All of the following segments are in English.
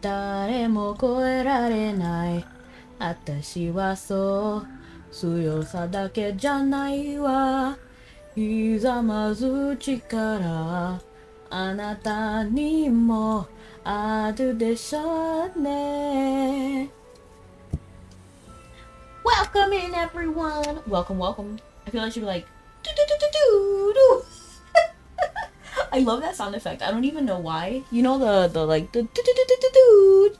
誰も超えられない。私はそう。強さだけじゃないわ。ひざまず力。あなたにもあるでしょうね。Welcome in, everyone. Welcome, welcome. I feel like I should be like, do do do do do. I love that sound effect. I don't even know why. You know the like the do do do do do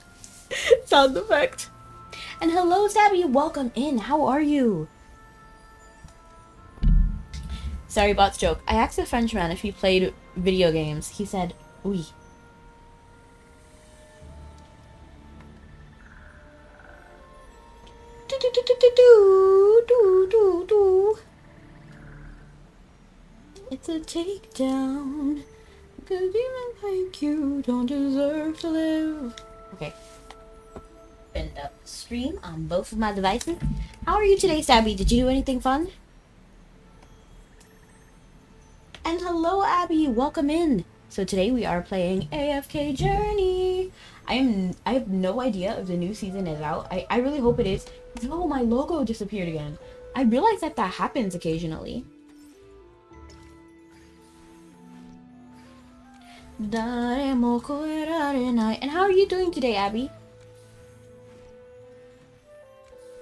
sound effect. And hello, Sabby. Welcome in. How are you? Sorry, bots joke. I asked a Frenchman if he played video games. He said, "Oui." Do do do do do do do do. It's a takedown. Cause even like you don't deserve to live. Okay. Opened up stream on both of my devices. How are you today, Sabby? Did you do anything fun? And hello, Abby. Welcome in. So today we are playing AFK Journey. I have no idea if the new season is out. I really hope it is. No, my logo disappeared again. I realize that happens occasionally. And how are you doing today, Abby?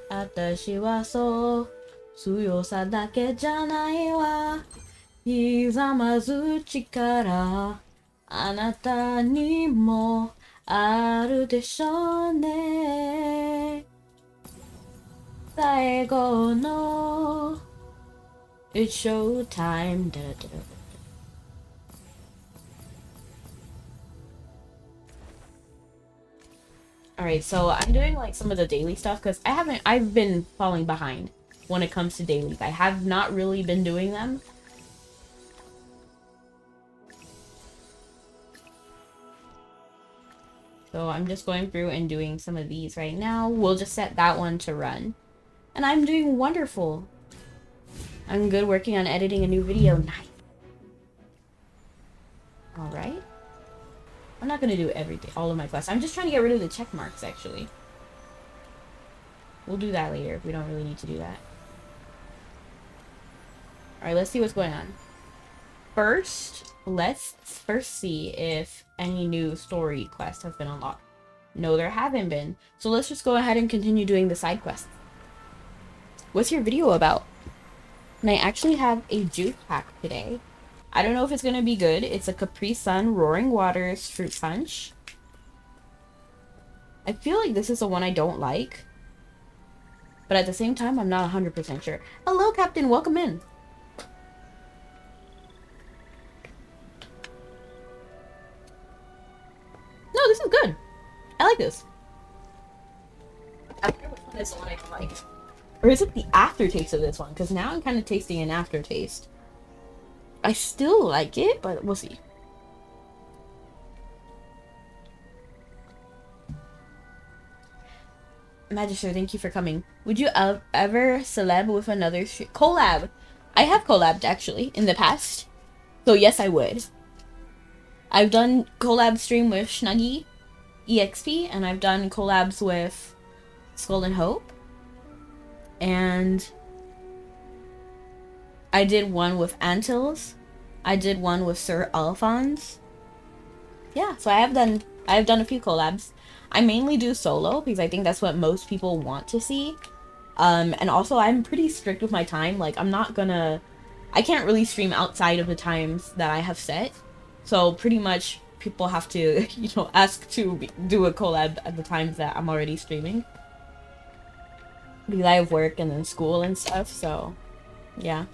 私はそう強さだけじゃないわひざまず力あなたにもあるでしょうね最後の It's show time Alright, so I'm doing like some of the daily stuff because I've been falling behind when it comes to dailies. I have not really been doing them. So I'm just going through and doing some of these right now. We'll just set that one to run. And I'm doing wonderful. I'm good working on editing a new video. Nice. Alright. I'm not gonna do everything, all of my quests. I'm just trying to get rid of the check marks, actually. We'll do that later if we don't really need to do that. Alright, let's see what's going on. Let's first see if any new story quests have been unlocked. No, there haven't been. So let's just go ahead and continue doing the side quests. What's your video about? And I actually have a juice pack today. I don't know if it's going to be good. It's a Capri Sun Roaring Waters fruit punch. I feel like this is the one I don't like. But at the same time, I'm not 100% sure. Hello, Captain. Welcome in. No, this is good. I like this. I wonder which one is the one I don't like. Or is it the aftertaste of this one? Because now I'm kind of tasting an aftertaste. I still like it, but we'll see. Magister, thank you for coming. Would you ever celeb with another collab? I have collabed, actually, in the past. So yes, I would. I've done collab stream with Snuggy EXP, and I've done collabs with Skull and Hope. And I did one with Antilles. I did one with Sir Alphonse. Yeah, so I have done a few collabs. I mainly do solo because I think that's what most people want to see. And also I'm pretty strict with my time. Like I can't really stream outside of the times that I have set. So pretty much people have to, ask to do a collab at the times that I'm already streaming. Because I have work and then school and stuff, so yeah.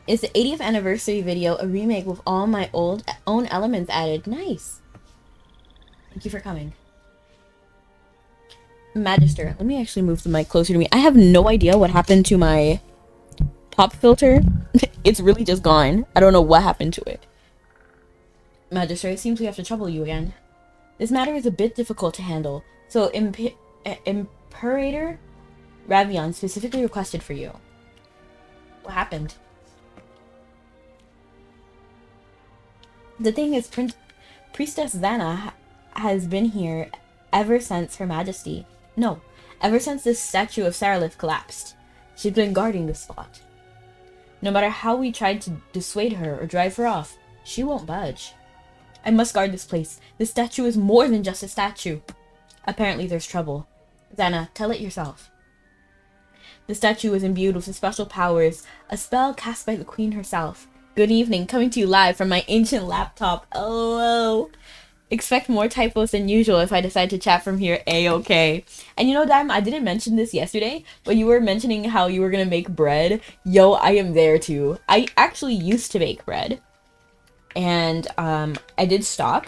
Is the 80th anniversary video a remake with all my own elements added? Nice. Thank you for coming. Magister, let me actually move the mic closer to me. I have no idea what happened to my pop filter. It's really just gone. I don't know what happened to it. Magister, it seems we have to trouble you again. This matter is a bit difficult to handle, so Imperator Ravion specifically requested for you. What happened? The thing is, Priestess Vanna has been here ever since Her Majesty. No, ever since this statue of Saralith collapsed. She's been guarding this spot. No matter how we tried to dissuade her or drive her off, she won't budge. I must guard this place. This statue is more than just a statue. Apparently there's trouble. Xana, tell it yourself. The statue is imbued with special powers, a spell cast by the queen herself. Good evening, coming to you live from my ancient laptop. Oh. Expect more typos than usual if I decide to chat from here. A-okay. And you know, Dime, I didn't mention this yesterday, but you were mentioning how you were gonna make bread. Yo, I am there too. I actually used to bake bread. And I did stop.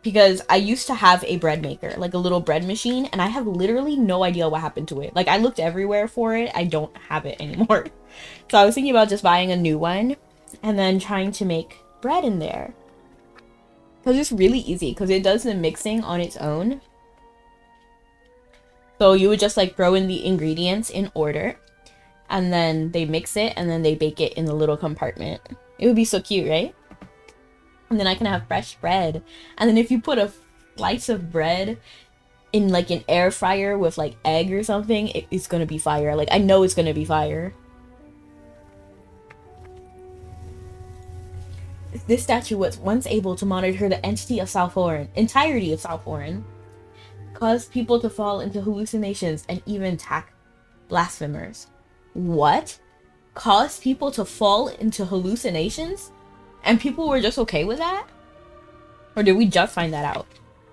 Because I used to have a bread maker, like a little bread machine, and I have literally no idea what happened to it. Like, I looked everywhere for it. I don't have it anymore. So I was thinking about just buying a new one and then trying to make bread in there. Because it's really easy, because it does the mixing on its own. So you would just like throw in the ingredients in order, and then they mix it, and then they bake it in the little compartment. It would be so cute, right? And then I can have fresh bread. And then if you put a slice of bread in like an air fryer with like egg or something, it's gonna be fire. Like, I know it's gonna be fire. This statue was once able to monitor the entirety of South Oran, cause people to fall into hallucinations and even attack blasphemers. What? Cause people to fall into hallucinations? And people were just okay with that? Or did we just find that out?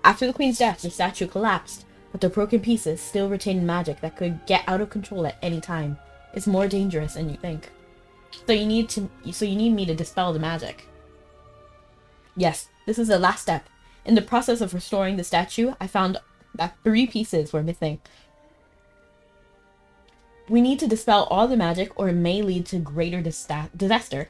After the queen's death, the statue collapsed, but the broken pieces still retained magic that could get out of control at any time. It's more dangerous than you think. So you need me to dispel the magic. Yes, this is the last step. In the process of restoring the statue, I found that 3 pieces were missing. We need to dispel all the magic or it may lead to greater disaster.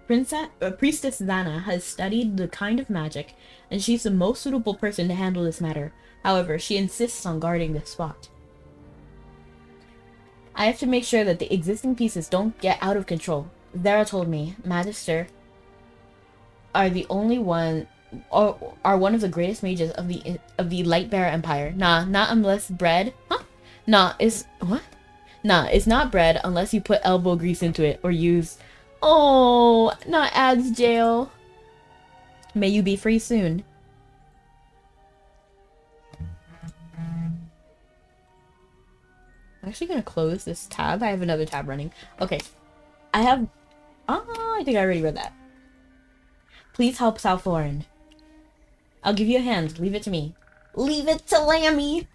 Priestess Xana has studied the kind of magic, and she's the most suitable person to handle this matter. However, she insists on guarding this spot. I have to make sure that the existing pieces don't get out of control. Zara told me, Magister are one of the greatest mages of the Lightbearer Empire. Nah, not unless bread. Huh? Nah, it's not bread unless you put elbow grease into it or use. Oh, not ads jail. May you be free soon. I'm actually gonna close this tab. I have another tab running. Okay. I think I already read that. Please help South Oran. I'll give you a hand. Leave it to me. Leave it to Lammy!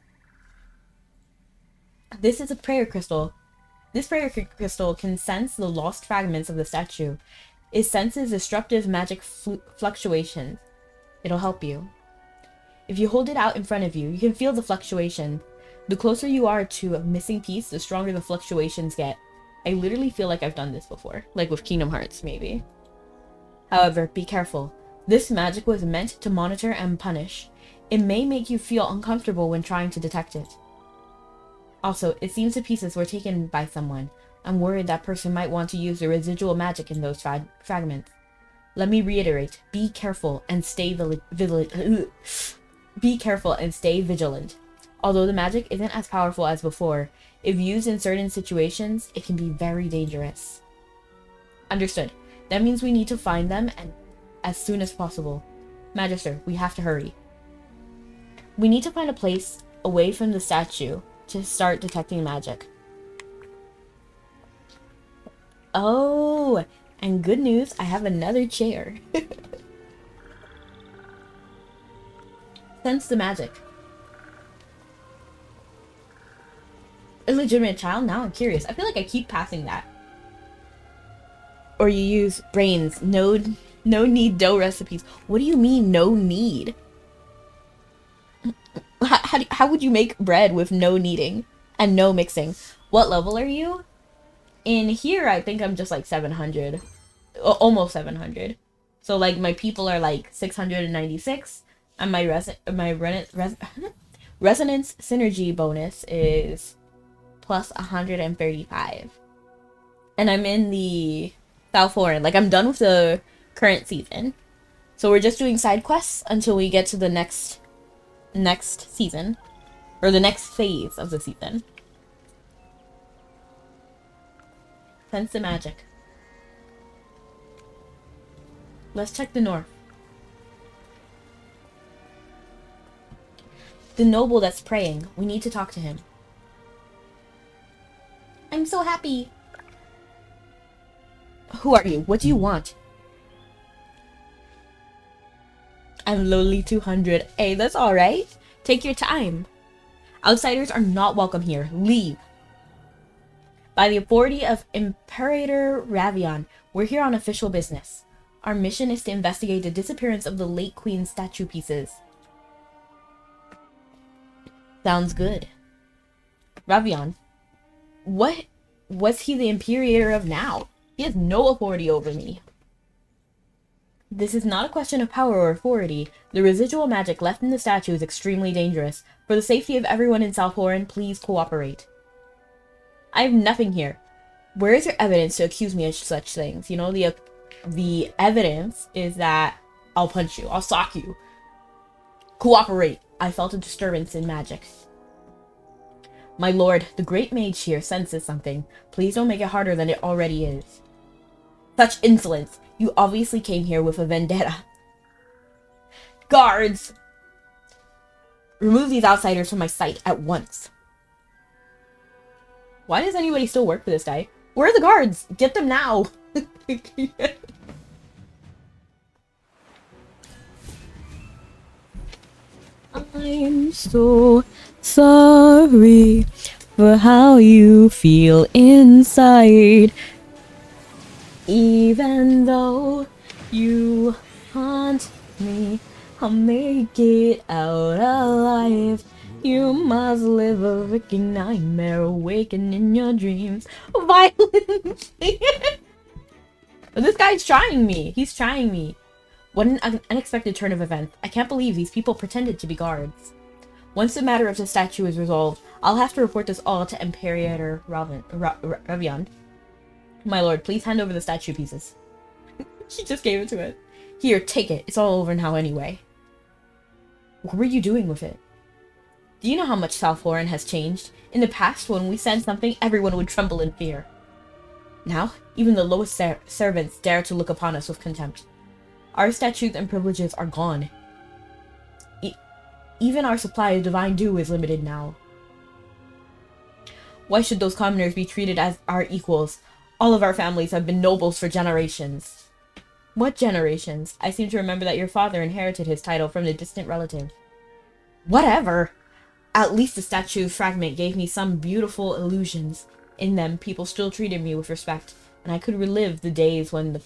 This is a prayer crystal. This prayer crystal can sense the lost fragments of the statue. It senses disruptive magic fluctuations. It'll help you. If you hold it out in front of you, you can feel the fluctuation. The closer you are to a missing piece, the stronger the fluctuations get. I literally feel like I've done this before. Like with Kingdom Hearts, maybe. However, be careful. This magic was meant to monitor and punish. It may make you feel uncomfortable when trying to detect it. Also, it seems the pieces were taken by someone. I'm worried that person might want to use the residual magic in those fragments. Let me reiterate, be careful and stay vigilant. Although the magic isn't as powerful as before, if used in certain situations, it can be very dangerous. Understood. That means we need to find them and as soon as possible. Magister, we have to hurry. We need to find a place away from the statue to start detecting magic. Oh, and good news, I have another chair. Sense the magic. Illegitimate child? Now I'm curious. I feel like I keep passing that. Or you use brains. No need dough recipes. What do you mean no need? How would you make bread with no kneading and no mixing? What level are you? In here, I think I'm just like 700. Almost 700. So like my people are like 696. And my resonance synergy bonus is plus 135. And I'm in the South Foreign. Like, I'm done with the current season. So we're just doing side quests until we get to the next season. Or the next phase of the season. Sense the magic. Let's check the north. The noble that's praying. We need to talk to him. I'm so happy. Who are you? What do you want? I'm lonely 200. Hey, that's alright. Take your time. Outsiders are not welcome here. Leave. By the authority of Imperator Ravion, we're here on official business. Our mission is to investigate the disappearance of the late Queen's statue pieces. Sounds good. Ravion. What was he the Imperator of now? He has no authority over me. This is not a question of power or authority. The residual magic left in the statue is extremely dangerous. For the safety of everyone in South Horan, please cooperate. I have nothing here. Where is your evidence to accuse me of such things? You know, the evidence is that I'll punch you. I'll sock you. Cooperate. I felt a disturbance in magic. My lord, the great mage here senses something. Please don't make it harder than it already is. Such insolence. You obviously came here with a vendetta. Guards! Remove these outsiders from my sight at once. Why does anybody still work for this guy? Where are the guards? Get them now! I'm so sorry for how you feel inside. Even though you haunt me, I'll make it out alive. You must live a wicked nightmare, awaken in your dreams violently. This guy's trying me. He's trying me. What an unexpected turn of events. I can't believe these people pretended to be guards. Once the matter of the statue is resolved, I'll have to report this all to Imperator Ravion. My lord, please hand over the statue pieces. She just gave it to it. Here, take it. It's all over now anyway. What were you doing with it? Do you know how much South Horan has changed? In the past, when we said something, everyone would tremble in fear. Now, even the lowest servants dare to look upon us with contempt. Our statues and privileges are gone. Even our supply of divine dew is limited now. Why should those commoners be treated as our equals? All of our families have been nobles for generations. What generations? I seem to remember that your father inherited his title from a distant relative. Whatever! At least the statue fragment gave me some beautiful illusions. In them, people still treated me with respect, and I could relive the days when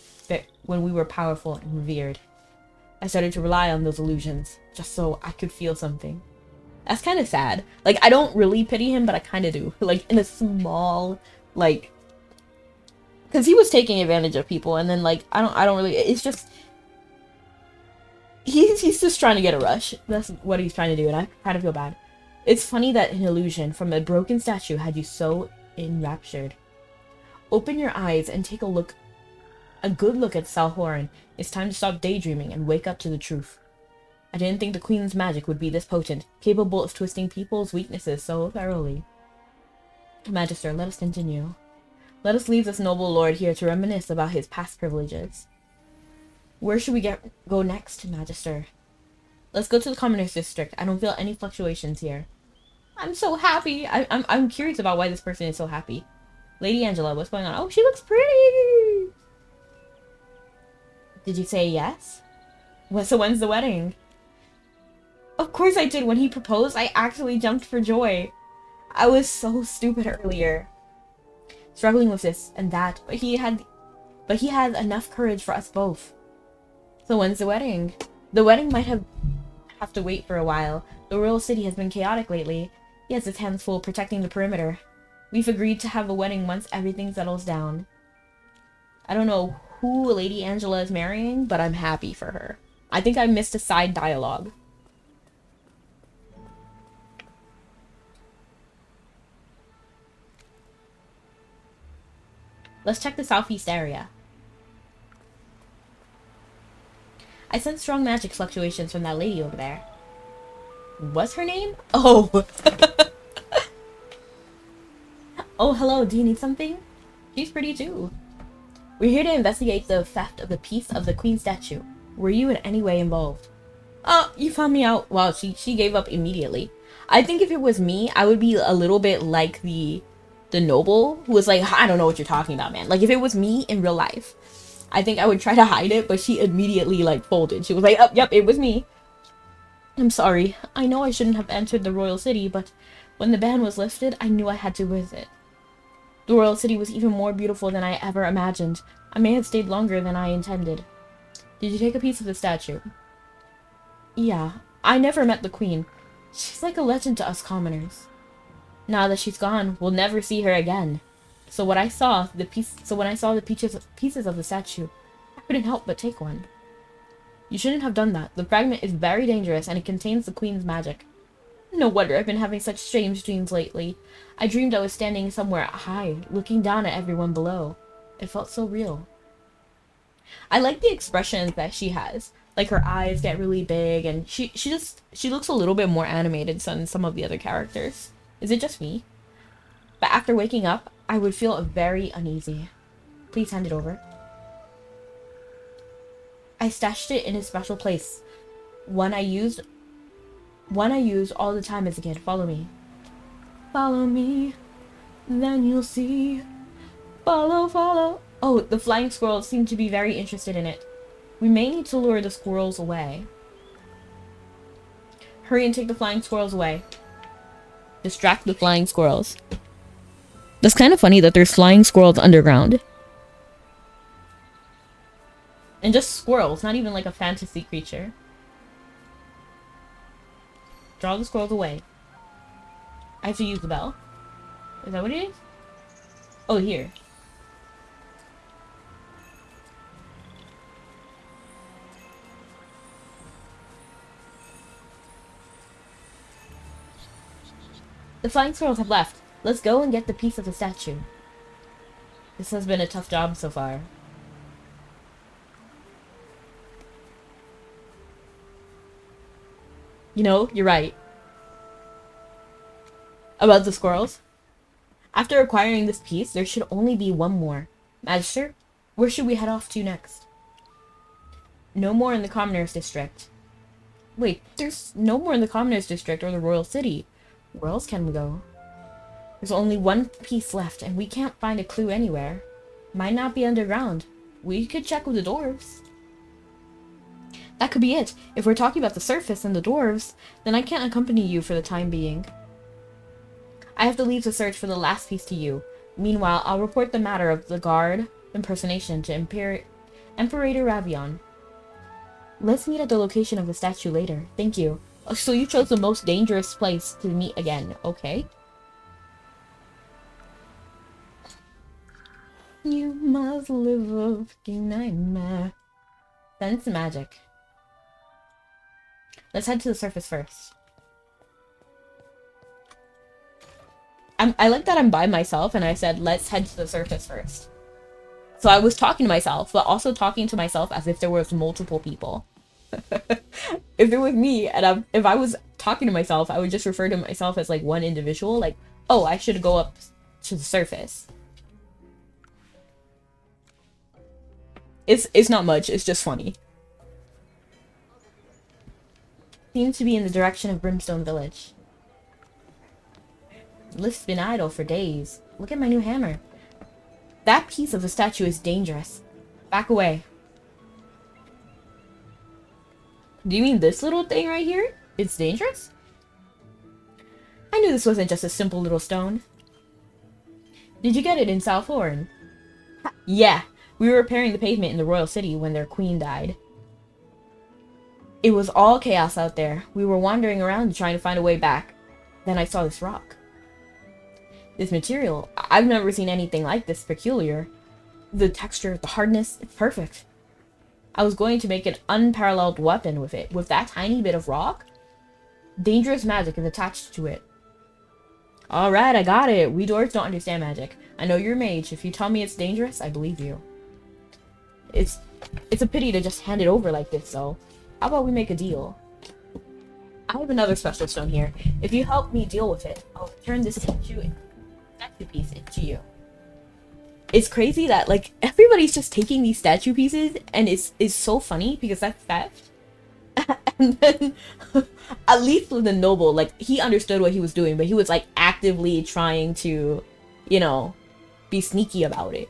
we were powerful and revered. I started to rely on those illusions, just so I could feel something. That's kind of sad. Like, I don't really pity him, but I kind of do. Like, in a small, like... Because he was taking advantage of people, and then, like, I don't really... It's just... He's just trying to get a rush. That's what he's trying to do, and I kind of feel bad. It's funny that an illusion from a broken statue had you so enraptured. Open your eyes and take a good look at South Horan. It's time to stop daydreaming and wake up to the truth. I didn't think the Queen's magic would be this potent, capable of twisting people's weaknesses so thoroughly. Magister, let us continue. Let us leave this noble lord here to reminisce about his past privileges. Where should we go next, Magister? Let's go to the Commoners District. I don't feel any fluctuations here. I'm so happy. I'm curious about why this person is so happy. Lady Angela, what's going on? Oh, she looks pretty! Did you say yes? Well, so when's the wedding? Of course I did. When he proposed, I actually jumped for joy. I was so stupid earlier. Struggling with this and that, but he had enough courage for us both. So when's the wedding? The wedding might have to wait for a while. The royal city has been chaotic lately. He has his hands full protecting the perimeter. We've agreed to have a wedding once everything settles down. I don't know who Lady Angela is marrying, but I'm happy for her. I think I missed a side dialogue. Let's check the southeast area. I sense strong magic fluctuations from that lady over there. What's her name? Oh! Oh, hello, do you need something? She's pretty too. We're here to investigate the theft of the piece of the queen statue. Were you in any way involved? Oh, you found me out. Wow, she gave up immediately. I think if it was me, I would be a little bit like the noble who was like, I don't know what you're talking about, man. Like, if it was me in real life, I think I would try to hide it, but she immediately, like, folded. She was like, oh, yep, it was me. I'm sorry. I know I shouldn't have entered the royal city, but when the ban was lifted, I knew I had to visit. The royal city was even more beautiful than I ever imagined. I may have stayed longer than I intended. Did you take a piece of the statue? Yeah, I never met the queen. She's like a legend to us commoners. Now that she's gone, we'll never see her again. So when I saw the pieces of the statue, I couldn't help but take one. You shouldn't have done that. The fragment is very dangerous and it contains the queen's magic. No wonder I've been having such strange dreams lately. I dreamed I was standing somewhere high, looking down at everyone below. It felt so real. I like the expressions that she has. Like, her eyes get really big, and she looks a little bit more animated than some of the other characters. Is it just me? But after waking up, I would feel very uneasy. Please hand it over. I stashed it in a special place. One I used all the time as a kid. Follow me. Follow me, then you'll see. Follow, follow. Oh, the flying squirrels seem to be very interested in it. We may need to lure the squirrels away. Hurry and take the flying squirrels away. Distract the flying squirrels. That's kind of funny that there's flying squirrels underground. And just squirrels, not even like a fantasy creature. Draw the squirrels away. I have to use the bell. Is that what it is? Oh, here. The flying squirrels have left. Let's go and get the piece of the statue. This has been a tough job so far. You know, you're right. About the squirrels. After acquiring this piece, there should only be one more. Magister, where should we head off to next? No more in the Commoners District. Wait, there's no more in the Commoners District or the Royal City. Where else can we go? There's only one piece left, and we can't find a clue anywhere. Might not be underground. We could check with the dwarves. That could be it. If we're talking about the surface and the dwarves, then I can't accompany you for the time being. I have to leave the search for the last piece to you. Meanwhile, I'll report the matter of the guard impersonation to Imperator Ravion. Let's meet at the location of the statue later. Thank you. Oh, so you chose the most dangerous place to meet again. Okay. You must live a fucking nightmare. Sense magic. Let's head to the surface first. I like that I'm by myself and I said, let's head to the surface first. So I was talking to myself, but also talking to myself as if there was multiple people. If it was me and if I was talking to myself, I would just refer to myself as like one individual. Like, oh, I should go up to the surface. It's not much, it's just funny. Seems to be in the direction of Brimstone Village. The lift's been idle for days. Look at my new hammer. That piece of the statue is dangerous. Back away. Do you mean this little thing right here? It's dangerous? I knew this wasn't just a simple little stone. Did you get it in South Horn? Yeah, we were repairing the pavement in the royal city when their queen died. It was all chaos out there. We were wandering around trying to find a way back. Then I saw this rock. This material, I've never seen anything like this peculiar. The texture, the hardness, it's perfect. I was going to make an unparalleled weapon with it. With that tiny bit of rock, dangerous magic is attached to it. Alright, I got it. We dwarves don't understand magic. I know you're a mage. If you tell me it's dangerous, I believe you. it's a pity to just hand it over like this, so how about we make a deal? I have another special stone here. If you help me deal with it, I'll turn this statue piece into you. It's crazy that, like, everybody's just taking these statue pieces, and it's so funny because that's theft. And then, at least with the noble, like, he understood what he was doing, but he was, like, actively trying to, you know, be sneaky about it.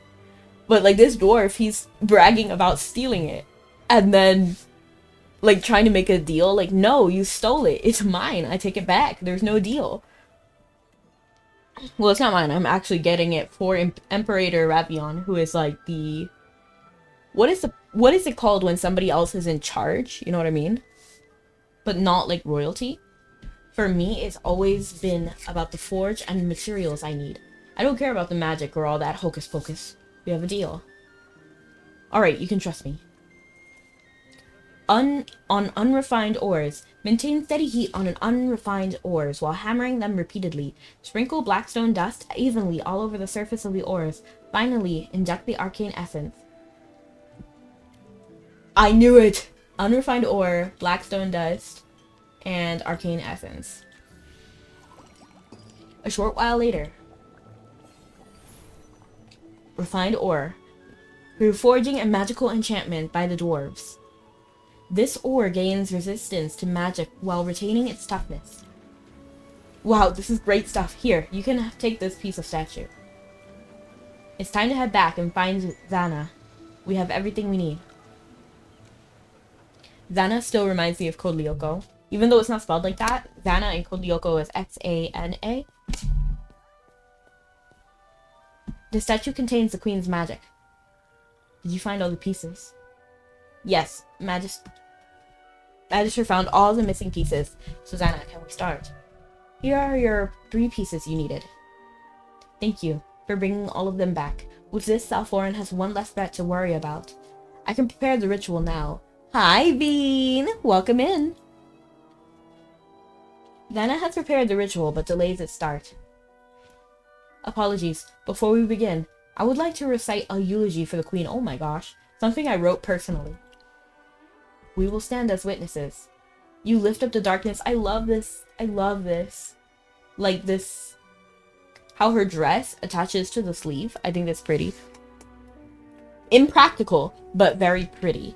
But, like, this dwarf, he's bragging about stealing it. And then, like, trying to make a deal. Like, no, you stole it. It's mine. I take it back. There's no deal. Well, it's not mine. I'm actually getting it for Imperator Ravion, who is, like, the... What is it called when somebody else is in charge? You know what I mean? But not, like, royalty. For me, it's always been about the forge and materials I need. I don't care about the magic or all that hocus pocus. We have a deal. Alright, you can trust me. On unrefined ores. Maintain steady heat on an unrefined ores while hammering them repeatedly. Sprinkle blackstone dust evenly all over the surface of the ores. Finally, inject the arcane essence. I knew it! Unrefined ore, blackstone dust, and arcane essence. A short while later. Refined ore. Through forging and magical enchantment by the dwarves. This ore gains resistance to magic while retaining its toughness. Wow, this is great stuff. Here, you can take this piece of statue. It's time to head back and find Xana. We have everything we need. Xana still reminds me of Code Lyoko. Even though it's not spelled like that, Xana in Code Lyoko is Xana. The statue contains the queen's magic. Did you find all the pieces? Yes, Magister found all the missing pieces. So Xana, can we start? Here are your 3 pieces you needed. Thank you for bringing all of them back. With this, Salforan has one less threat to worry about. I can prepare the ritual now. Hi, Bean! Welcome in! Xana has prepared the ritual, but delays its start. Apologies. Before we begin, I would like to recite a eulogy for the queen. Oh my gosh. Something I wrote personally. We will stand as witnesses. You lift up the darkness. I love this. I love this. Like this. How her dress attaches to the sleeve. I think that's pretty. Impractical, but very pretty.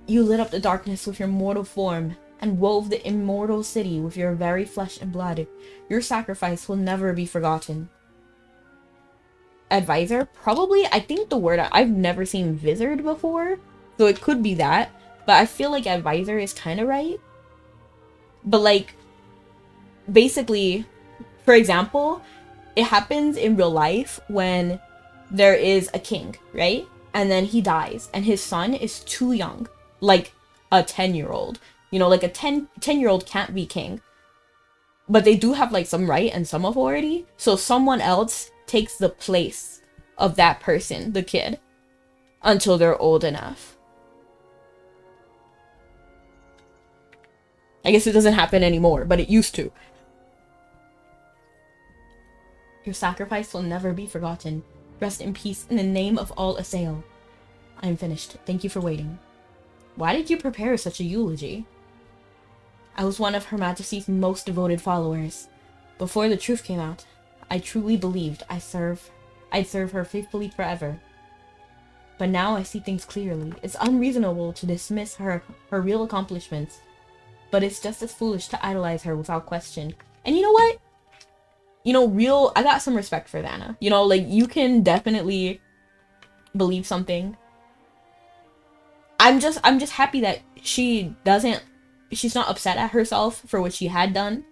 You lit up the darkness with your mortal form and wove the immortal city with your very flesh and blood. Your sacrifice will never be forgotten. Advisor? Probably, I think the word, I've never seen wizard before, so it could be that, but I feel like advisor is kind of right. But like, basically, for example, it happens in real life when there is a king, right? And then he dies, and his son is too young, like a 10-year-old. You know, like a 10-year-old can't be king. But they do have like some right and some authority, so someone else takes the place of that person, the kid, until they're old enough. I guess it doesn't happen anymore, but it used to. Your sacrifice will never be forgotten. Rest in peace in the name of all Assail. I am finished. Thank you for waiting. Why did you prepare such a eulogy? I was one of Her Majesty's most devoted followers. Before the truth came out, I truly believed I'd serve her faithfully forever. But now I see things clearly. It's unreasonable to dismiss her real accomplishments, but it's just as foolish to idolize her without question. And you know what? You know, I got some respect for Xana. You know, like, you can definitely believe something. I'm just happy that she's not upset at herself for what she had done,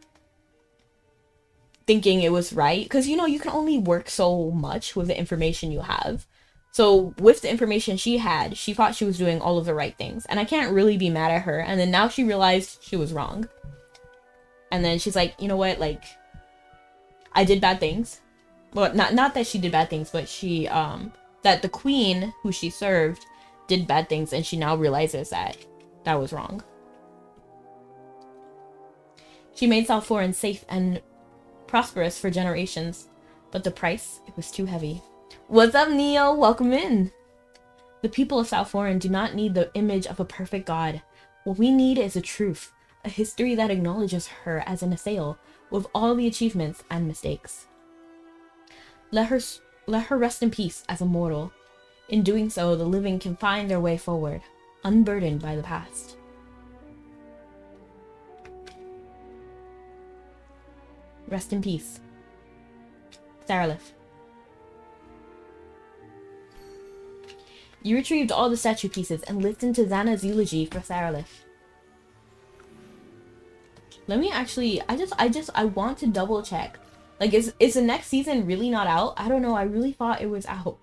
thinking it was right. Because, you know, you can only work so much with the information you have. So with the information she had, she thought she was doing all of the right things. And I can't really be mad at her. And then now she realized she was wrong. And then she's like, you know what, like, I did bad things. Well, not that she did bad things, but she, that the queen who she served did bad things, and she now realizes that that was wrong. She made Salforan safe and prosperous for generations, but the price, it was too heavy. What's up, Neo? Welcome in. The people of South Foreign do not need the image of a perfect god. What we need is a truth, a history that acknowledges her as an Asael, with all the achievements and mistakes. Let her rest in peace as a mortal. In doing so, the living can find their way forward, unburdened by the past. Rest in peace. Saralith. You retrieved all the statue pieces and listened to Xana's eulogy for Saralith. Let me actually, I want to double check. Like, is the next season really not out? I don't know, I really thought it was out.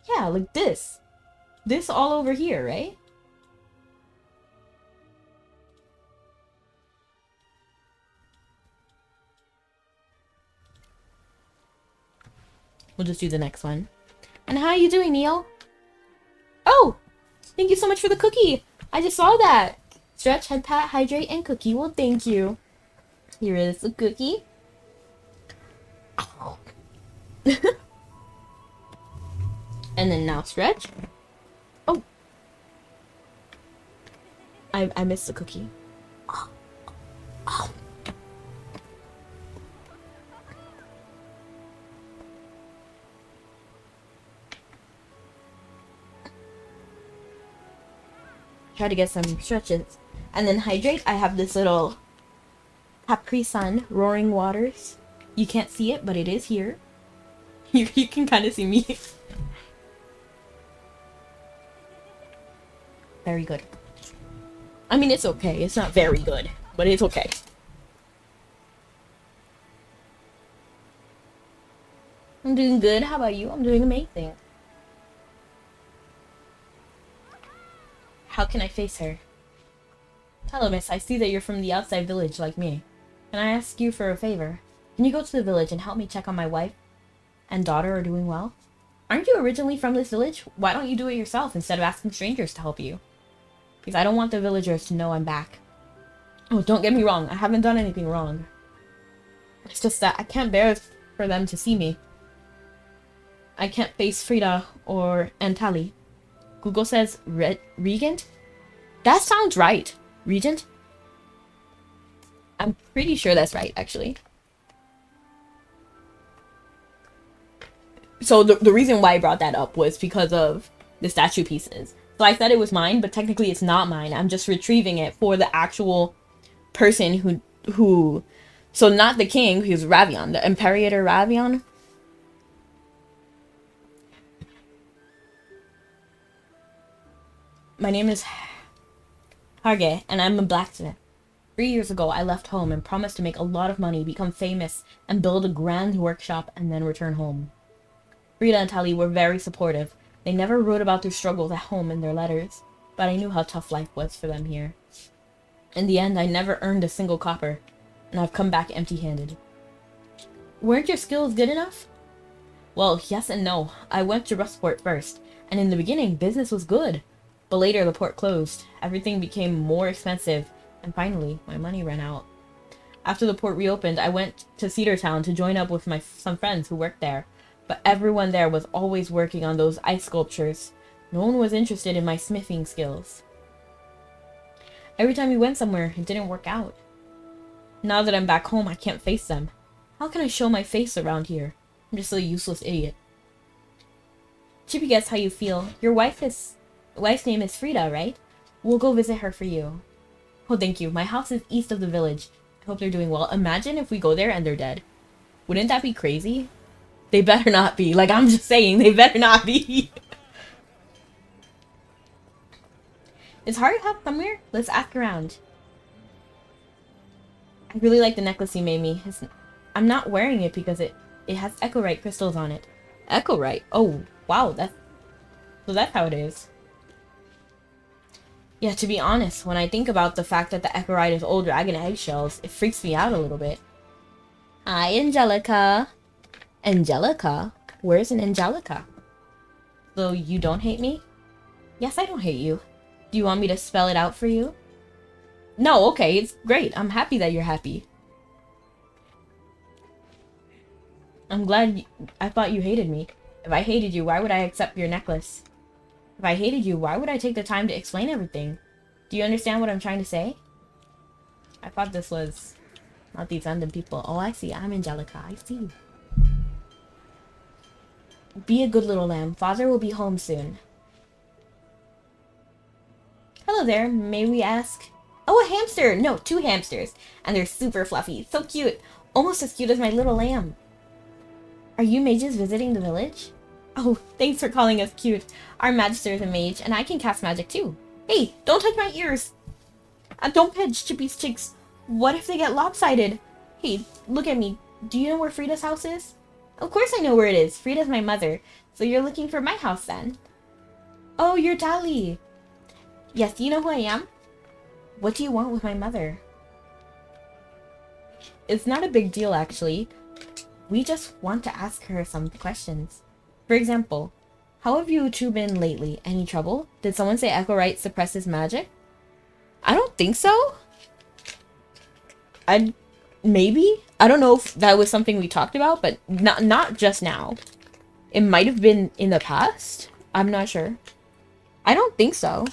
Yeah, like this. This all over here, right? We'll just do the next one. And how are you doing, Neil? Oh! Thank you so much for the cookie! I just saw that! Stretch, head pat, hydrate, and cookie. Well, thank you. Here is the cookie. Oh. And then now stretch. Oh! I missed the cookie. Oh. Oh. Try to get some stretches. And then hydrate, I have this little Capri Sun Roaring Waters. You can't see it, but it is here. You can kind of see me. Very good. I mean, it's okay. It's not very good, but it's okay. I'm doing good. How about you? I'm doing amazing. How can I face her? Hello, miss. I see that you're from the outside village like me. Can I ask you for a favor? Can you go to the village and help me check on my wife and daughter are doing well? Aren't you originally from this village? Why don't you do it yourself instead of asking strangers to help you? Because I don't want the villagers to know I'm back. Oh, don't get me wrong. I haven't done anything wrong. It's just that I can't bear for them to see me. I can't face Frida or Antali. Google says Regent? That sounds right. Regent? I'm pretty sure that's right, actually. So the reason why I brought that up was because of the statue pieces. So I said it was mine, but technically it's not mine. I'm just retrieving it for the actual person who so not the king, who's Ravion, the Imperator Ravion. My name is Harge, and I'm a blacksmith. 3 years ago, I left home and promised to make a lot of money, become famous, and build a grand workshop, and then return home. Frida and Tali were very supportive. They never wrote about their struggles at home in their letters, but I knew how tough life was for them here. In the end, I never earned a single copper, and I've come back empty-handed. Weren't your skills good enough? Well, yes and no. I went to Rustport first, and in the beginning, business was good. But later, the port closed. Everything became more expensive, and finally, my money ran out. After the port reopened, I went to Cedar Town to join up with some friends who worked there. But everyone there was always working on those ice sculptures. No one was interested in my smithing skills. Every time we went somewhere, it didn't work out. Now that I'm back home, I can't face them. How can I show my face around here? I'm just a useless idiot. Chippy gets how you feel. Your wife's name is Frida, right? We'll go visit her for you. Oh, thank you. My house is east of the village. I hope they're doing well. Imagine if we go there and they're dead. Wouldn't that be crazy? They better not be. Like, I'm just saying, they better not be. Is Heart Hub somewhere? Let's ask around. I really like the necklace you made me. I'm not wearing it because it has Echorite crystals on it. Echorite? Oh, wow. So that's how it is. Yeah, to be honest, when I think about the fact that the Echorite is old dragon eggshells, it freaks me out a little bit. Hi, Angelica. Angelica? Where's an Angelica? So you don't hate me? Yes, I don't hate you. Do you want me to spell it out for you? No, okay, it's great. I'm happy that you're happy. I'm glad I thought you hated me. If I hated you, why would I accept your necklace? If I hated you, why would I take the time to explain everything? Do you understand what I'm trying to say? I thought this was not these random people. Oh, I see. I'm Angelica. I see. Be a good little lamb. Father will be home soon. Hello there. May we ask? Oh, a hamster! No, 2 hamsters. And they're super fluffy. So cute. Almost as cute as my little lamb. Are you mages visiting the village? Oh, thanks for calling us cute. Our magister is a mage, and I can cast magic too. Hey, don't touch my ears! Don't pinch Chippy's cheeks. What if they get lopsided? Hey, look at me. Do you know where Frida's house is? Of course I know where it is. Frida's my mother. So you're looking for my house then? Oh, you're Dali. Yes, you know who I am? What do you want with my mother? It's not a big deal, actually. We just want to ask her some questions. For example, how have you two been lately? Any trouble? Did someone say Echowright suppresses magic? I don't think so. Maybe? I don't know if that was something we talked about, but not just now. It might have been in the past. I'm not sure. I don't think so.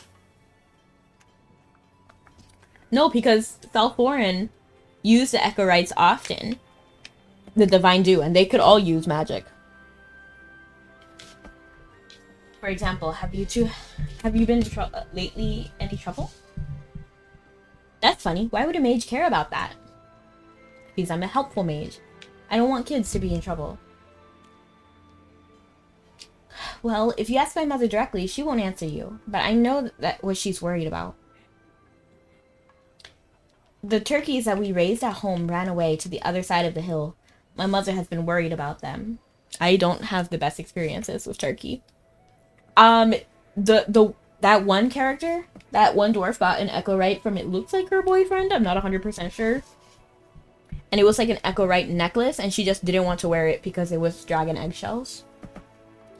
No, because Falforan used the Echowrights often. The Divine Dew, and they could all use magic. For example, have you been lately any trouble? That's funny. Why would a mage care about that? Because I'm a helpful mage. I don't want kids to be in trouble. Well, if you ask my mother directly, she won't answer you. But I know that what she's worried about. The turkeys that we raised at home ran away to the other side of the hill. My mother has been worried about them. I don't have the best experiences with turkey. That one character, that one dwarf got an Echowright from it looks like her boyfriend. I'm not 100% sure. And it was like an Echowright necklace, and she just didn't want to wear it because it was dragon eggshells.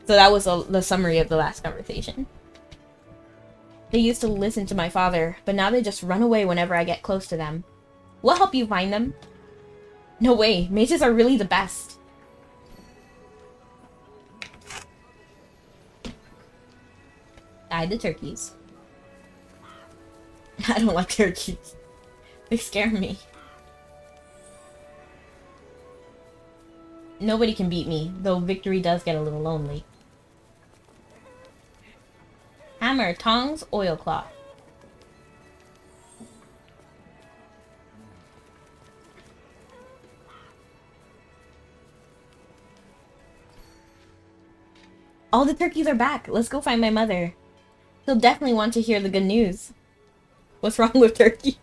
So that was the summary of the last conversation. They used to listen to my father, but now they just run away whenever I get close to them. We'll help you find them. No way, mages are really the best. I had the turkeys. I don't like turkeys. They scare me. Nobody can beat me, though victory does get a little lonely. Hammer, tongs, oilcloth. All the turkeys are back. Let's go find my mother. He'll definitely want to hear the good news. What's wrong with turkey?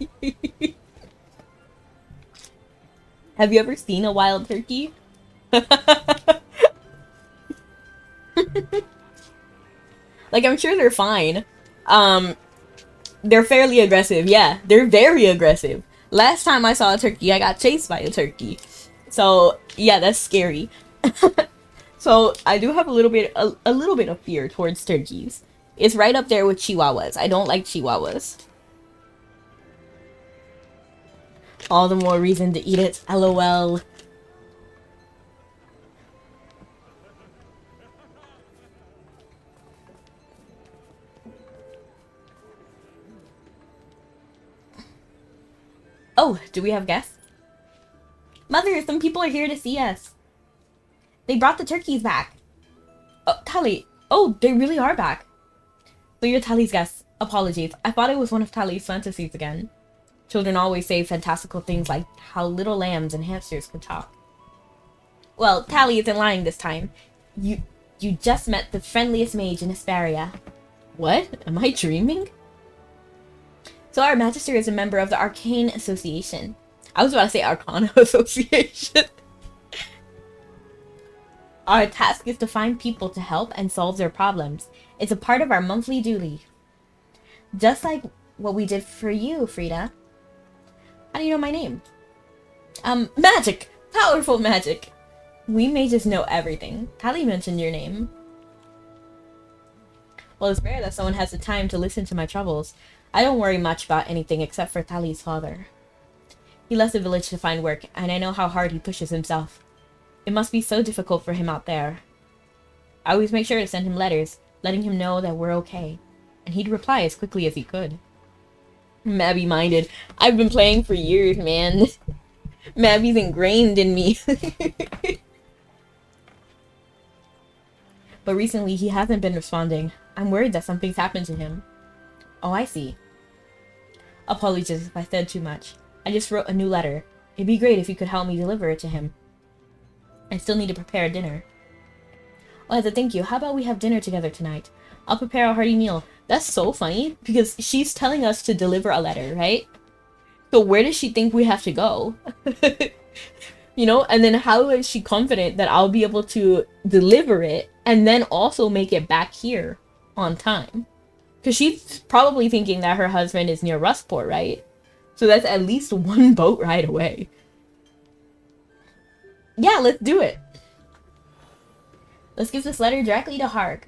Have you ever seen a wild turkey? Like, I'm sure they're fine. They're fairly aggressive. Yeah, they're very aggressive. Last time I saw a turkey, I got chased by a turkey. So, yeah, that's scary. So, I do have a little bit of fear towards turkeys. It's right up there with chihuahuas. I don't like chihuahuas. All the more reason to eat it. LOL. Oh, do we have guests? Mother, some people are here to see us. They brought the turkeys back. Oh, Tally. Oh, they really are back. So you're Tally's guest. Apologies. I thought it was one of Tally's fantasies again. Children always say fantastical things like how little lambs and hamsters could talk. Well, Tally isn't lying this time. You just met the friendliest mage in Hesperia. What? Am I dreaming? So our Magister is a member of the Arcane Association. I was about to say Arcana Association. Our task is to find people to help and solve their problems. It's a part of our monthly duty. Just like what we did for you, Frida. How do you know my name? Magic! Powerful magic! We may just know everything. Tally mentioned your name. Well, it's rare that someone has the time to listen to my troubles. I don't worry much about anything except for Tally's father. He left the village to find work, and I know how hard he pushes himself. It must be so difficult for him out there. I always make sure to send him letters, letting him know that we're okay. And he'd reply as quickly as he could. Mabby minded. I've been playing for years, man. Mabby's ingrained in me. But recently he hasn't been responding. I'm worried that something's happened to him. Oh, I see. Apologies if I said too much. I just wrote a new letter. It'd be great if you could help me deliver it to him. I still need to prepare dinner. Oh, as a thank you, how about we have dinner together tonight? I'll prepare a hearty meal. That's so funny, because she's telling us to deliver a letter, right? So where does she think we have to go? You know, and then how is she confident that I'll be able to deliver it and then also make it back here on time? Because she's probably thinking that her husband is near Rustport, right? So that's at least one boat ride away. Yeah, let's do it. Let's give this letter directly to Harg.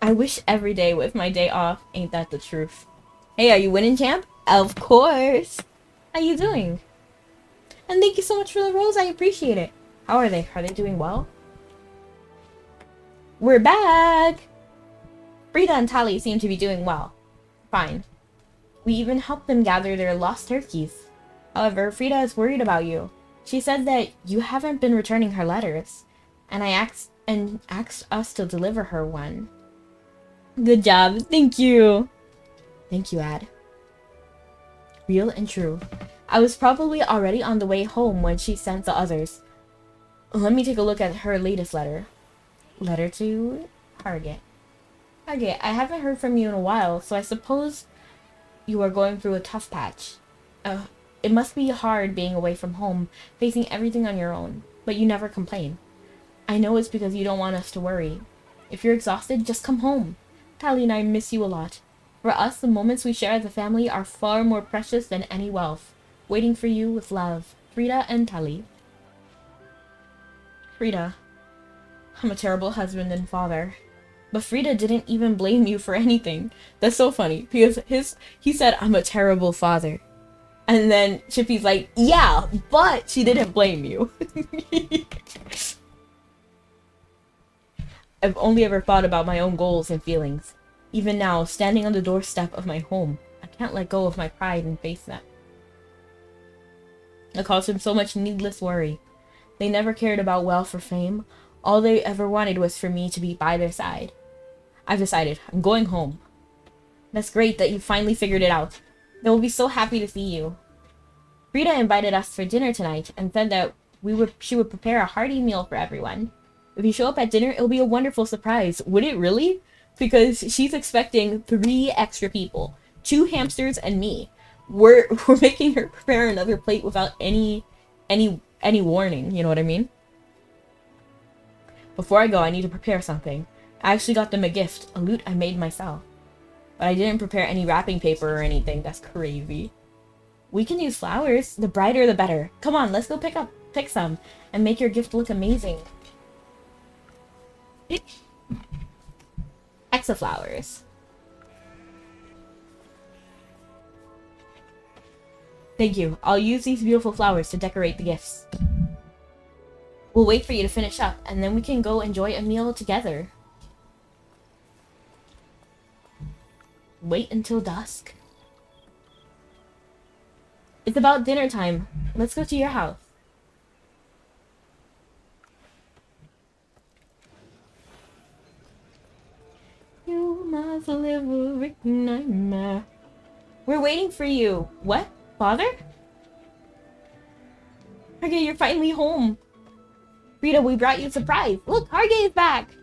I wish every day was my day off. Ain't that the truth? Hey, are you winning, champ? Of course. How you doing? And thank you so much for the rose. I appreciate it. How are they? Are they doing well? We're back. Frida and Tali seem to be doing well. Fine. We even helped them gather their lost turkeys. However, Frida is worried about you. She said that you haven't been returning her letters, and asked us to deliver her one. Good job. Thank you. Thank you, Ad. Real and true. I was probably already on the way home when she sent the others. Let me take a look at her latest letter. Letter to Hargit. Hargit, I haven't heard from you in a while, so I suppose you are going through a tough patch. It must be hard being away from home, facing everything on your own, but you never complain. I know it's because you don't want us to worry. If you're exhausted, just come home. Tali and I miss you a lot. For us, the moments we share as a family are far more precious than any wealth. Waiting for you with love, Frida and Tali. Frida, I'm a terrible husband and father. But Frida didn't even blame you for anything. That's so funny, because he said, I'm a terrible father. And then Chippy's like, yeah, but she didn't blame you. I've only ever thought about my own goals and feelings. Even now, standing on the doorstep of my home, I can't let go of my pride and face them. It caused him so much needless worry. They never cared about wealth or fame. All they ever wanted was for me to be by their side. I've decided. I'm going home. That's great that you finally figured it out. They will be so happy to see you. Frida invited us for dinner tonight and said that she would prepare a hearty meal for everyone. If you show up at dinner, it'll be a wonderful surprise. Would it really? Because she's expecting 3 extra people. 2 hamsters and me. We're making her prepare another plate without any warning, you know what I mean? Before I go, I need to prepare something. I actually got them a gift, a lute I made myself. But I didn't prepare any wrapping paper or anything. That's crazy. We can use flowers. The brighter the better. Come on, let's go pick some and make your gift look amazing. Exa flowers. Thank you. I'll use these beautiful flowers to decorate the gifts. We'll wait for you to finish up, and then we can go enjoy a meal together. Wait until dusk. It's about dinner time. Let's go to your house. You must live a big nightmare. We're waiting for you. What? Father? Hargay, you're finally home. Rita, we brought you a surprise. Look, Hargay is back.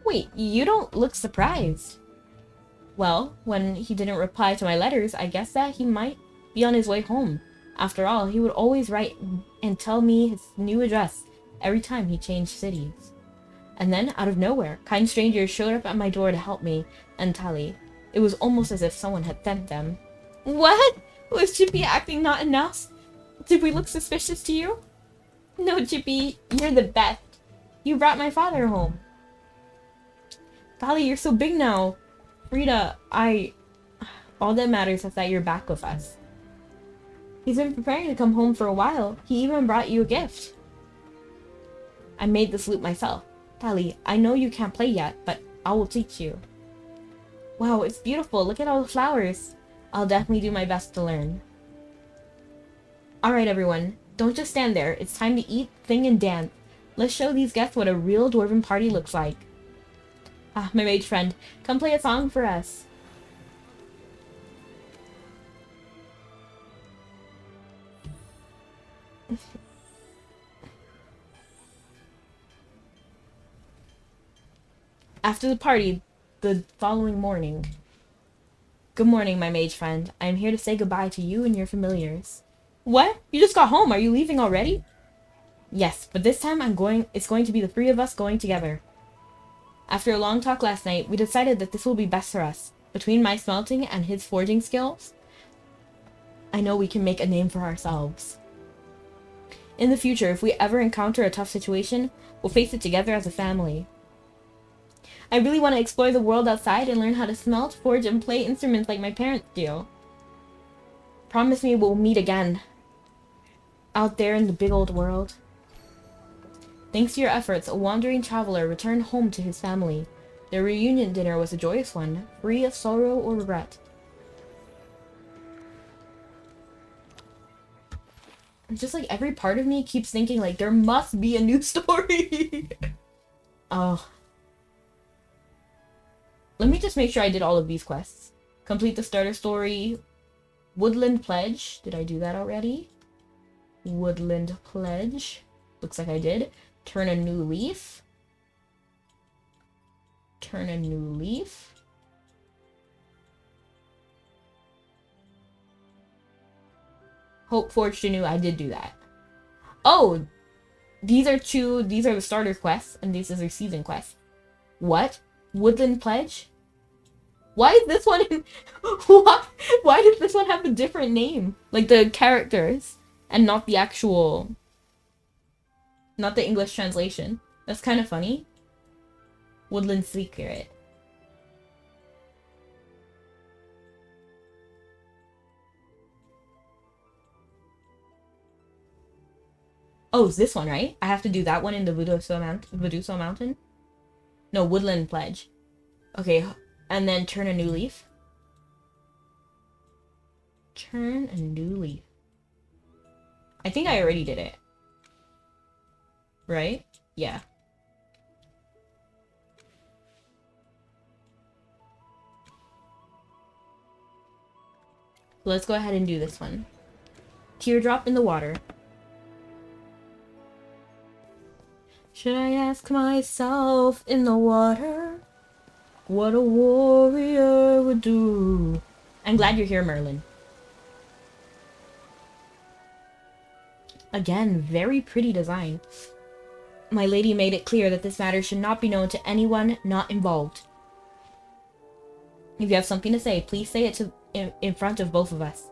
Wait, you don't look surprised. Well, when he didn't reply to my letters, I guess that he might be on his way home. After all, he would always write and tell me his new address every time he changed cities. And then, out of nowhere, kind strangers showed up at my door to help me and Tali. It was almost as if someone had sent them. What? Was Chippy acting not enough? Did we look suspicious to you? No, Chippy, you're the best. You brought my father home. Tali, you're so big now. Rita, all that matters is that you're back with us. He's been preparing to come home for a while. He even brought you a gift. I made this loop myself. Tali, I know you can't play yet, but I will teach you. Wow, it's beautiful. Look at all the flowers. I'll definitely do my best to learn. Alright, everyone. Don't just stand there. It's time to eat, sing, and dance. Let's show these guests what a real dwarven party looks like. Ah, my mage friend. Come play a song for us. After the party, the following morning. Good morning, my mage friend. I am here to say goodbye to you and your familiars. What? You just got home. Are you leaving already? Yes, but this time it's going to be the three of us going together. After a long talk last night, we decided that this will be best for us. Between my smelting and his forging skills, I know we can make a name for ourselves. In the future, if we ever encounter a tough situation, we'll face it together as a family. I really want to explore the world outside and learn how to smelt, forge, and play instruments like my parents do. Promise me we'll meet again. Out there in the big old world. Thanks to your efforts, a wandering traveler returned home to his family. Their reunion dinner was a joyous one, free of sorrow or regret. Just like every part of me keeps thinking like there must be a new story. Oh. Let me just make sure I did all of these quests. Complete the starter story. Woodland Pledge. Did I do that already? Woodland Pledge. Looks like I did. Turn a new leaf. Turn a new leaf. Hope Forged Anew. I did do that. Oh! These are the starter quests, and this is their season quest. What? Woodland Pledge? Why is this one in... Why does this one have a different name? Like the characters, and not the actual... Not the English translation. That's kind of funny. Woodland Secret. Oh, it's this one, right? I have to do that one in the Vtuber Mountain? No, Woodland Pledge. Okay, and then turn a new leaf. Turn a new leaf. I think I already did it. Right? Yeah. Let's go ahead and do this one. Teardrop in the water. Should I ask myself in the water what a warrior would do? I'm glad you're here, Merlin. Again, very pretty design. My lady made it clear that this matter should not be known to anyone not involved. If you have something to say, please say it in front of both of us.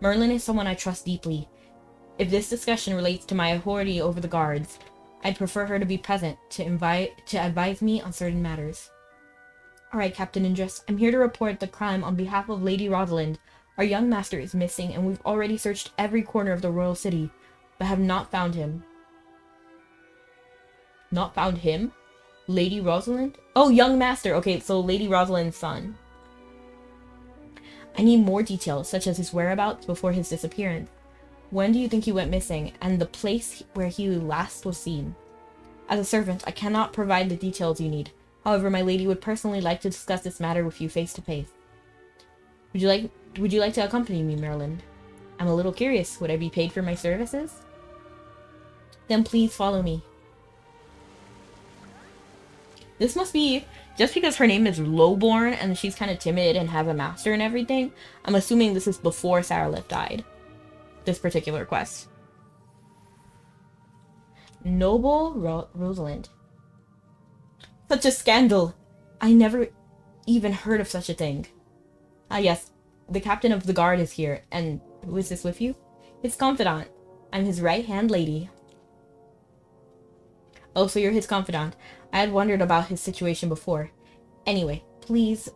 Merlin is someone I trust deeply. If this discussion relates to my authority over the guards, I'd prefer her to be present to advise me on certain matters. Alright, Captain Indris, I'm here to report the crime on behalf of Lady Rosalind. Our young master is missing, and we've already searched every corner of the royal city, but have not found him. Not found him? Lady Rosalind? Oh, young master! Okay, so Lady Rosalind's son. I need more details, such as his whereabouts before his disappearance. When do you think he went missing, and the place where he last was seen? As a servant, I cannot provide the details you need. However, my lady would personally like to discuss this matter with you face to face. Would you like to accompany me, Merlin? I'm a little curious. Would I be paid for my services? Then please follow me. This must be, just because her name is Lowborn and she's kind of timid and has a master and everything, I'm assuming this is before Saralith died. This particular quest. Noble Rosalind. Such a scandal. I never even heard of such a thing. Ah yes, the captain of the guard is here, and who is this with you? His confidant. I'm his right-hand lady. Oh, so you're his confidant. I had wondered about his situation before. Anyway, Please,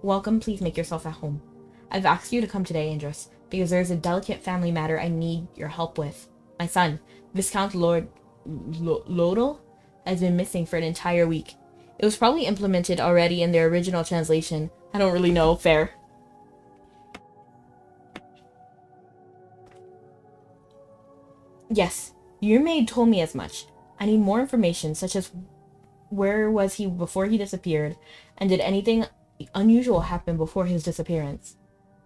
welcome, please make yourself at home. I've asked you to come today, Andrus, because there's a delicate family matter I need your help with. My son, Viscount Lord Lodel, has been missing for an entire week. It was probably implemented already in their original translation. I don't really know. Fair. Yes, your maid told me as much. I need more information, such as where was he before he disappeared, and did anything unusual happen before his disappearance?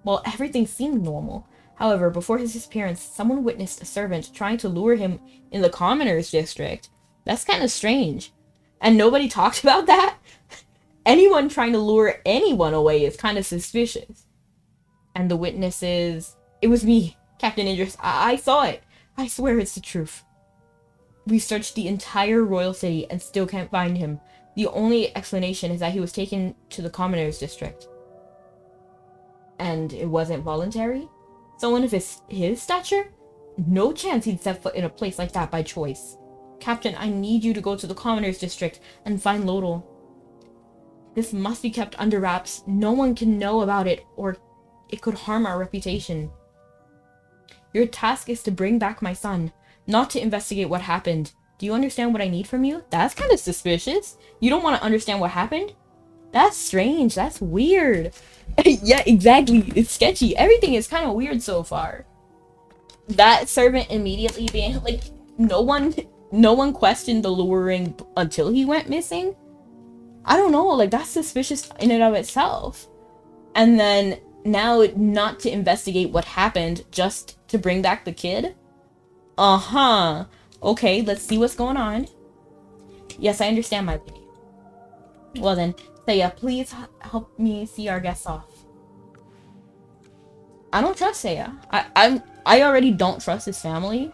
Well, everything seemed normal. However, before his disappearance, someone witnessed a servant trying to lure him in the commoner's district. That's kind of strange. And nobody talked about that? Anyone trying to lure anyone away is kind of suspicious. And the witnesses... It was me, Captain Idris. I saw it. I swear it's the truth. We searched the entire royal city and still can't find him. The only explanation is that he was taken to the commoner's district. And it wasn't voluntary? Someone of his stature? No chance he'd set foot in a place like that by choice. Captain, I need you to go to the commoner's district and find Lodel. This must be kept under wraps. No one can know about it, or it could harm our reputation. Your task is to bring back my son, not to investigate what happened. Do you understand what I need from you? That's kind of suspicious. You don't want to understand what happened? That's strange. That's weird. Yeah, exactly. It's sketchy. Everything is kind of weird so far. That servant immediately being like, no one questioned the luring until he went missing. I don't know. Like, that's suspicious in and of itself. And then now not to investigate what happened, just to bring back the kid? Uh-huh. Okay, let's see what's going on. Yes, I understand, my lady. Well then, Saya, please help me see our guests off. I don't trust Saya. I already don't trust his family.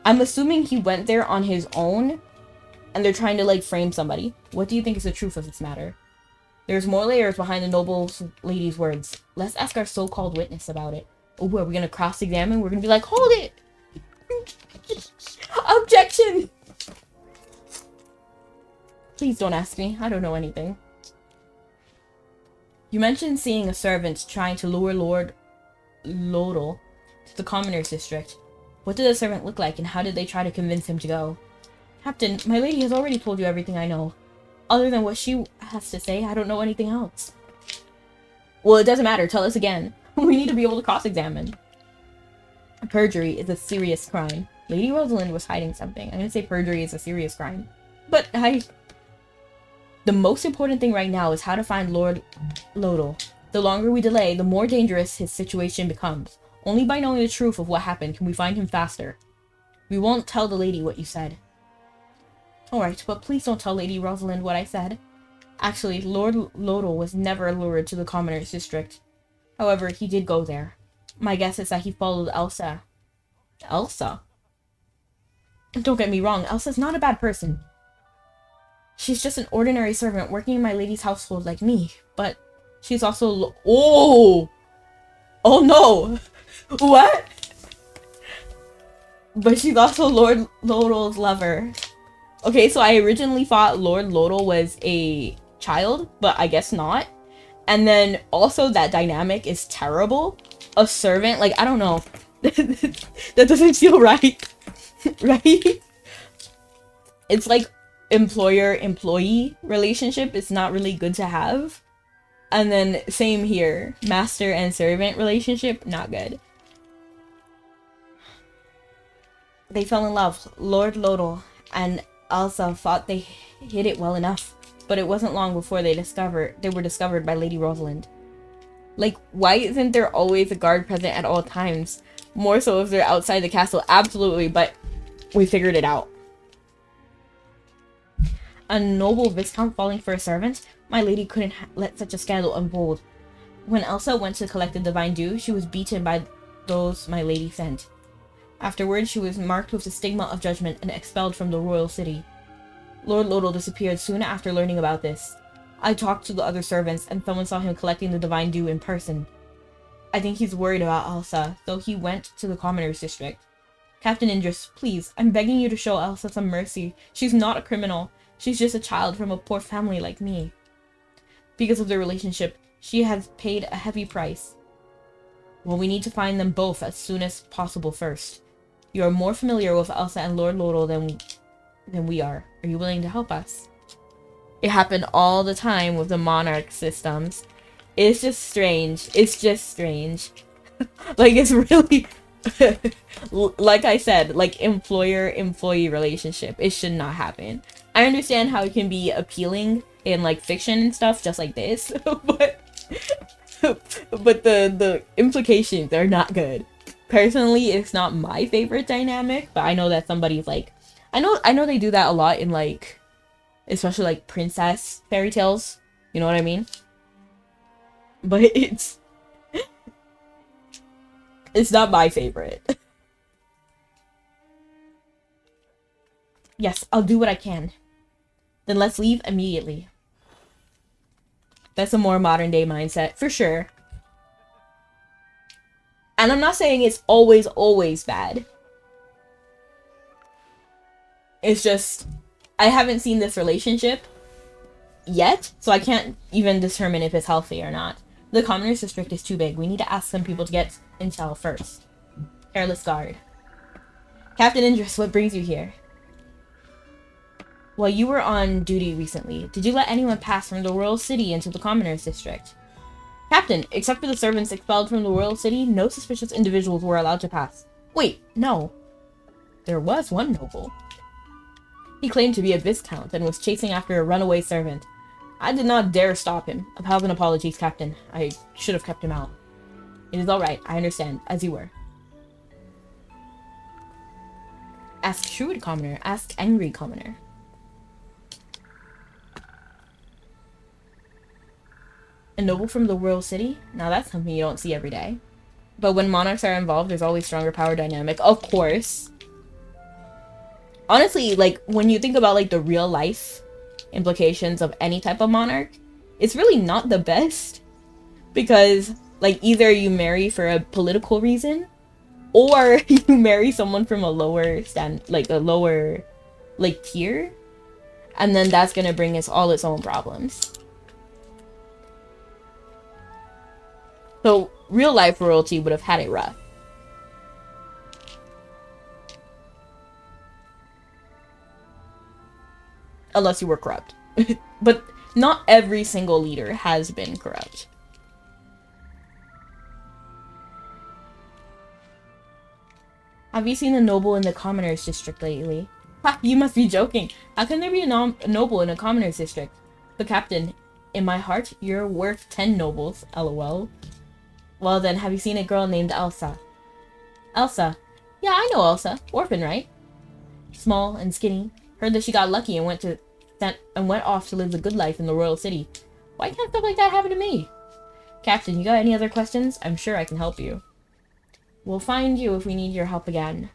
I'm assuming he went there on his own, and they're trying to, like, frame somebody. What do you think is the truth of this matter? There's more layers behind the noble lady's words. Let's ask our so-called witness about it. Oh, are we gonna cross-examine? We're gonna be like, hold it! Objection! Please don't ask me. I don't know anything. You mentioned seeing a servant trying to lure Lord Lodel to the commoner's district. What did the servant look like, and how did they try to convince him to go? Captain, my lady has already told you everything I know. Other than what she has to say, I don't know anything else. Well, it doesn't matter. Tell us again. We need to be able to cross-examine. Perjury is a serious crime. Lady Rosalind was hiding something. I'm gonna say perjury is a serious crime. But the most important thing right now is how to find Lord Lodel. The longer we delay, the more dangerous his situation becomes. Only by knowing the truth of what happened can we find him faster. We won't tell the lady what you said. Alright, but please don't tell Lady Rosalind what I said. Actually, Lord Lodel was never lured to the commoner's district. However, he did go there. My guess is that he followed Elsa. Elsa? Don't get me wrong, Elsa's not a bad person. She's just an ordinary servant working in my lady's household like me, but she's also oh no! What? But she's also Lord Lodel's lover. Okay, so I originally thought Lord Lodel was a child, but I guess not. And then also that dynamic is terrible. A servant, like, I don't know. That doesn't feel right. Right? It's like employer-employee relationship is not really good to have. And then same here. Master and servant relationship, not good. They fell in love. Lord Lodel and Elsa thought they hid it well enough, but it wasn't long before they were discovered by Lady Rosalind. Like, why isn't there always a guard present at all times? More so if they're outside the castle, absolutely, but we figured it out. A noble viscount falling for a servant? My lady couldn't let such a scandal unfold. When Elsa went to collect the divine dew, she was beaten by those my lady sent. Afterwards, she was marked with the stigma of judgment and expelled from the royal city. Lord Lodel disappeared soon after learning about this. I talked to the other servants, and someone saw him collecting the divine dew in person. I think he's worried about Elsa, so he went to the commoner's district. Captain Indris, please, I'm begging you to show Elsa some mercy. She's not a criminal. She's just a child from a poor family like me. Because of their relationship, she has paid a heavy price. Well, we need to find them both as soon as possible first. You are more familiar with Elsa and Lord Lodel than we are. Are you willing to help us? It happened all the time with the monarch systems. It's just strange. It's just strange. Like, it's really... like I said, like, employer-employee relationship. It should not happen. I understand how it can be appealing in, like, fiction and stuff, just like this. But the implications are not good. Personally, it's not my favorite dynamic, but I know that somebody's like... I know they do that a lot in, like... especially, like, princess fairy tales. You know what I mean? But it's not my favorite. Yes, I'll do what I can. Then let's leave immediately. That's a more modern day mindset, for sure. And I'm not saying it's always bad. It's just, I haven't seen this relationship yet, so I can't even determine if it's healthy or not. The Commoners District is too big. We need to ask some people to get intel first. Careless guard. Captain Indris, what brings you here? Well, you were on duty recently. Did you let anyone pass from the Royal City into the Commoners District? Captain, except for the servants expelled from the Royal City, no suspicious individuals were allowed to pass. Wait, no. There was one noble. He claimed to be a Viscount and was chasing after a runaway servant. I did not dare stop him. A thousand apologies, Captain. I should have kept him out. It is alright, I understand, as you were. Ask shrewd commoner, ask angry commoner. A noble from the Royal City? Now that's something you don't see every day. But when monarchs are involved, there's always stronger power dynamic. Of course. Honestly, like, when you think about, like, the real life implications of any type of monarch, it's really not the best. Because, like, either you marry for a political reason, or you marry someone from a lower tier, and then that's gonna bring us all its own problems. So, real life royalty would have had it rough. Unless you were corrupt. But not every single leader has been corrupt. Have you seen a noble in the Commoners District lately? Ha, you must be joking. How can there be a noble in a Commoners District? The Captain, in my heart, you're worth 10 nobles, lol. Well then, have you seen a girl named Elsa? Elsa? Yeah, I know Elsa. Orphan, right? Small and skinny. Heard that she got lucky and went off to live the good life in the Royal City. Why can't stuff like that happen to me? Captain, you got any other questions? I'm sure I can help you. We'll find you if we need your help again.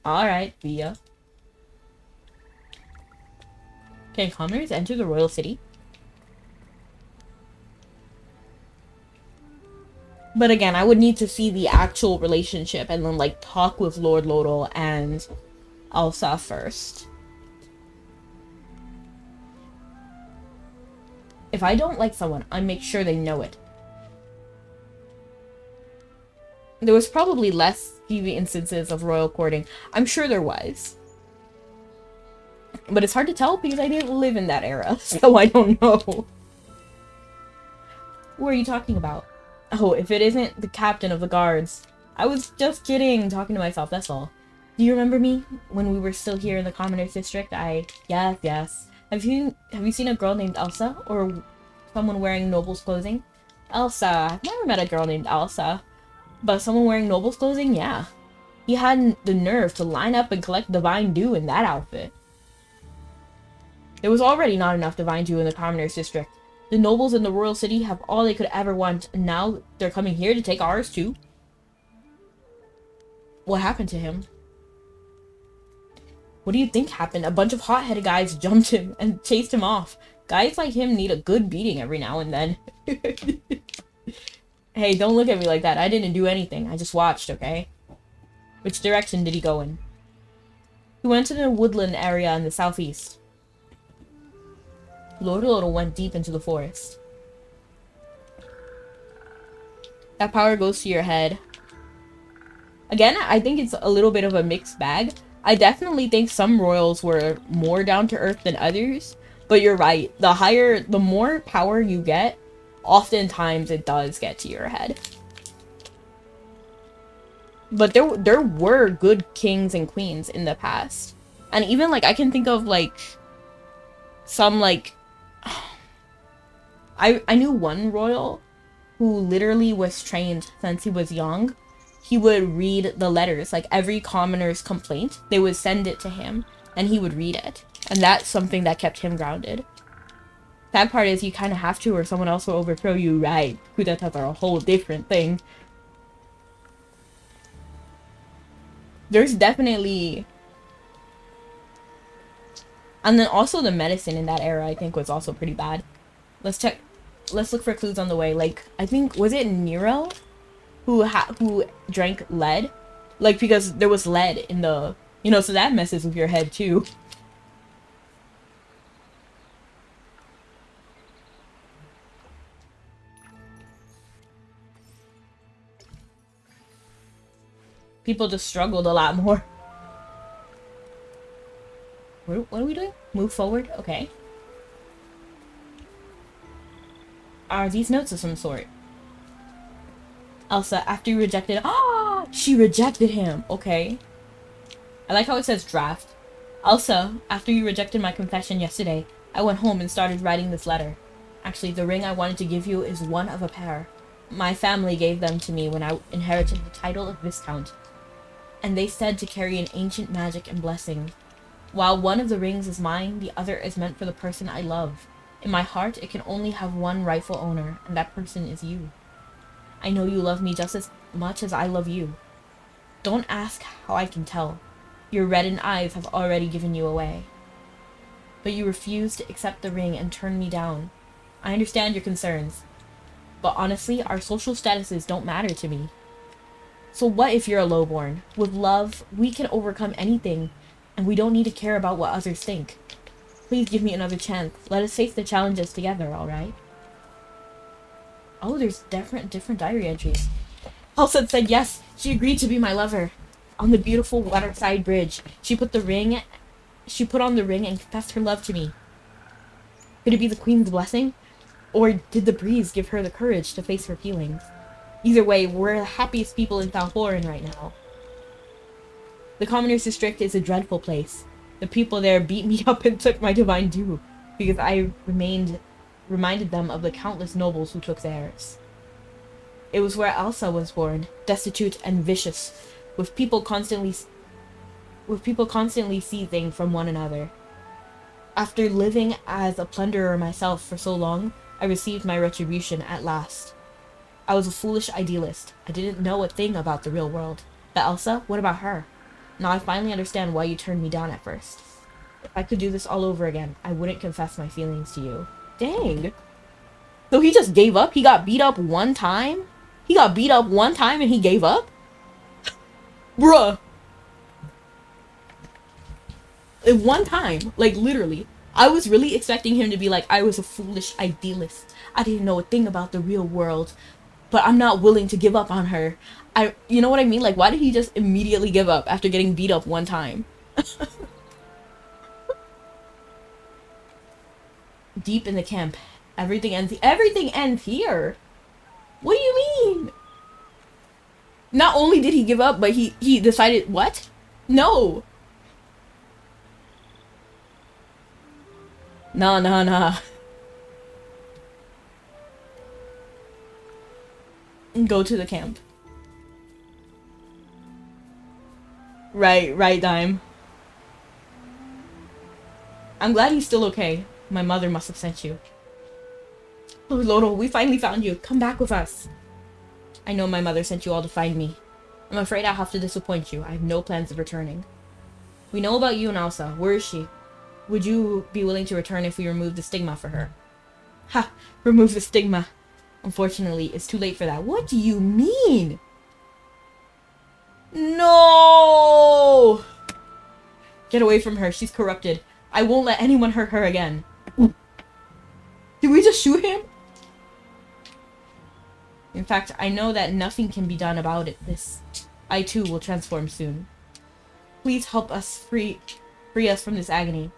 Alright, Via. Can commoners enter the Royal City? But again, I would need to see the actual relationship and then, like, talk with Lord Lodel and Elsa first. If I don't like someone, I make sure they know it. There was probably less TV instances of royal courting. I'm sure there was. But it's hard to tell because I didn't live in that era, so I don't know. Who are you talking about? Oh, if it isn't the captain of the guards. I was just kidding, talking to myself, that's all. Do you remember me? When we were still here in the Commoners District, Yes. Have you seen a girl named Elsa? Or someone wearing noble's clothing? Elsa. I've never met a girl named Elsa. But someone wearing noble's clothing? Yeah. He had the nerve to line up and collect divine dew in that outfit. There was already not enough divine dew in the Commoners District. The nobles in the Royal City have all they could ever want, and now they're coming here to take ours too. What happened to him? What do you think happened? A bunch of hot-headed guys jumped him and chased him off. Guys like him need a good beating every now and then. Hey, don't look at me like that. I didn't do anything. I just watched, okay? Which direction did he go in? He went to the woodland area in the southeast. Lord Lodel went deep into the forest. That power goes to your head. Again, I think it's a little bit of a mixed bag. I definitely think some royals were more down to earth than others, but you're right. The more power you get, oftentimes it does get to your head. But there were good kings and queens in the past. And even, like, I can think of, like, some, like... I knew one royal who literally was trained since he was young. He would read the letters, like every commoner's complaint, they would send it to him, and he would read it. And that's something that kept him grounded. That part is you kind of have to, or someone else will overthrow you, right? Coup d'etats are a whole different thing. There's definitely... And then also the medicine in that era, I think, was also pretty bad. Let's check. Let's look for clues on the way. Like, I think, was it Nero who drank lead? Like, because there was lead in the... You know, so that messes with your head, too. People just struggled a lot more. What are we doing? Move forward? Okay. Are these notes of some sort? Elsa, after you rejected... Ah! She rejected him! Okay. I like how it says draft. Elsa, after you rejected my confession yesterday, I went home and started writing this letter. Actually, the ring I wanted to give you is one of a pair. My family gave them to me when I inherited the title of Viscount. And they said to carry an ancient magic and blessing. While one of the rings is mine, the other is meant for the person I love. In my heart, it can only have one rightful owner, and that person is you. I know you love me just as much as I love you. Don't ask how I can tell. Your reddened eyes have already given you away. But you refuse to accept the ring and turn me down. I understand your concerns. But honestly, our social statuses don't matter to me. So what if you're a lowborn? With love, we can overcome anything, and we don't need to care about what others think. Please give me another chance. Let us face the challenges together, alright? Oh, there's different diary entries. Elsa said yes, she agreed to be my lover. On the beautiful waterside bridge, she put on the ring and confessed her love to me. Could it be the Queen's blessing? Or did the breeze give her the courage to face her feelings? Either way, we're the happiest people in Valhorin right now. The Commoners District is a dreadful place. The people there beat me up and took my divine due, because I reminded them of the countless nobles who took theirs. It was where Elsa was born, destitute and vicious, with people constantly seizing from one another. After living as a plunderer myself for so long, I received my retribution at last. I was a foolish idealist. I didn't know a thing about the real world. But Elsa, what about her? Now I finally understand why you turned me down at first. If I could do this all over again, I wouldn't confess my feelings to you. Dang. So he just gave up? He got beat up one time? He got beat up one time and he gave up? Bruh. One time. Like, literally. I was really expecting him to be like, I was a foolish idealist. I didn't know a thing about the real world. But I'm not willing to give up on her. You know what I mean? Like, why did he just immediately give up after getting beat up one time? Deep in the camp. Everything ends here. What do you mean? Not only did he give up, but he decided, what? No. Nah. Go to the camp. Right, Dime. I'm glad he's still okay. My mother must have sent you. Oh, Lolo, we finally found you. Come back with us. I know my mother sent you all to find me. I'm afraid I'll have to disappoint you. I have no plans of returning. We know about you and Elsa. Where is she? Would you be willing to return if we remove the stigma for her? Ha! Remove the stigma. Unfortunately, it's too late for that. What do you mean? No! Get away from her. She's corrupted. I won't let anyone hurt her again. Did we just shoot him? In fact, I know that nothing can be done about it. I too will transform soon. Please help us free us from this agony.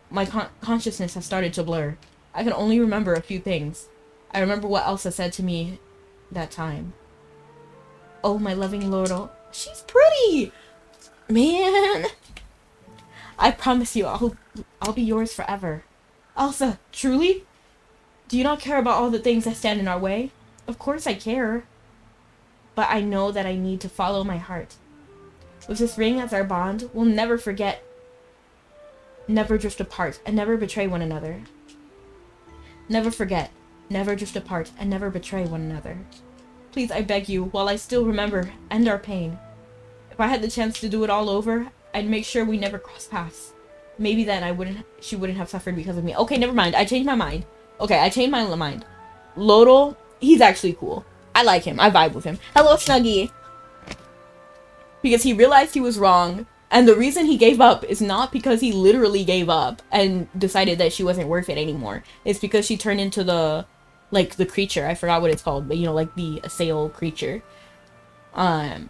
My consciousness has started to blur. I can only remember a few things. I remember what Elsa said to me that time. Oh, my loving Lordle. She's pretty! Man! I promise you, I'll be yours forever. Elsa, truly? Do you not care about all the things that stand in our way? Of course I care. But I know that I need to follow my heart. With this ring as our bond, we'll never forget, never drift apart, and never betray one another. Never forget, never drift apart, and never betray one another. Please, I beg you, while I still remember, end our pain. If I had the chance to do it all over, I'd make sure we never cross paths. Maybe then she wouldn't have suffered because of me. Okay, never mind. I changed my mind. Okay, I changed my mind. Lodal, he's actually cool. I like him. I vibe with him. Hello, Snuggie. Because he realized he was wrong, and the reason he gave up is not because he literally gave up and decided that she wasn't worth it anymore. It's because she turned into the creature. I forgot what it's called, but you know, like the assail creature. So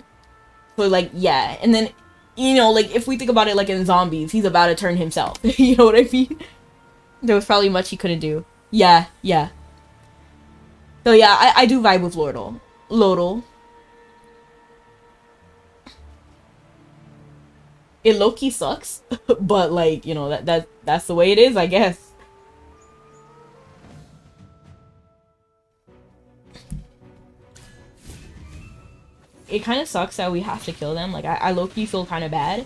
like, yeah, and then, you know, like if we think about it like in zombies, he's about to turn himself. You know what I mean? There was probably much he couldn't do. Yeah. So yeah, I do vibe with Lodal. It low-key sucks, but like, you know, that's the way it is, I guess. It kind of sucks that we have to kill them. Like, I low-key feel kind of bad.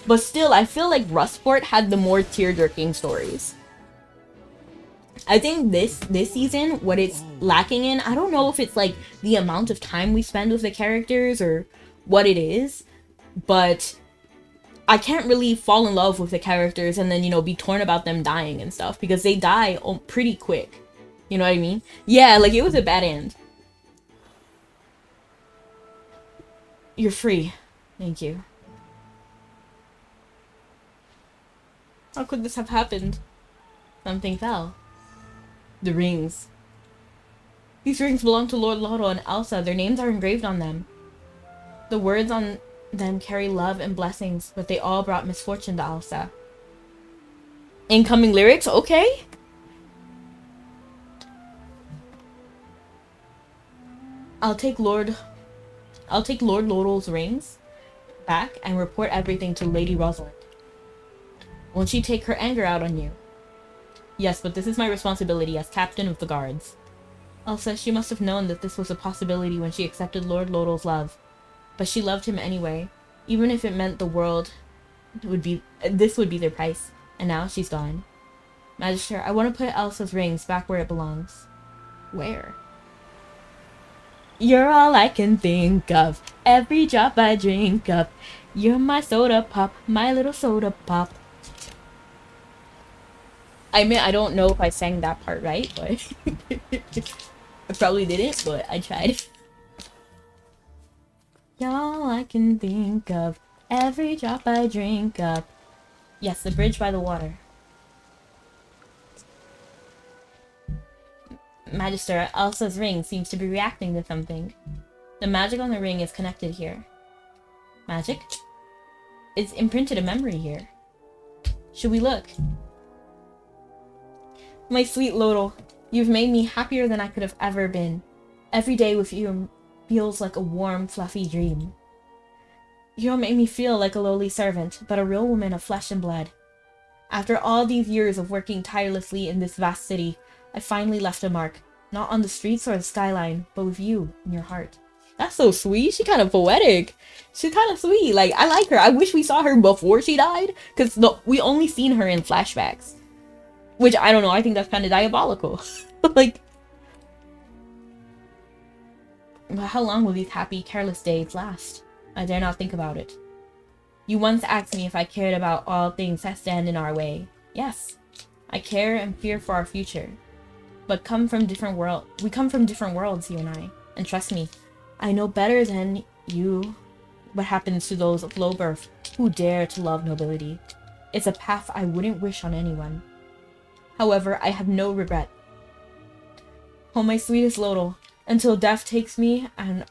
But still, I feel like Rustport had the more tear-jerking stories. I think this season, what it's lacking in, I don't know if it's like the amount of time we spend with the characters or what it is, but I can't really fall in love with the characters and then, you know, be torn about them dying and stuff, because they die pretty quick. You know what I mean? Yeah, like, it was a bad end. You're free. Thank you. How could this have happened? Something fell. The rings. These rings belong to Lord Lotto and Elsa. Their names are engraved on them. The words on them carry love and blessings, but they all brought misfortune to Elsa. Incoming lyrics? Okay. I'll take Lord Lodal's rings back and report everything to Lady Rosalind. Won't she take her anger out on you? Yes, but this is my responsibility as captain of the guards. Elsa, she must have known that this was a possibility when she accepted Lord Lodal's love. But she loved him anyway, even if it meant this would be their price. And now she's gone. Magister, I want to put Elsa's rings back where it belongs. Where? You're all I can think of, every drop I drink up. You're my soda pop, my little soda pop. I mean, I don't know if I sang that part right, but I probably didn't, but I tried. You're all I can think of, every drop I drink up. Yes, the bridge by the water. Magister, Elsa's ring seems to be reacting to something. The magic on the ring is connected here. Magic? It's imprinted a memory here. Should we look? My sweet Lodal, you've made me happier than I could have ever been. Every day with you feels like a warm, fluffy dream. You don't make me feel like a lowly servant, but a real woman of flesh and blood. After all these years of working tirelessly in this vast city, I finally left a mark. Not on the streets or the skyline, but with you in your heart. That's so sweet. She's kind of poetic. She's kind of sweet. Like, I like her. I wish we saw her before she died, because we only seen her in flashbacks. Which, I don't know, I think that's kind of diabolical. Like, but how long will these happy, careless days last? I dare not think about it. You once asked me if I cared about all things that stand in our way. Yes, I care and fear for our future. But we come from different worlds, you and I. And trust me, I know better than you what happens to those of low birth who dare to love nobility. It's a path I wouldn't wish on anyone. However, I have no regret. Oh, my sweetest Lodal, until death takes me and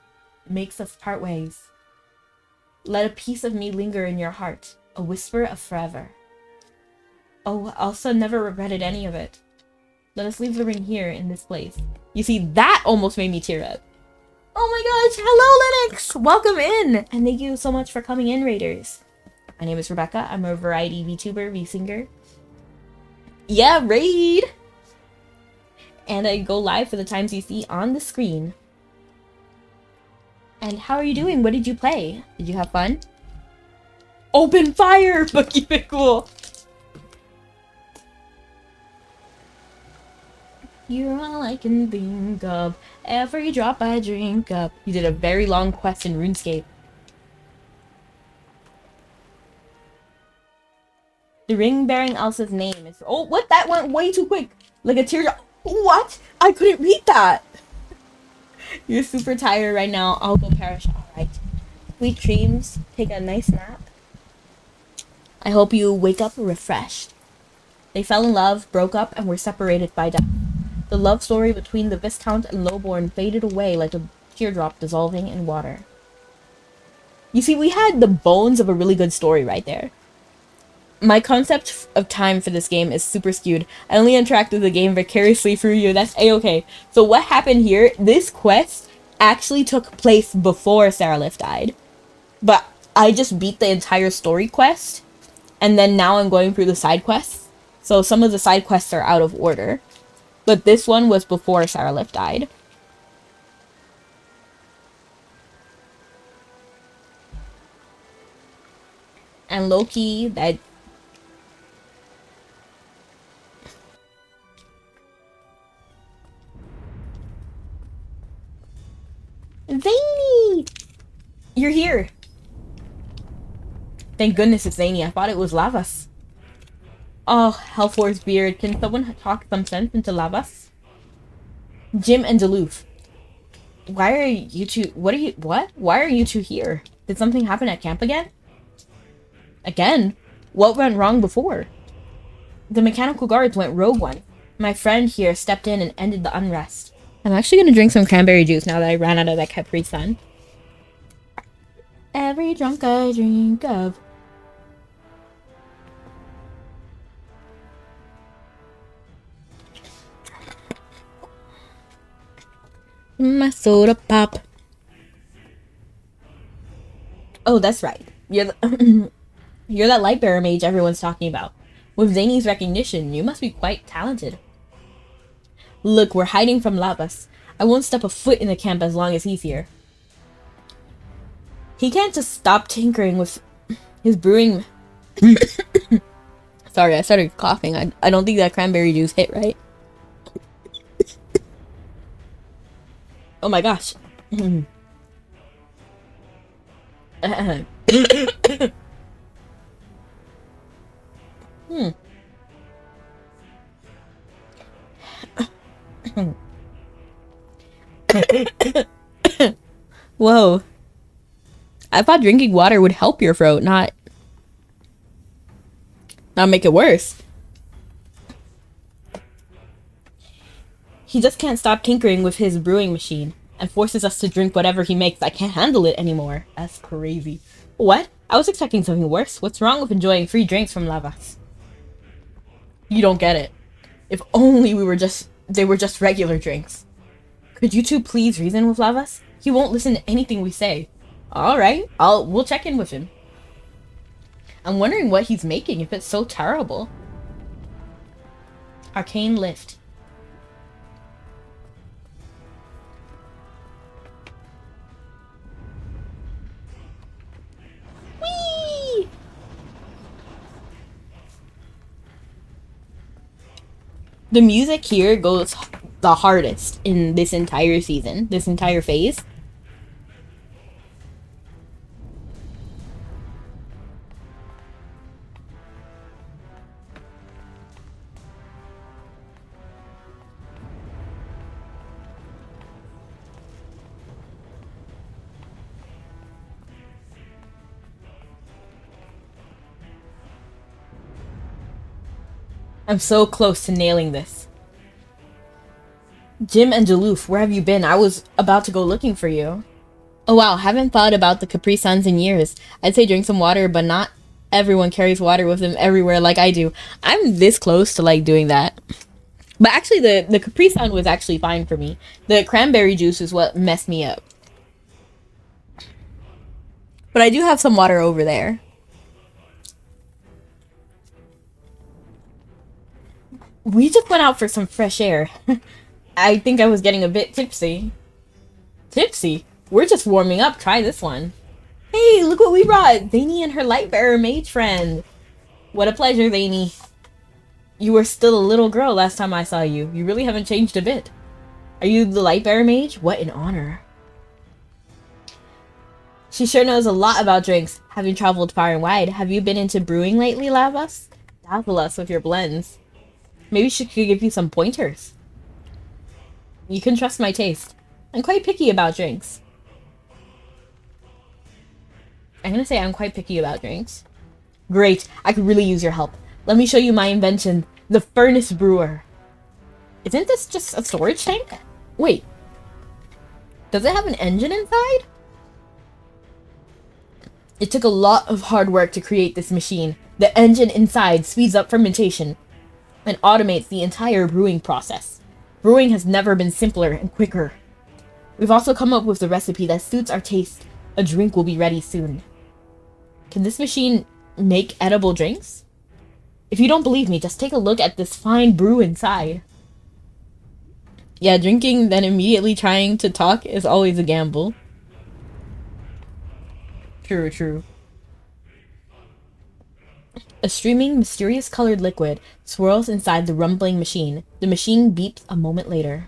makes us part ways. Let a piece of me linger in your heart, a whisper of forever. Oh, Elsa never regretted any of it. Let us leave the ring here in this place. You see, that almost made me tear up. Oh my gosh, hello Linux! Welcome in! And thank you so much for coming in, Raiders. My name is Rebecca. I'm a variety VTuber, V-singer. Yeah, raid! And I go live for the times you see on the screen. And how are you doing? What did you play? Did you have fun? Open fire! But keep it cool. You're all I can think of. Every drop I drink up. You did a very long quest in RuneScape. The ring bearing Elsa's name is... Oh, what? That went way too quick. Like a teardrop. What? I couldn't read that. You're super tired right now. I'll go perish. Alright. Sweet dreams. Take a nice nap. I hope you wake up refreshed. They fell in love, broke up, and were separated by death. The love story between the Viscount and Lowborn faded away like a teardrop dissolving in water. You see, we had the bones of a really good story right there. My concept of time for this game is super skewed. I only interact with the game vicariously through you. That's a-okay. So what happened here, this quest actually took place before Saralith died. But I just beat the entire story quest. And then now I'm going through the side quests. So some of the side quests are out of order. But this one was before Saralith died. And Loki, that... Zany! You're here. Thank goodness it's Zany. I thought it was Lavas. Oh, Hellfor's beard. Can someone talk some sense into Lavas? Jim and Duluth. Why are you two... What? Why are you two here? Did something happen at camp again? Again? What went wrong before? The mechanical guards went rogue one. My friend here stepped in and ended the unrest. I'm actually gonna drink some cranberry juice now that I ran out of that Capri Sun. Every drunk I drink of. My soda pop. Oh, that's right. You're the you're that light bearer mage everyone's talking about. With Zany's recognition, you must be quite talented. Look, we're hiding from Lavas. I won't step a foot in the camp as long as he's here. He can't just stop tinkering with his brewing... Sorry, I started coughing. I don't think that cranberry juice hit right. Oh my gosh. Whoa. I thought drinking water would help your throat, not make it worse. He just can't stop tinkering with his brewing machine and forces us to drink whatever he makes. I can't handle it anymore. That's crazy. What? I was expecting something worse. What's wrong with enjoying free drinks from Lavas? You don't get it. If only they were just regular drinks. Could you two please reason with Lavas? He won't listen to anything we say. Alright, we'll check in with him. I'm wondering what he's making if it's so terrible. Arcane lift. Whee! The music here goes the hardest in this entire season, this entire phase. I'm so close to nailing this. Jim and Duluth, where have you been? I was about to go looking for you. Oh wow, haven't thought about the Capri Suns in years. I'd say drink some water, but not everyone carries water with them everywhere like I do. I'm this close to like doing that. But actually the Capri Sun was actually fine for me. The cranberry juice is what messed me up. But I do have some water over there. We just went out for some fresh air. I think I was getting a bit tipsy. Tipsy? We're just warming up. Try this one. Hey, look what we brought. Zany and her Lightbearer mage friend. What a pleasure, Zany. You were still a little girl last time I saw you. You really haven't changed a bit. Are you the Lightbearer mage? What an honor. She sure knows a lot about drinks, having traveled far and wide. Have you been into brewing lately, Lavas? Dazzle us with your blends. Maybe she could give you some pointers. You can trust my taste. I'm quite picky about drinks. I'm gonna say I'm quite picky about drinks. Great, I could really use your help. Let me show you my invention, the Furnace Brewer. Isn't this just a storage tank? Wait. Does it have an engine inside? It took a lot of hard work to create this machine. The engine inside speeds up fermentation and automates the entire brewing process. Brewing has never been simpler and quicker. We've also come up with the recipe that suits our taste. A drink will be ready soon. Can this machine make edible drinks? If you don't believe me, just take a look at this fine brew inside. Yeah, drinking then immediately trying to talk is always a gamble. True, true. A streaming, mysterious colored liquid swirls inside the rumbling machine. The machine beeps a moment later.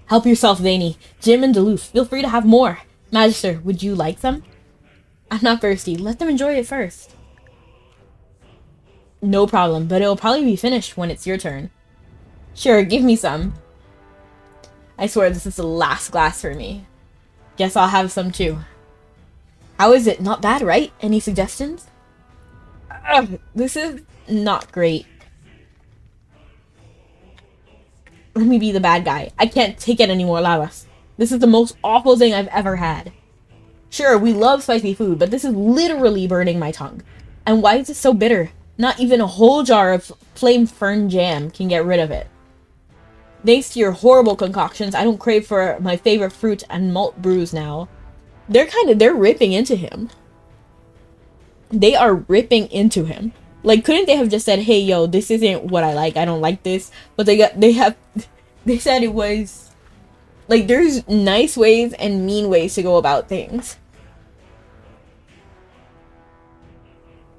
Help yourself, Zany. Jim and Duluth, feel free to have more. Magister, would you like some? I'm not thirsty. Let them enjoy it first. No problem, but it'll probably be finished when it's your turn. Sure, give me some. I swear this is the last glass for me. Guess I'll have some too. How is it? Not bad, right? Any suggestions? Ugh, this is not great. Let me be the bad guy. I can't take it anymore, Lavas. This is the most awful thing I've ever had. Sure, we love spicy food, but this is literally burning my tongue. And why is it so bitter? Not even a whole jar of flame fern jam can get rid of it. Thanks to your horrible concoctions, I don't crave for my favorite fruit and malt brews now. They're ripping into him. They are ripping into him. Like, couldn't they have just said, hey, yo, this isn't what I like. I don't like this. But they said it was, like, there's nice ways and mean ways to go about things.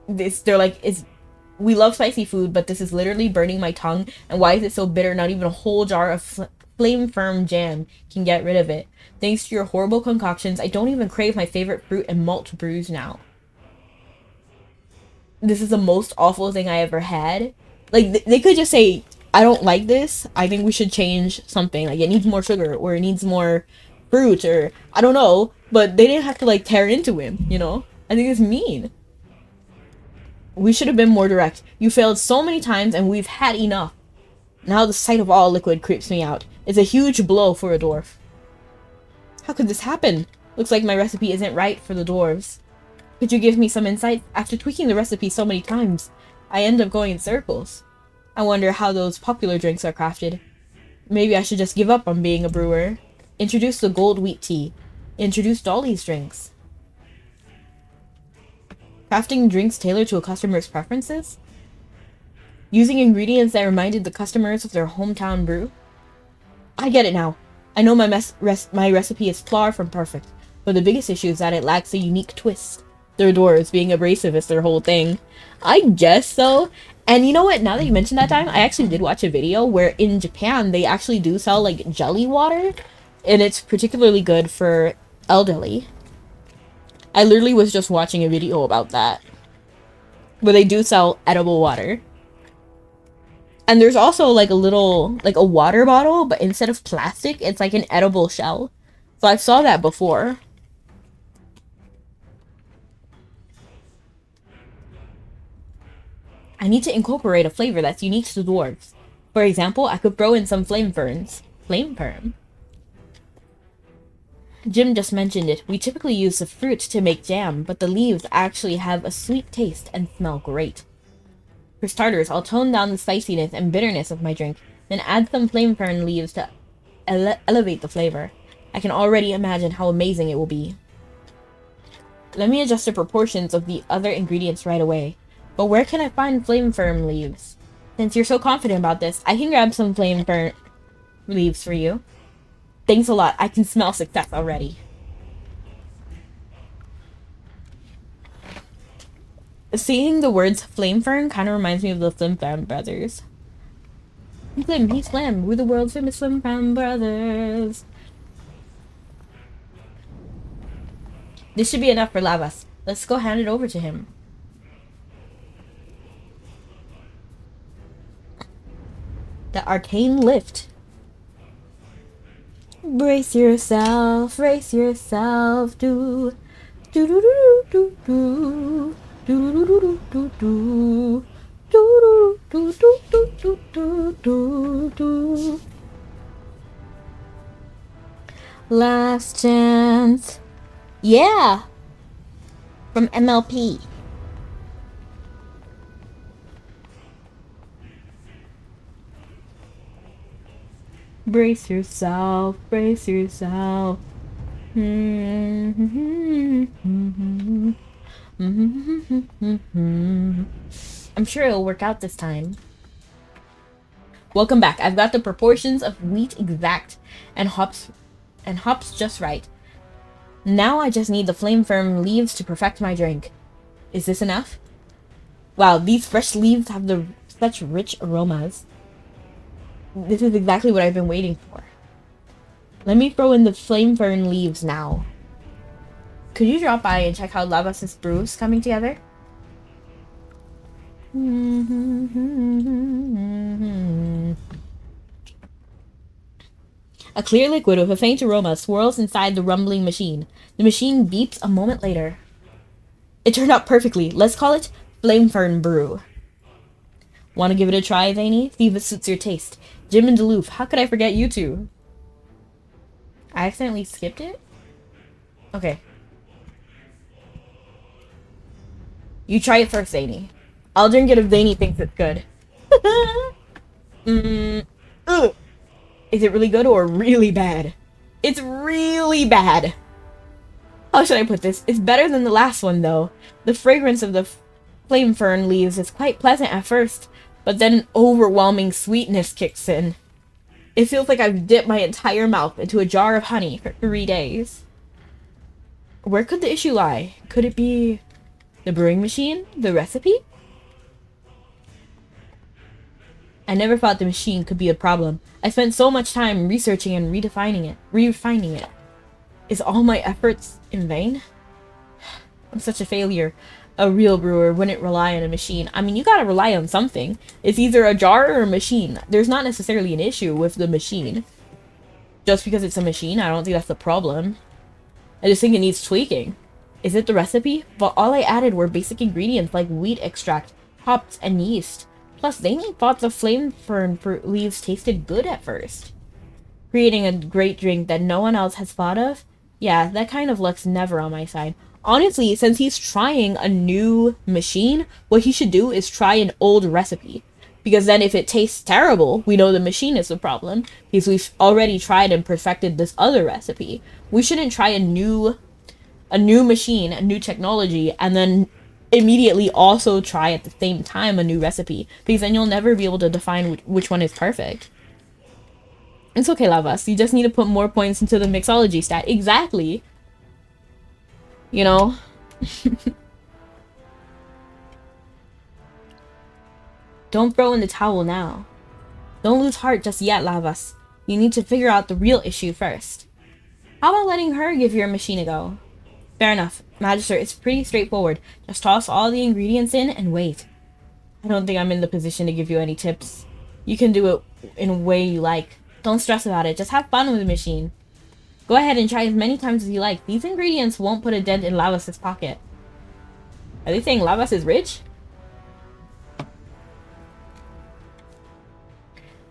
They're like, we love spicy food, but this is literally burning my tongue. And why is it so bitter? Not even a whole jar of flame firm jam can get rid of it. Thanks to your horrible concoctions, I don't even crave my favorite fruit and malt brews now. This is the most awful thing I ever had. Like, they could just say, I don't like this. I think we should change something. Like, it needs more sugar, or it needs more fruit, or I don't know. But they didn't have to, like, tear into him, you know? I think it's mean. We should have been more direct. You failed so many times, and we've had enough. Now the sight of all liquid creeps me out. It's a huge blow for a dwarf. How could this happen? Looks like my recipe isn't right for the dwarves. Could you give me some insight? After tweaking the recipe so many times, I end up going in circles. I wonder how those popular drinks are crafted. Maybe I should just give up on being a brewer. Introduce the gold wheat tea. Introduce Dolly's drinks. Crafting drinks tailored to a customer's preferences? Using ingredients that reminded the customers of their hometown brew? I get it now. I know my recipe is far from perfect, but the biggest issue is that it lacks a unique twist. Their dwarves being abrasive is their whole thing. I guess so. And you know what? Now that you mentioned that time, I actually did watch a video where in Japan, they actually do sell like jelly water. And it's particularly good for elderly. I literally was just watching a video about that. Where they do sell edible water. And there's also like a little, like a water bottle, but instead of plastic, it's like an edible shell. So I saw that before. I need to incorporate a flavor that's unique to the dwarves. For example, I could throw in some flame ferns. Flame fern? Jim just mentioned it. We typically use the fruit to make jam, but the leaves actually have a sweet taste and smell great. For starters, I'll tone down the spiciness and bitterness of my drink, then add some flame fern leaves to elevate the flavor. I can already imagine how amazing it will be. Let me adjust the proportions of the other ingredients right away. But where can I find flame fern leaves? Since you're so confident about this, I can grab some flame fern leaves for you. Thanks a lot. I can smell success already. Seeing the words flame fern kind of reminds me of the Flim Flam brothers. Flim, he's Flam. We're the world's famous Flim Flam brothers. This should be enough for Lavas. Let's go hand it over to him. The arcane lift. Brace yourself, do do do do do do do do do do do do do do do do. Last chance. Yeah. From MLP. Brace yourself, brace yourself. I'm sure it'll work out this time. Welcome back. I've got the proportions of wheat exact and hops just right. Now I just need the flame fern leaves to perfect my drink. Is this enough? Wow, these fresh leaves have such rich aromas. This is exactly what I've been waiting for. Let me throw in the flame fern leaves now. Could you drop by and check how Lavas' brew is coming together? A clear liquid with a faint aroma swirls inside the rumbling machine. The machine beeps a moment later. It turned out perfectly. Let's call it Flame Fern Brew. Want to give it a try, Zany? See if it suits your taste. Jim and Duluth, how could I forget you two? I accidentally skipped it? Okay. You try it first, Zany. I'll drink it if Zany thinks it's good. Is it really good or really bad? It's really bad. How should I put this? It's better than the last one, though. The fragrance of the flame fern leaves is quite pleasant at first, but then an overwhelming sweetness kicks in. It feels like I've dipped my entire mouth into a jar of honey for 3 days. Where could the issue lie? Could it be the brewing machine? The recipe? I never thought the machine could be a problem. I spent so much time researching and refining it. Is all my efforts in vain? I'm such a failure. A real brewer wouldn't rely on a machine. I mean, you gotta rely on something. It's either a jar or a machine. There's not necessarily an issue with the machine. Just because it's a machine, I don't think that's the problem. I just think it needs tweaking. Is it the recipe? But all I added were basic ingredients like wheat extract, hops, and yeast. Plus, Zany thought the flame fern leaves tasted good at first. Creating a great drink that no one else has thought of? Yeah, that kind of luck's never on my side. Honestly, since he's trying a new machine, what he should do is try an old recipe. Because then if it tastes terrible, we know the machine is the problem. Because we've already tried and perfected this other recipe. We shouldn't try a new machine, a new technology, and then immediately also try at the same time a new recipe. Because then you'll never be able to define which one is perfect. It's okay, Lavas. You just need to put more points into the mixology stat. Exactly. You know? Don't throw in the towel now. Don't lose heart just yet, Lavas. You need to figure out the real issue first. How about letting her give your machine a go? Fair enough. Magister, it's pretty straightforward. Just toss all the ingredients in and wait. I don't think I'm in the position to give you any tips. You can do it in a way you like. Don't stress about it. Just have fun with the machine. Go ahead and try as many times as you like. These ingredients won't put a dent in Lavas' pocket. Are they saying Lavas is rich?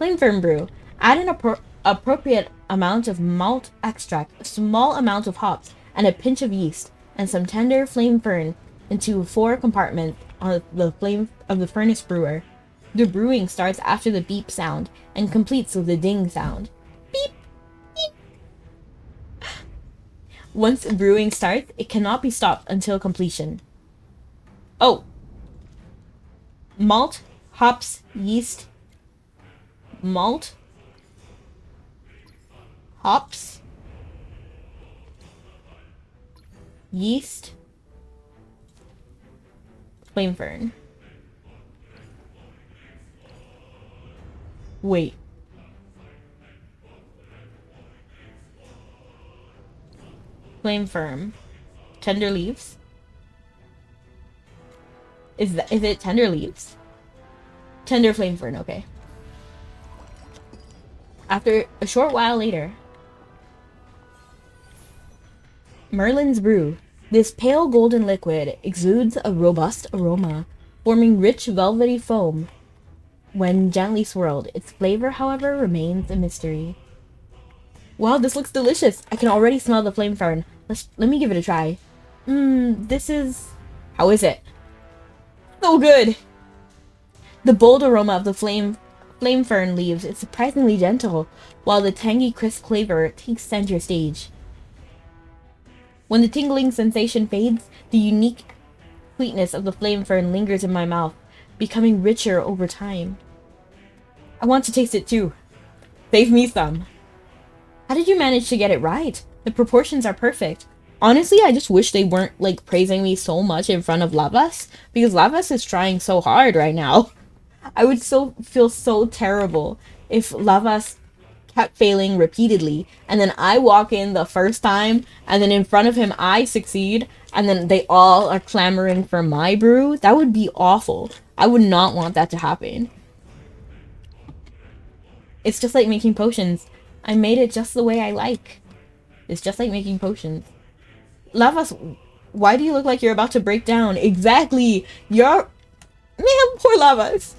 Flame Fern brew. Add an appropriate amount of malt extract, a small amount of hops, and a pinch of yeast, and some tender flame fern into 4 compartments on the flame of the furnace brewer. The brewing starts after the beep sound and completes with the ding sound. Beep, beep. Once brewing starts, it cannot be stopped until completion. Oh. Malt, hops, yeast. Malt, hops, yeast, flame fern. Wait. Flame fern. Tender leaves? Is it tender leaves? Tender flame fern, okay. After a short while later, Merlin's brew. This pale golden liquid exudes a robust aroma, forming rich velvety foam when gently swirled. Its flavor, however, remains a mystery. Wow, this looks delicious. I can already smell the flame fern. Let me give it a try. This is... How is it? So good! The bold aroma of the flame fern leaves is surprisingly gentle, while the tangy crisp flavor takes center stage. When the tingling sensation fades, the unique sweetness of the flame fern lingers in my mouth, becoming richer over time. I want to taste it too. Save me some. How did you manage to get it right? The proportions are perfect. Honestly, I just wish they weren't like praising me so much in front of Lavas, because Lavas is trying so hard right now. I would feel so terrible if Lavas kept failing repeatedly, and then I walk in the first time, and then in front of him I succeed, and then they all are clamoring for my brew. That would be awful. I would not want that to happen. It's just like making potions. I made it just the way I like. It's just like making potions. Lavas, why do you look like you're about to break down? Exactly! Man, poor Lavas!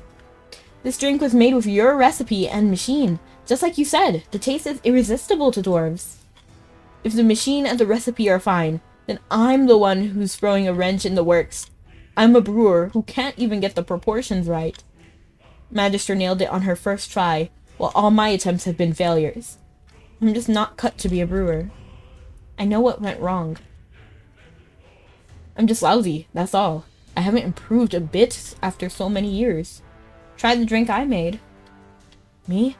This drink was made with your recipe and machine. Just like you said, the taste is irresistible to dwarves. If the machine and the recipe are fine, then I'm the one who's throwing a wrench in the works. I'm a brewer who can't even get the proportions right. Magister nailed it on her first try, while all my attempts have been failures. I'm just not cut to be a brewer. I know what went wrong. I'm just lousy, that's all. I haven't improved a bit after so many years. Try the drink I made. Me?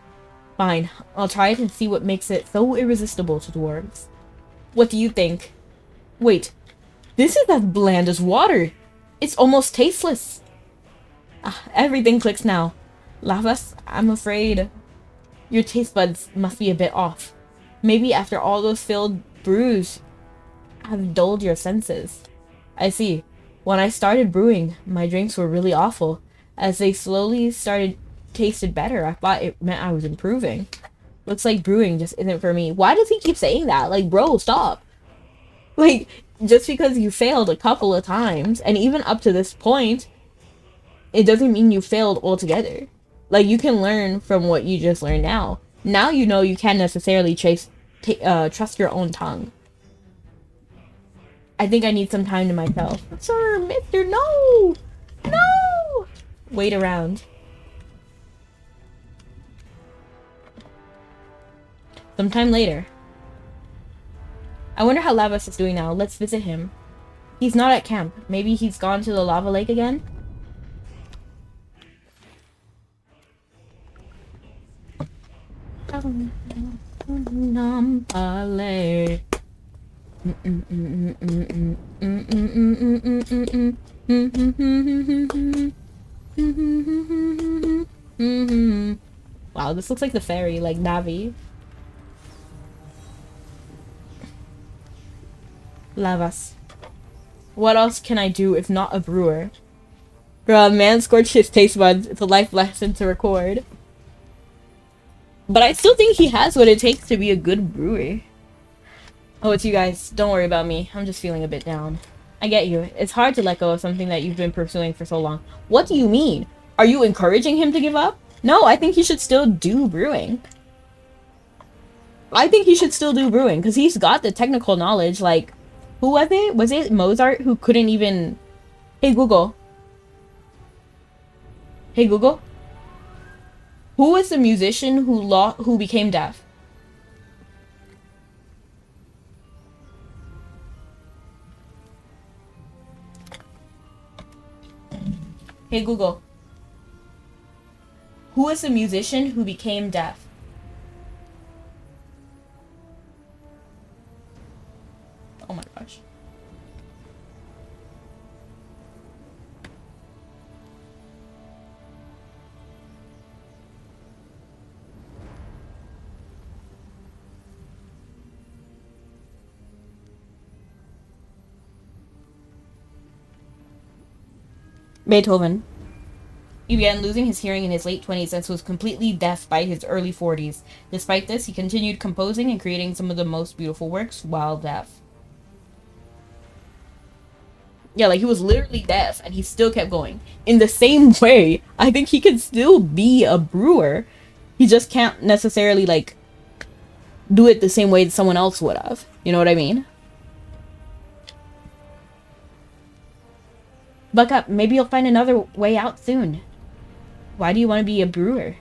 Fine, I'll try it and see what makes it so irresistible to dwarves. What do you think? Wait, this is as bland as water. It's almost tasteless. Everything clicks now. Lavas, I'm afraid your taste buds must be a bit off. Maybe after all those failed brews have dulled your senses. I see. When I started brewing, my drinks were really awful. As they slowly tasted better, I thought it meant I was improving. Looks like brewing just isn't for me. Why does he keep saying that? Like, bro, stop. Like, just because you failed a couple of times, and even up to this point, it doesn't mean you failed altogether. Like, you can learn from what you just learned now. Now you know you can't necessarily trust your own tongue. I think I need some time to myself. Sir, mister, no! No! Wait around. Sometime later. I wonder how Lavas is doing now. Let's visit him. He's not at camp. Maybe he's gone to the lava lake again? Wow, this looks like the ferry, like Navi. Lavas. What else can I do if not a brewer? Bruh, man scorched his taste buds. It's a life lesson to record. But I still think he has what it takes to be a good brewer. Oh, it's you guys. Don't worry about me. I'm just feeling a bit down. I get you. It's hard to let go of something that you've been pursuing for so long. What do you mean? Are you encouraging him to give up? No, I think he should still do brewing. I think he should still do brewing because he's got the technical knowledge. Like, who was it? Was it Mozart who couldn't even... Hey, Google. Hey, Google. Who was the musician who became deaf? Hey, Google. Who was the musician who became deaf? Oh my gosh. Beethoven. He began losing his hearing in his late 20s and was completely deaf by his early 40s. Despite this, he continued composing and creating some of the most beautiful works while deaf. Yeah, like he was literally deaf and he still kept going. In the same way, I think he could still be a brewer. He just can't necessarily like do it the same way that someone else would have. You know what I mean? Buck up, maybe you'll find another way out soon. Why do you want to be a brewer?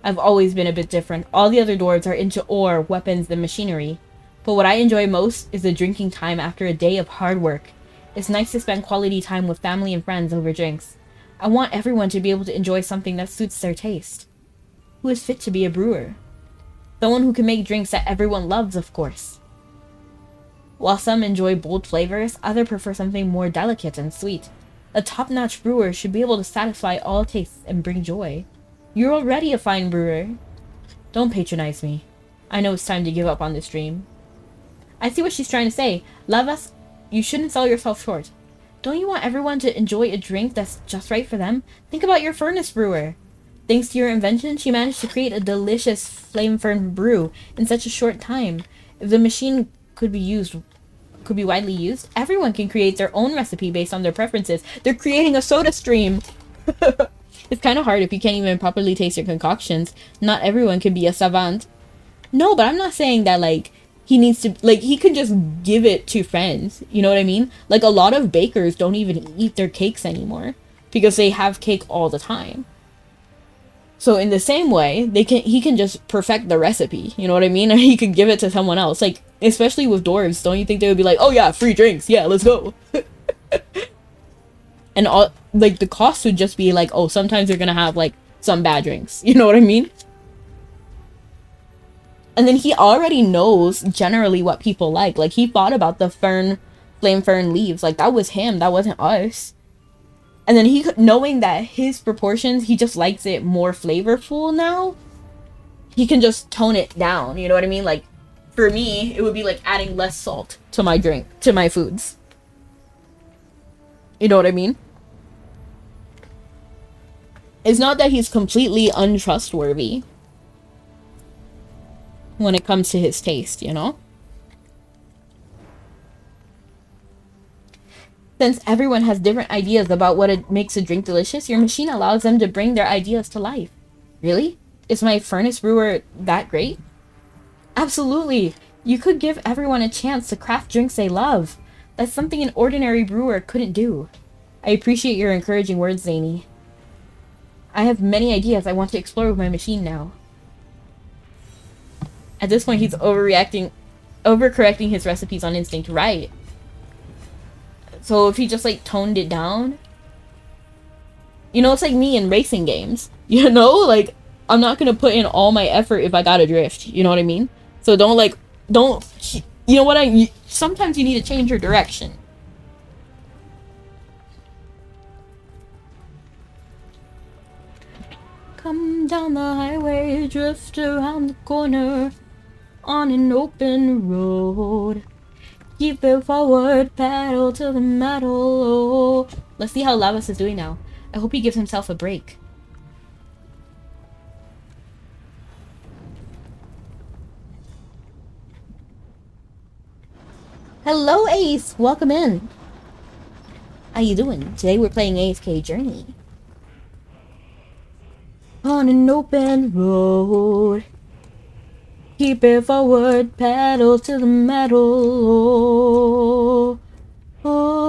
I've always been a bit different. All the other dwarves are into ore, weapons, and machinery. But what I enjoy most is the drinking time after a day of hard work. It's nice to spend quality time with family and friends over drinks. I want everyone to be able to enjoy something that suits their taste. Who is fit to be a brewer? Someone who can make drinks that everyone loves, of course. While some enjoy bold flavors, others prefer something more delicate and sweet. A top-notch brewer should be able to satisfy all tastes and bring joy. You're already a fine brewer. Don't patronize me. I know it's time to give up on this dream. I see what she's trying to say. Love us, you shouldn't sell yourself short. Don't you want everyone to enjoy a drink that's just right for them? Think about your furnace brewer. Thanks to your invention, she managed to create a delicious flame fern brew in such a short time. If the machine could be widely used, everyone can create their own recipe based on their preferences. They're creating a soda stream. It's kind of hard if you can't even properly taste your concoctions. Not everyone can be a savant. No, but I'm not saying that like he needs to, like, he could just give it to friends. You know what I mean? Like, a lot of bakers don't even eat their cakes anymore because they have cake all the time. So in the same way, he can just perfect the recipe, you know what I mean? And he could give it to someone else. Like, especially with dwarves, don't you think they would be like, oh yeah, free drinks, yeah, let's go. And all, like, the cost would just be like, oh, sometimes you're gonna have like some bad drinks, you know what I mean? And then he already knows generally what people like. Like, he thought about the flame fern leaves. Like, that was him, that wasn't us. And then knowing that his proportions, he just likes it more flavorful now, he can just tone it down, you know what I mean? Like, for me, it would be like adding less salt to my drink, to my foods. You know what I mean? It's not that he's completely untrustworthy when it comes to his taste, you know? Since everyone has different ideas about what it makes a drink delicious, your machine allows them to bring their ideas to life. Really? Is my furnace brewer that great? Absolutely. You could give everyone a chance to craft drinks they love. That's something an ordinary brewer couldn't do. I appreciate your encouraging words, Zany. I have many ideas I want to explore with my machine now. At this point, he's overcorrecting his recipes on instinct, right? So if he just like toned it down, you know, it's like me in racing games, you know, like I'm not gonna put in all my effort if I gotta drift, you know what I mean? So you know what, sometimes you need to change your direction. Come down the highway, drift around the corner on an open road. Keep it forward, pedal to the metal. Let's see how Lavas is doing now. I hope he gives himself a break. Hello, Ace! Welcome in. How you doing? Today we're playing AFK Journey. on an open road. Keep it forward, pedal to the metal. Oh,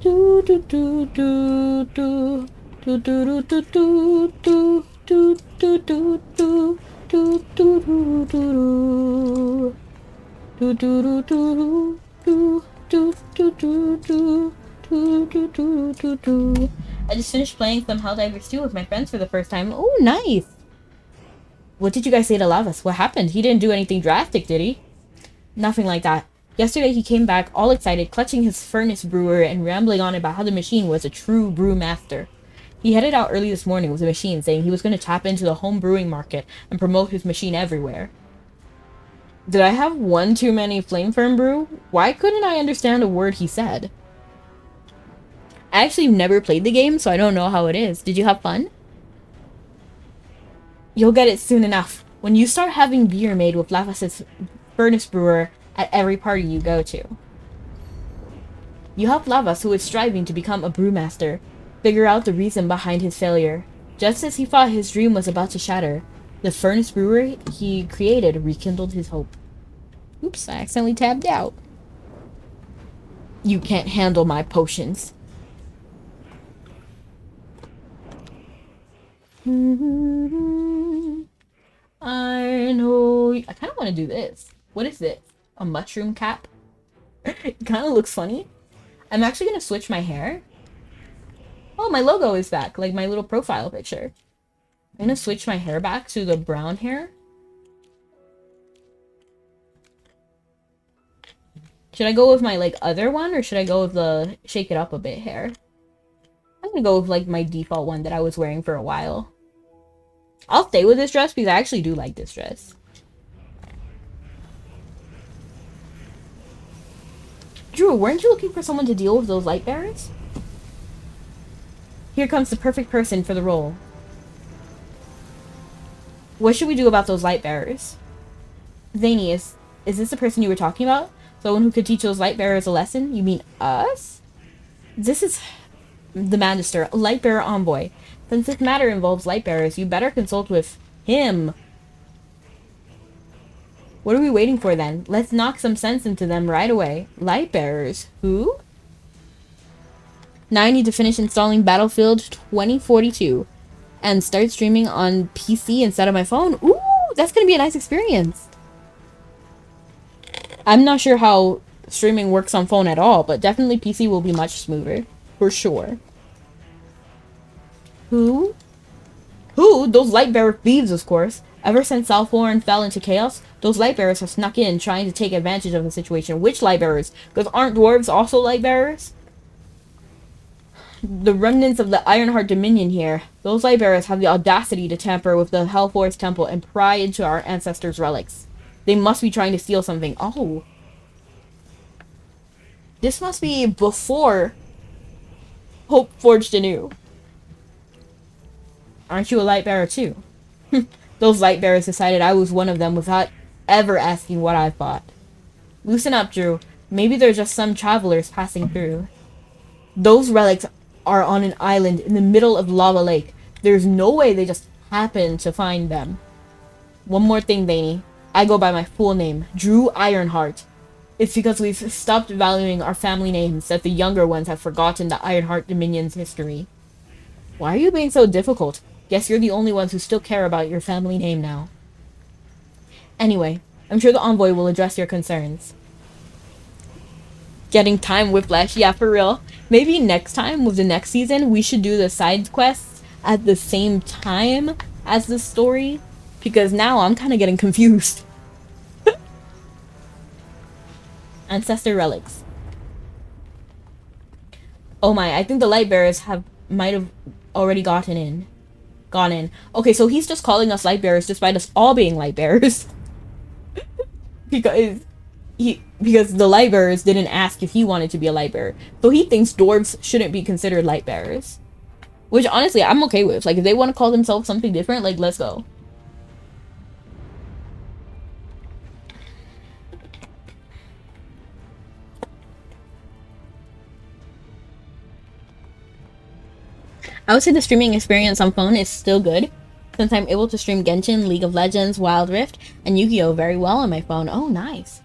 do do do do do do do do do do do do do do do do do do. Do do do do do do do do do do do do do do. I just finished playing some Helldivers 2 with my friends for the first time. Oh, nice! What did you guys say to Lavas? What happened? He didn't do anything drastic, did he? Nothing like that. Yesterday he came back all excited, clutching his furnace brewer and rambling on about how the machine was a true brew master. He headed out early this morning with the machine, saying he was going to tap into the home brewing market and promote his machine everywhere. Did I have one too many flame firm brew? Why couldn't I understand a word he said? I actually never played the game, so I don't know how it is. Did you have fun? You'll get it soon enough. When you start having beer made with Lavas's furnace brewer at every party you go to. You help Lavas, who is striving to become a brewmaster, figure out the reason behind his failure. Just as he thought his dream was about to shatter, the furnace brewer he created rekindled his hope. Oops, I accidentally tabbed out. You can't handle my potions. I know. I kind of want to do this. What is this? A mushroom cap? It kind of looks funny. I'm actually going to switch my hair. Oh, my logo is back. Like my little profile picture. I'm going to switch my hair back to the brown hair. Should I go with my like other one or should I go with the shake it up a bit hair? I'm going to go with like my default one that I was wearing for a while. I'll stay with this dress because I actually do like this dress. Drew, weren't you looking for someone to deal with those light bearers? Here comes the perfect person for the role. What should we do about those light bearers? Zany, is this the person you were talking about? Someone who could teach those light bearers a lesson? You mean us? This is the Magister, a light bearer envoy. Since this matter involves light bearers, you better consult with him. What are we waiting for then? Let's knock some sense into them right away. Light bearers? Who? Now I need to finish installing Battlefield 2042 and start streaming on PC instead of my phone. Ooh, that's gonna be a nice experience. I'm not sure how streaming works on phone at all, but definitely PC will be much smoother. For sure. Who? Who? Those light bearer thieves, of course. Ever since Southbourne fell into chaos, those light bearers have snuck in, trying to take advantage of the situation. Which light bearers? Because aren't dwarves also light bearers? The remnants of the Ironheart Dominion here. Those light bearers have the audacity to tamper with the Hellforce Temple and pry into our ancestors' relics. They must be trying to steal something. Oh. This must be before Hope forged anew. Aren't you a light bearer too? Those light bearers decided I was one of them without ever asking what I thought. Loosen up, Drew. Maybe they're just some travelers passing through. Those relics are on an island in the middle of Lava Lake. There's no way they just happened to find them. One more thing, Vaney. I go by my full name, Drew Ironheart. It's because we've stopped valuing our family names that the younger ones have forgotten the Ironheart Dominion's history. Why are you being so difficult? Guess you're the only ones who still care about your family name now. Anyway, I'm sure the envoy will address your concerns. Getting time whiplash, yeah, for real. Maybe next time, with the next season, we should do the side quests at the same time as the story. Because now I'm kind of getting confused. Ancestor relics. Oh my, I think the light bearers might have already gone in. Okay, so he's just calling us light bearers despite us all being light bearers. because the light bearers didn't ask if he wanted to be a light bearer. So he thinks dwarves shouldn't be considered light bearers. Which honestly, I'm okay with. Like, if they want to call themselves something different, like, let's go. I would say the streaming experience on phone is still good, since I'm able to stream Genshin, League of Legends, Wild Rift, and Yu-Gi-Oh! Very well on my phone. Oh, nice.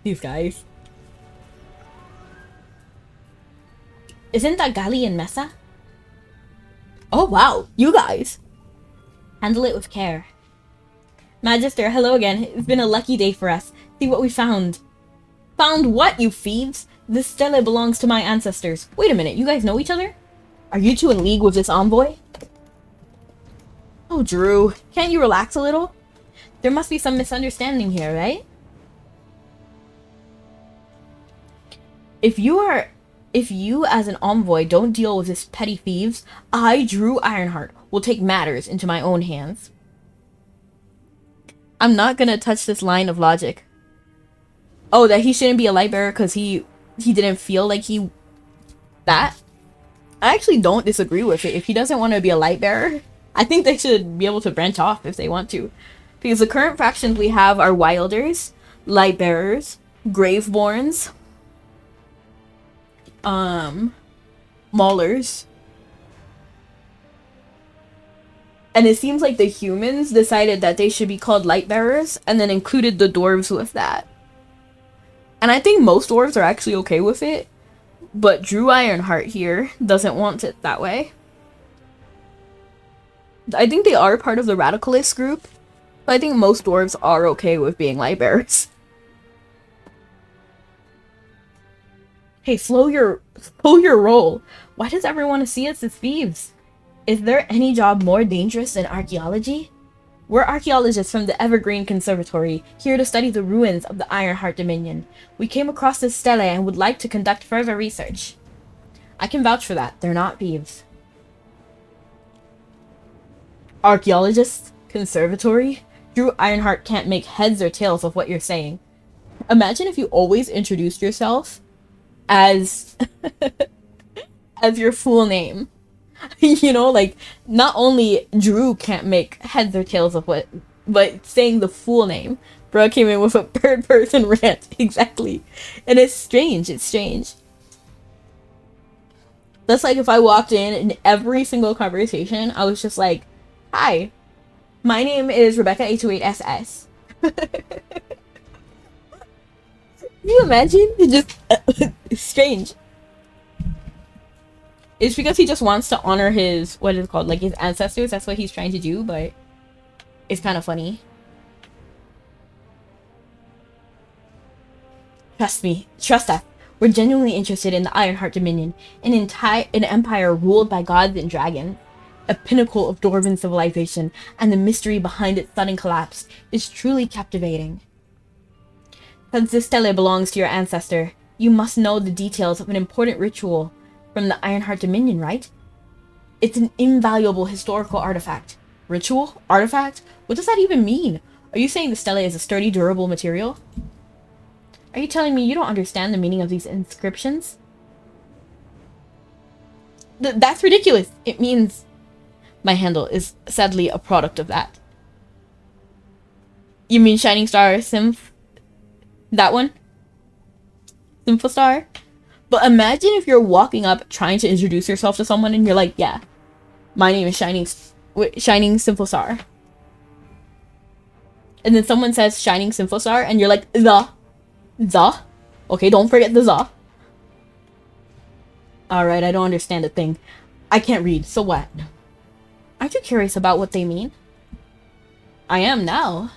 These guys. Isn't that Gali and Mesa? Oh wow, you guys. Handle it with care. Magister, hello again. It's been a lucky day for us. See what we found. Found what, you thieves? This stele belongs to my ancestors. Wait a minute, you guys know each other? Are you two in league with this envoy? Oh, Drew, can't you relax a little? There must be some misunderstanding here, right? If you as an envoy don't deal with this petty thieves, I, Drew Ironheart, will take matters into my own hands. I'm not gonna touch this line of logic. Oh, that he shouldn't be a light bearer because he didn't feel like that? I actually don't disagree with it. If he doesn't want to be a light bearer, I think they should be able to branch off if they want to. Because the current factions we have are Wilders, Light Bearers, Graveborns, Maulers. And it seems like the humans decided that they should be called Light Bearers and then included the dwarves with that. And I think most dwarves are actually okay with it, but Drew Ironheart here doesn't want it that way. I think they are part of the radicalist group, but I think most dwarves are okay with being light bearers. Hey, slow your roll. Why does everyone want to see us as thieves? Is there any job more dangerous than archaeology? We're archaeologists from the Evergreen Conservatory, here to study the ruins of the Ironheart Dominion. We came across this stele and would like to conduct further research. I can vouch for that. They're not thieves. Archaeologists? Conservatory? Drew Ironheart can't make heads or tails of what you're saying. Imagine if you always introduced yourself as as your full name. You know, like, not only Drew can't make heads or tails of what, but saying the full name. Bro came in with a third person rant. Exactly. And it's strange. It's strange. That's like if I walked in every single conversation, I was just like, hi, my name is Rebecca828SS. Can you imagine? It's just strange. It's because he just wants to honor his, what is it called, like his ancestors. That's what he's trying to do, but it's kind of funny. Trust me. Trust us. We're genuinely interested in the Ironheart Dominion, an empire ruled by gods and dragons. A pinnacle of dwarven civilization, and the mystery behind its sudden collapse is truly captivating. Since this stele belongs to your ancestor, you must know the details of an important ritual from the Ironheart Dominion, right? It's an invaluable historical artifact. Ritual? Artifact? What does that even mean? Are you saying the stele is a sturdy, durable material? Are you telling me you don't understand the meaning of these inscriptions? That's ridiculous. It means... My handle is sadly a product of that. You mean Shining Star Symph? That one? Symphostar? But imagine if you're walking up trying to introduce yourself to someone and you're like, yeah, my name is Shining Symphostar. And then someone says Shining Symphostar and you're like, the. Okay, don't forget the. Alright, I don't understand a thing. I can't read, so what? Aren't you curious about what they mean? I am now.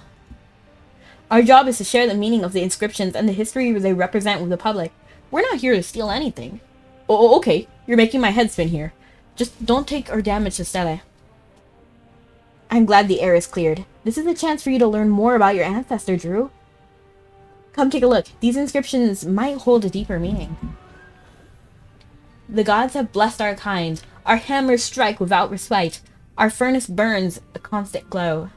Our job is to share the meaning of the inscriptions and the history they represent with the public. We're not here to steal anything. Oh, okay. You're making my head spin here. Just don't take or damage the stele. I'm glad the air is cleared. This is a chance for you to learn more about your ancestor, Drew. Come take a look. These inscriptions might hold a deeper meaning. The gods have blessed our kind. Our hammers strike without respite. Our furnace burns a constant glow.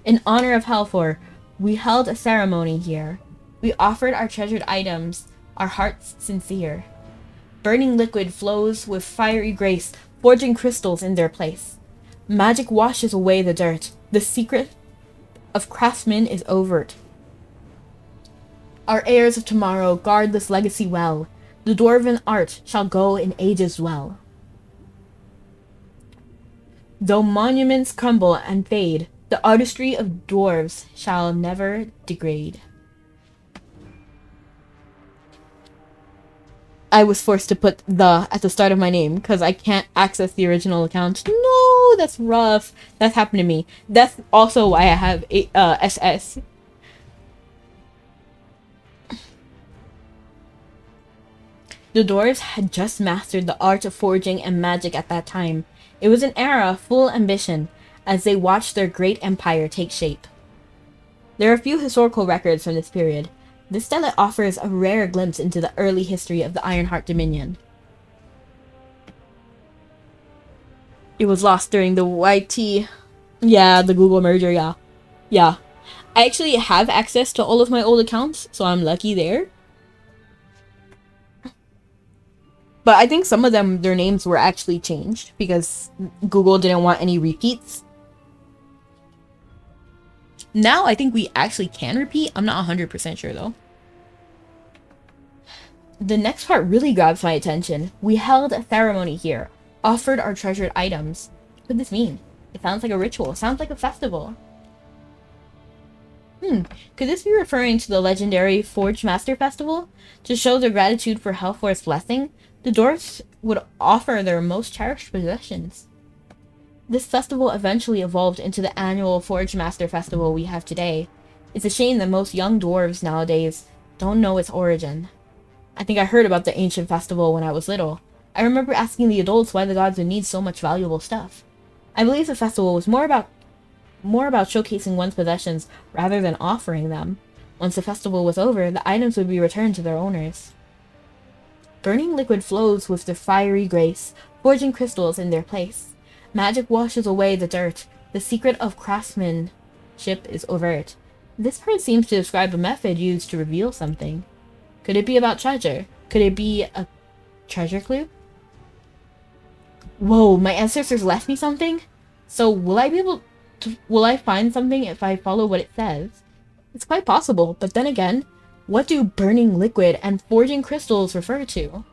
In honor of Helfor, we held a ceremony here. We offered our treasured items, our hearts sincere. Burning liquid flows with fiery grace, forging crystals in their place. Magic washes away the dirt. The secret of craftsmen is overt. Our heirs of tomorrow guard this legacy well. The dwarven art shall go in ages well. Though monuments crumble and fade, the artistry of dwarves shall never degrade. I was forced to put the at the start of my name because I can't access the original account. No, that's rough. That's happened to me. That's also why I have SS. The dwarves had just mastered the art of forging and magic at that time. It was an era full of ambition as they watched their great empire take shape. There are few historical records from this period. This stele offers a rare glimpse into the early history of the Ironheart Dominion. It was lost during the YT... Yeah, the Google merger, yeah. Yeah. I actually have access to all of my old accounts, so I'm lucky there. But I think some of them, their names were actually changed because Google didn't want any repeats. Now I think we actually can repeat. I'm not 100% sure though. The next part really grabs my attention. We held a ceremony here, offered our treasured items. What could this mean? It sounds like a ritual. It sounds like a festival. Could this be referring to the legendary Forge Master Festival? To show their gratitude for Hellfor's blessing, the dwarves would offer their most cherished possessions. This festival eventually evolved into the annual Forge Master Festival we have today. It's a shame that most young dwarves nowadays don't know its origin. I think I heard about the ancient festival when I was little. I remember asking the adults why the gods would need so much valuable stuff. I believe the festival was more about showcasing one's possessions rather than offering them. Once the festival was over, the items would be returned to their owners. Burning liquid flows with their fiery grace, forging crystals in their place. Magic washes away the dirt. The secret of craftsmanship is overt. This part seems to describe a method used to reveal something. Could it be about treasure? Could it be a treasure clue? Whoa, my ancestors left me something? So will I find something if I follow what it says? It's quite possible, but then again, what do burning liquid and forging crystals refer to?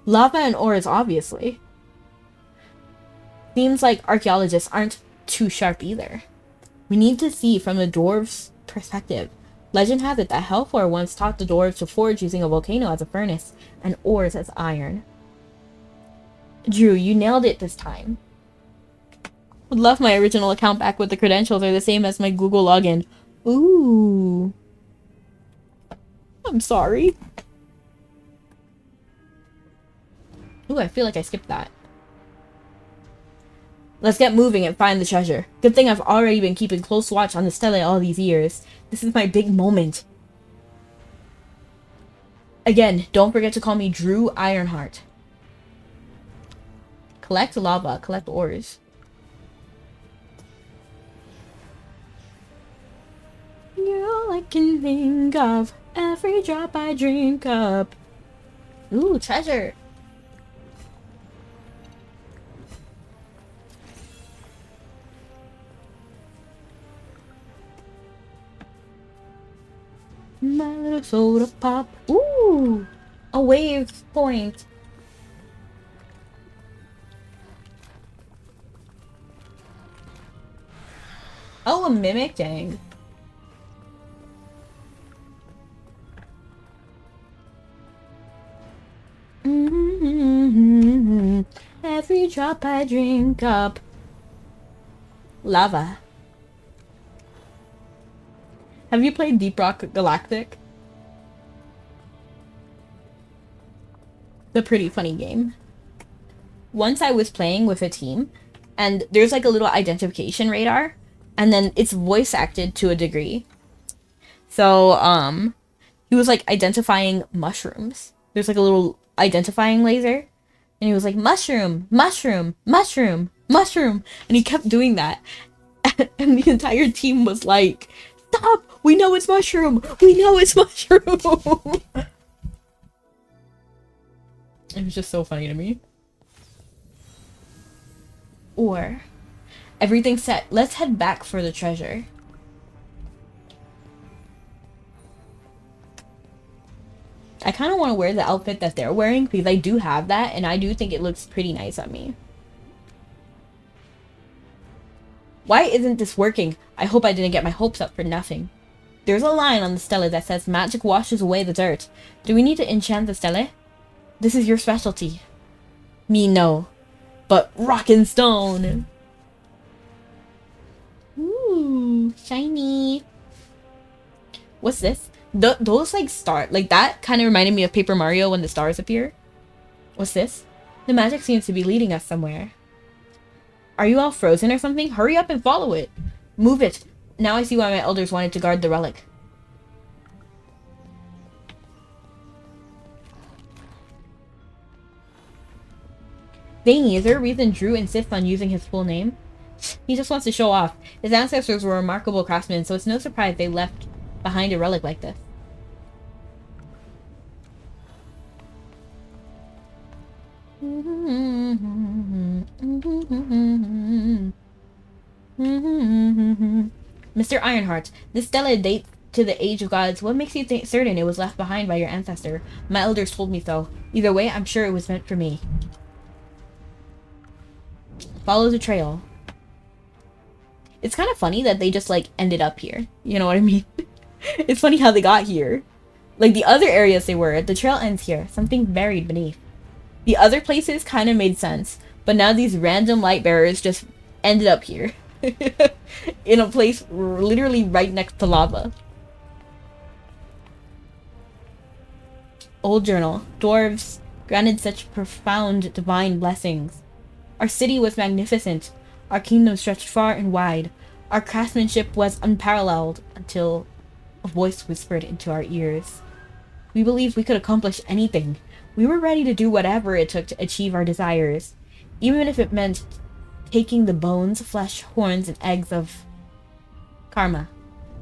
Lava and ores, obviously. Seems like archaeologists aren't too sharp either. We need to see from the dwarves' perspective. Legend has it that Hellfor once taught the dwarves to forge using a volcano as a furnace and ores as iron. Drew, you nailed it this time. Would love my original account back with the credentials are the same as my Google login. Ooh. I'm sorry. Ooh, I feel like I skipped that. Let's get moving and find the treasure. Good thing I've already been keeping close watch on the stele all these years. This is my big moment. Again, don't forget to call me Drew Ironheart. Collect lava, collect ores. You're all I can think of. Every drop I drink up. Ooh, treasure. My little soda pop. Ooh, a wave point. Oh, a mimic, dang. Every drop I drink up. Lava. Have you played Deep Rock Galactic? The pretty funny game. Once I was playing with a team, and there's like a little identification radar, and then it's voice acted to a degree. So, he was like identifying mushrooms. There's like a little identifying laser, and he was like, mushroom, mushroom, mushroom, mushroom, and he kept doing that. And the entire team was like, stop! We know it's mushroom! We know it's mushroom! It was just so funny to me. Or, Everything's set. Let's head back for the treasure. I kind of want to wear the outfit that they're wearing because I do have that and I do think it looks pretty nice on me. Why isn't this working? I hope I didn't get my hopes up for nothing. There's a line on the stele that says magic washes away the dirt. Do we need to enchant the stele? This is your specialty. Me, no. But rock and stone. Ooh, shiny. What's this? Those like like that kind of reminded me of Paper Mario when the stars appear. What's this? The magic seems to be leading us somewhere. Are you all frozen or something? Hurry up and follow it. Move it. Now I see why my elders wanted to guard the relic. Dang, is there a reason Drew insists on using his full name? He just wants to show off. His ancestors were remarkable craftsmen, so it's no surprise they left behind a relic like this. Mr. Ironheart, this stele dates to the age of gods. What makes you think certain it was left behind by your ancestor? My elders told me so. Either way, I'm sure it was meant for me. Follow the trail. It's kind of funny that they just like ended up here. You know what I mean? It's funny how they got here. Like the other areas they were, the trail ends here. Something buried beneath. The other places kind of made sense, but now these random light bearers just ended up here. In a place literally right next to lava. Old journal. Dwarves granted such profound divine blessings. Our city was magnificent. Our kingdom stretched far and wide. Our craftsmanship was unparalleled until a voice whispered into our ears. We believed we could accomplish anything. We were ready to do whatever it took to achieve our desires, even if it meant taking the bones, flesh, horns, and eggs of Karma.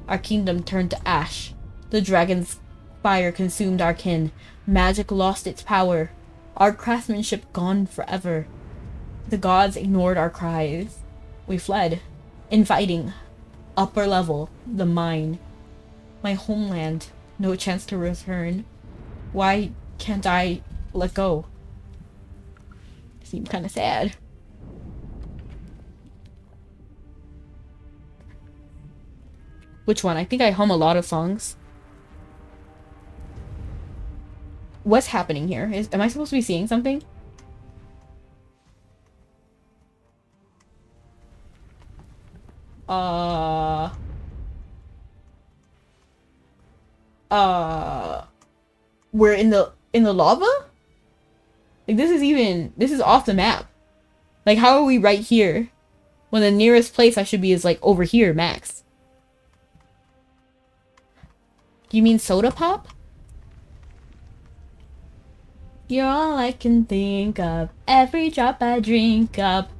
Our kingdom turned to ash. The dragon's fire consumed our kin. Magic lost its power. Our craftsmanship gone forever. The gods ignored our cries. We fled. In fighting. Upper level. The mine. My homeland. No chance to return. Why can't I let go? Seems kind of sad. Which one? I think I hum a lot of songs. What's happening here? Am I supposed to be seeing something? We're in the lava? Like this is off the map. Like how are we right here? When the nearest place I should be is like over here, max. You mean soda pop? You're all I can think of. Every drop I drink up.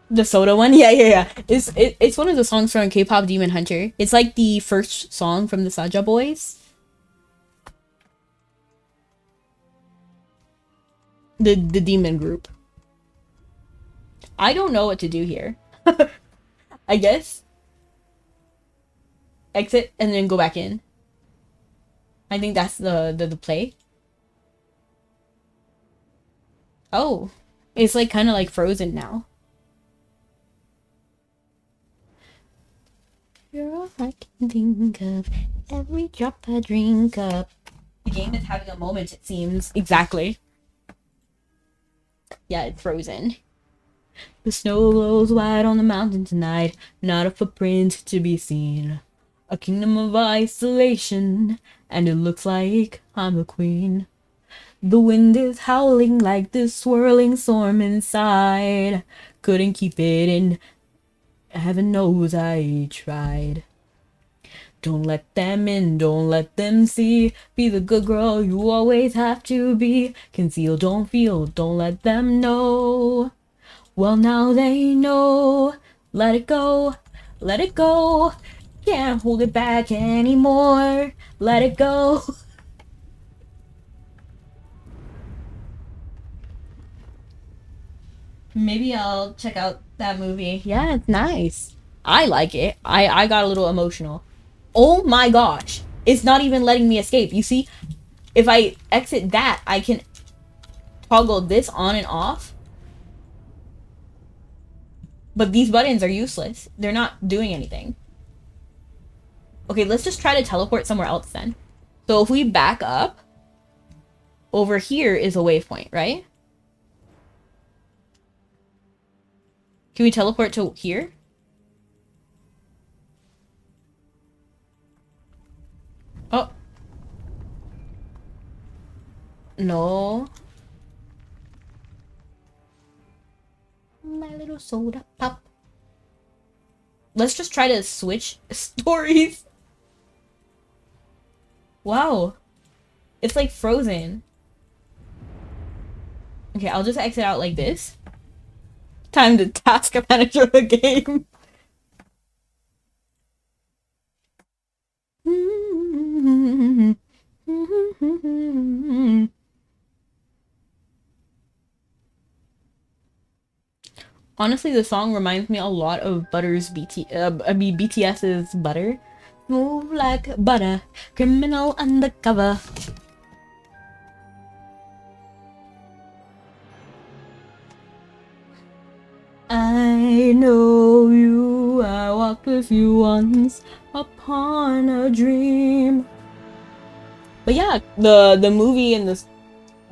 The soda one? Yeah. It's one of the songs from K-pop Demon Hunter. It's like the first song from the Saja Boys. The demon group. I don't know what to do here. I guess exit and then go back in. I think that's the play. Oh, it's like kind of like frozen now. You're all I can think of. Every drop I drink up. The game is having a moment, it seems. Exactly. Yeah, it's frozen. The snow glows white on the mountain tonight. Not a footprint to be seen. A kingdom of isolation, and it looks like I'm a queen. The wind is howling like this swirling storm inside. Couldn't keep it in. Heaven knows I tried. Don't let them in, don't let them see. Be the good girl you always have to be. Conceal, don't feel, don't let them know. Well, now they know. Let it go, let it go. Can't hold it back anymore. Let it go. Maybe I'll check out that movie. Yeah, it's nice. I like it. I got a little emotional. Oh my gosh. It's not even letting me escape. You see, if I exit that, I can toggle this on and off. But these buttons are useless. They're not doing anything. Okay, let's just try to teleport somewhere else then. So if we back up, over here is a waypoint, right? Can we teleport to here? Oh. No. My little soda pop. Let's just try to switch stories. Wow. It's like frozen. Okay, I'll just exit out like this. Time to task manager the game. Honestly, the song reminds me a lot of BTS's Butter. Move like butter, criminal undercover. I know you, I walked with you once upon a dream. But yeah, the movie and this,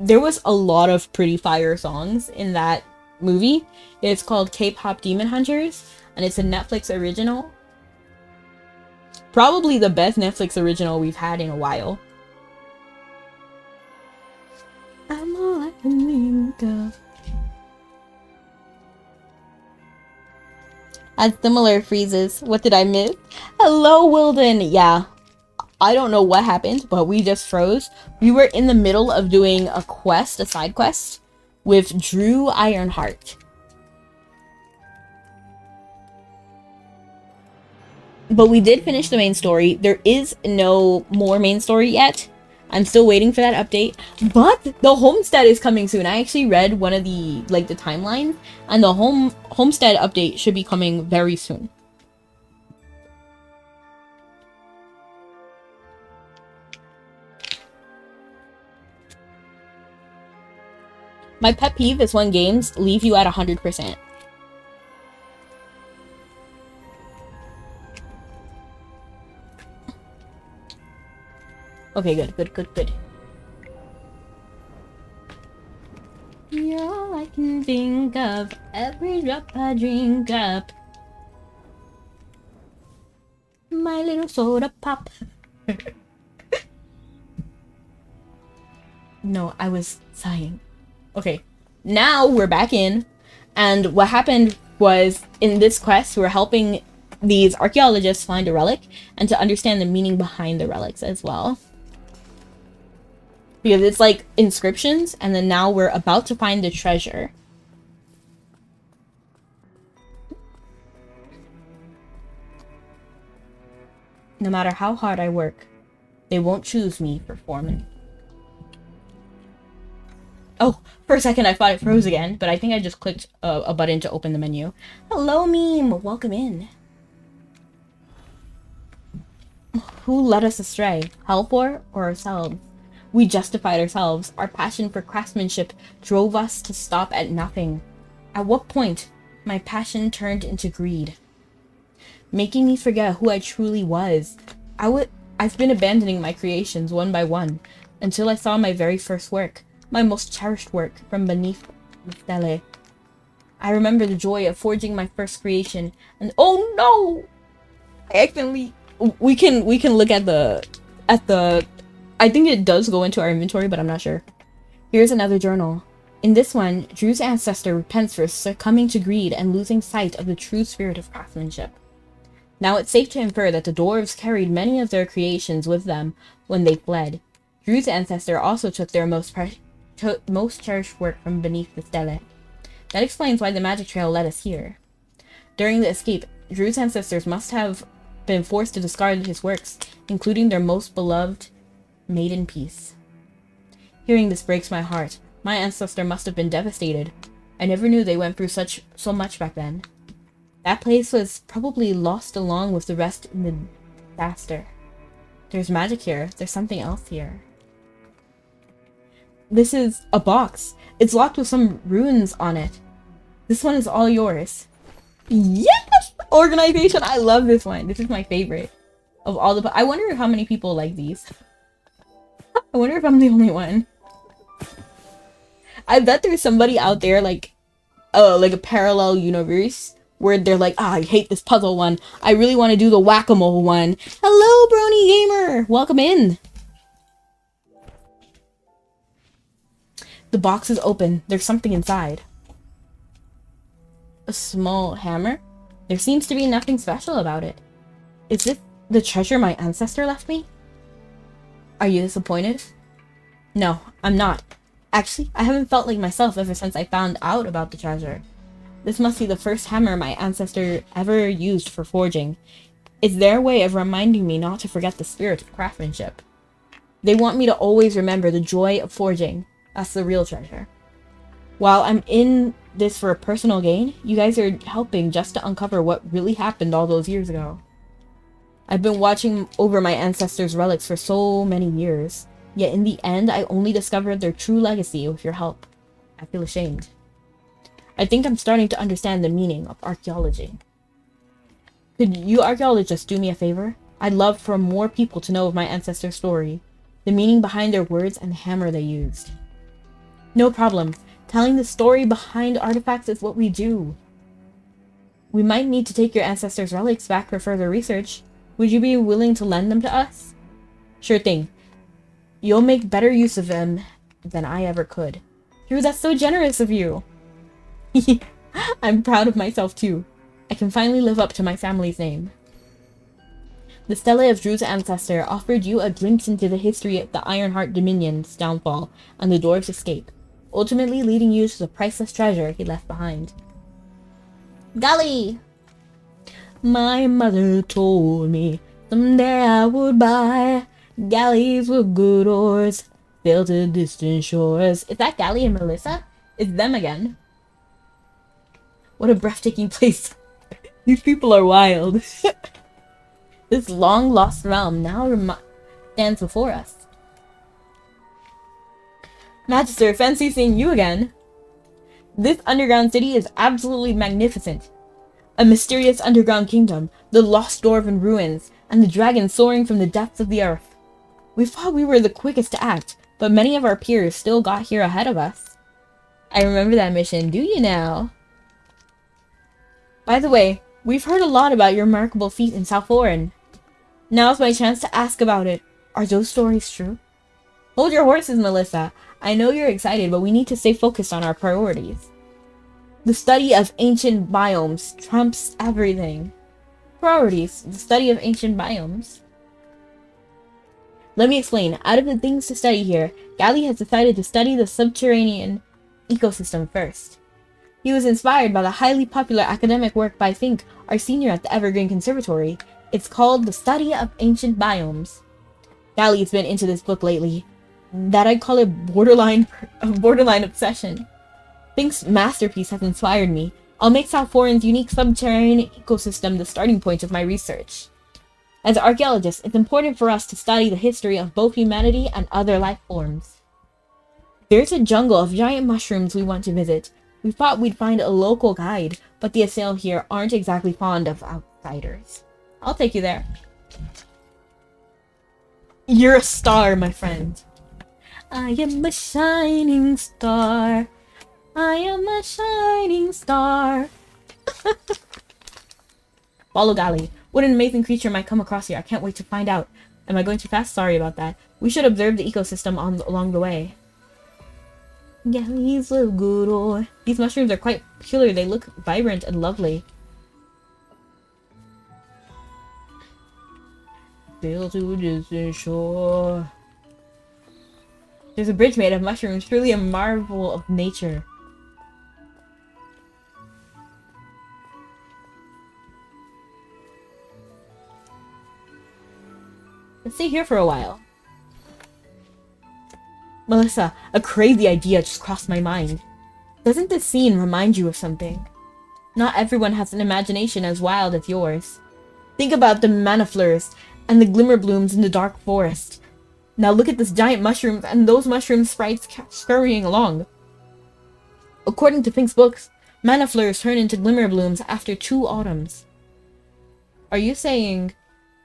there was a lot of pretty fire songs in that movie. It's called K-pop Demon Hunters, and it's a Netflix original. Probably the best Netflix original we've had in a while. I'm all I can think of. Had similar freezes. What did I miss? Hello, Wilden. Yeah, I don't know what happened, but we just froze. We were in the middle of doing a quest, a side quest, with Drew Ironheart. But we did finish the main story. There is no more main story yet. I'm still waiting for that update. But the homestead is coming soon. I actually read one of the timelines, and the homestead update should be coming very soon. My pet peeve is when games leave you at 100%. Okay, good. You're all I can think of, every drop I drink up. My little soda pop. No, I was sighing. Okay, now we're back in, and what happened was, in this quest, we're helping these archaeologists find a relic, and to understand the meaning behind the relics as well. Because it's like inscriptions, and then now we're about to find the treasure. No matter how hard I work, they won't choose me for foreman. Oh, for a second I thought it froze again, but I think I just clicked a button to open the menu. Hello, meme! Welcome in. Who led us astray? Helpor or ourselves? We justified ourselves. Our passion for craftsmanship drove us to stop at nothing. At what point, my passion turned into greed, making me forget who I truly was. I've been abandoning my creations one by one, until I saw my very first work, my most cherished work, from beneath the stele. I remember the joy of forging my first creation, and oh no! I accidentally... We can look at the... I think it does go into our inventory, but I'm not sure. Here's another journal. In this one, Drew's ancestor repents for succumbing to greed and losing sight of the true spirit of craftsmanship. Now it's safe to infer that the dwarves carried many of their creations with them when they fled. Drew's ancestor also took their most cherished work from beneath the stele. That explains why the magic trail led us here. During the escape, Drew's ancestors must have been forced to discard his works, including their most beloved maiden piece. Hearing this breaks my heart. My ancestor must have been devastated. I never knew they went through so much back then. That place was probably lost along with the rest in the disaster. There's magic here. There's something else here. This is a box. It's locked with some runes on it. This one is all yours. Yes! Organization! I love this one. This is my favorite. Of all the... I wonder how many people like these. I wonder if I'm the only one. I bet there's somebody out there like a parallel universe where they're like, I hate this puzzle one. I really want to do the whack-a-mole one. Hello, Brony Gamer! Welcome in. The box is open. There's something inside. A small hammer? There seems to be nothing special about it. Is this the treasure my ancestor left me? Are you disappointed? No, I'm not. Actually, I haven't felt like myself ever since I found out about the treasure. This must be the first hammer my ancestor ever used for forging. It's their way of reminding me not to forget the spirit of craftsmanship. They want me to always remember the joy of forging. That's the real treasure. While I'm in this for a personal gain, you guys are helping just to uncover what really happened all those years ago. I've been watching over my ancestors' relics for so many years, yet in the end, I only discovered their true legacy with your help. I feel ashamed. I think I'm starting to understand the meaning of archaeology. Could you archaeologists do me a favor? I'd love for more people to know of my ancestors' story, the meaning behind their words and the hammer they used. No problem. Telling the story behind artifacts is what we do. We might need to take your ancestors' relics back for further research. Would you be willing to lend them to us? Sure thing. You'll make better use of them than I ever could. Drew, that's so generous of you. I'm proud of myself too. I can finally live up to my family's name. The stele of Drew's ancestor offered you a glimpse into the history of the Ironheart Dominion's downfall and the dwarves' escape, ultimately leading you to the priceless treasure he left behind. Golly! My mother told me someday I would buy galleys with good oars, sail to distant shores. Is that Gally and Melissa? It's them again. What a breathtaking place. These people are wild. This long-lost realm now stands before us. Magister, fancy seeing you again. This underground city is absolutely magnificent. A mysterious underground kingdom, the lost dwarven ruins, and the dragon soaring from the depths of the earth. We thought we were the quickest to act, but many of our peers still got here ahead of us. I remember that mission, do you now? By the way, we've heard a lot about your remarkable feat in South Orin. Now's my chance to ask about it. Are those stories true? Hold your horses, Melissa. I know you're excited, but we need to stay focused on our priorities. The study of ancient biomes trumps everything. Priorities, the study of ancient biomes. Let me explain. Out of the things to study here, Gally has decided to study the subterranean ecosystem first. He was inspired by the highly popular academic work by Fink, our senior at the Evergreen Conservatory. It's called The Study of Ancient Biomes. Gally's been into this book lately. That I'd call it borderline obsession. Fink's masterpiece has inspired me. I'll make South Orin's unique subterranean ecosystem the starting point of my research. As archaeologists, it's important for us to study the history of both humanity and other life forms. There's a jungle of giant mushrooms we want to visit. We thought we'd find a local guide, but the Assail here aren't exactly fond of outsiders. I'll take you there. You're a star, my friend. I am a shining star. I am a shining star. Follow Gally. What an amazing creature might come across here. I can't wait to find out. Am I going too fast? Sorry about that. We should observe the ecosystem along the way. Galleys look good, or these mushrooms are quite peculiar. They look vibrant and lovely. Sail to a distant shore. There's a bridge made of mushrooms, truly a marvel of nature. Let's stay here for a while. Melissa, a crazy idea just crossed my mind. Doesn't this scene remind you of something? Not everyone has an imagination as wild as yours. Think about the manafleurs and the glimmer blooms in the dark forest. Now look at this giant mushrooms and those mushroom sprites scurrying along. According to Pink's books, manafleurs turn into glimmer blooms after 2 autumns. Are you saying...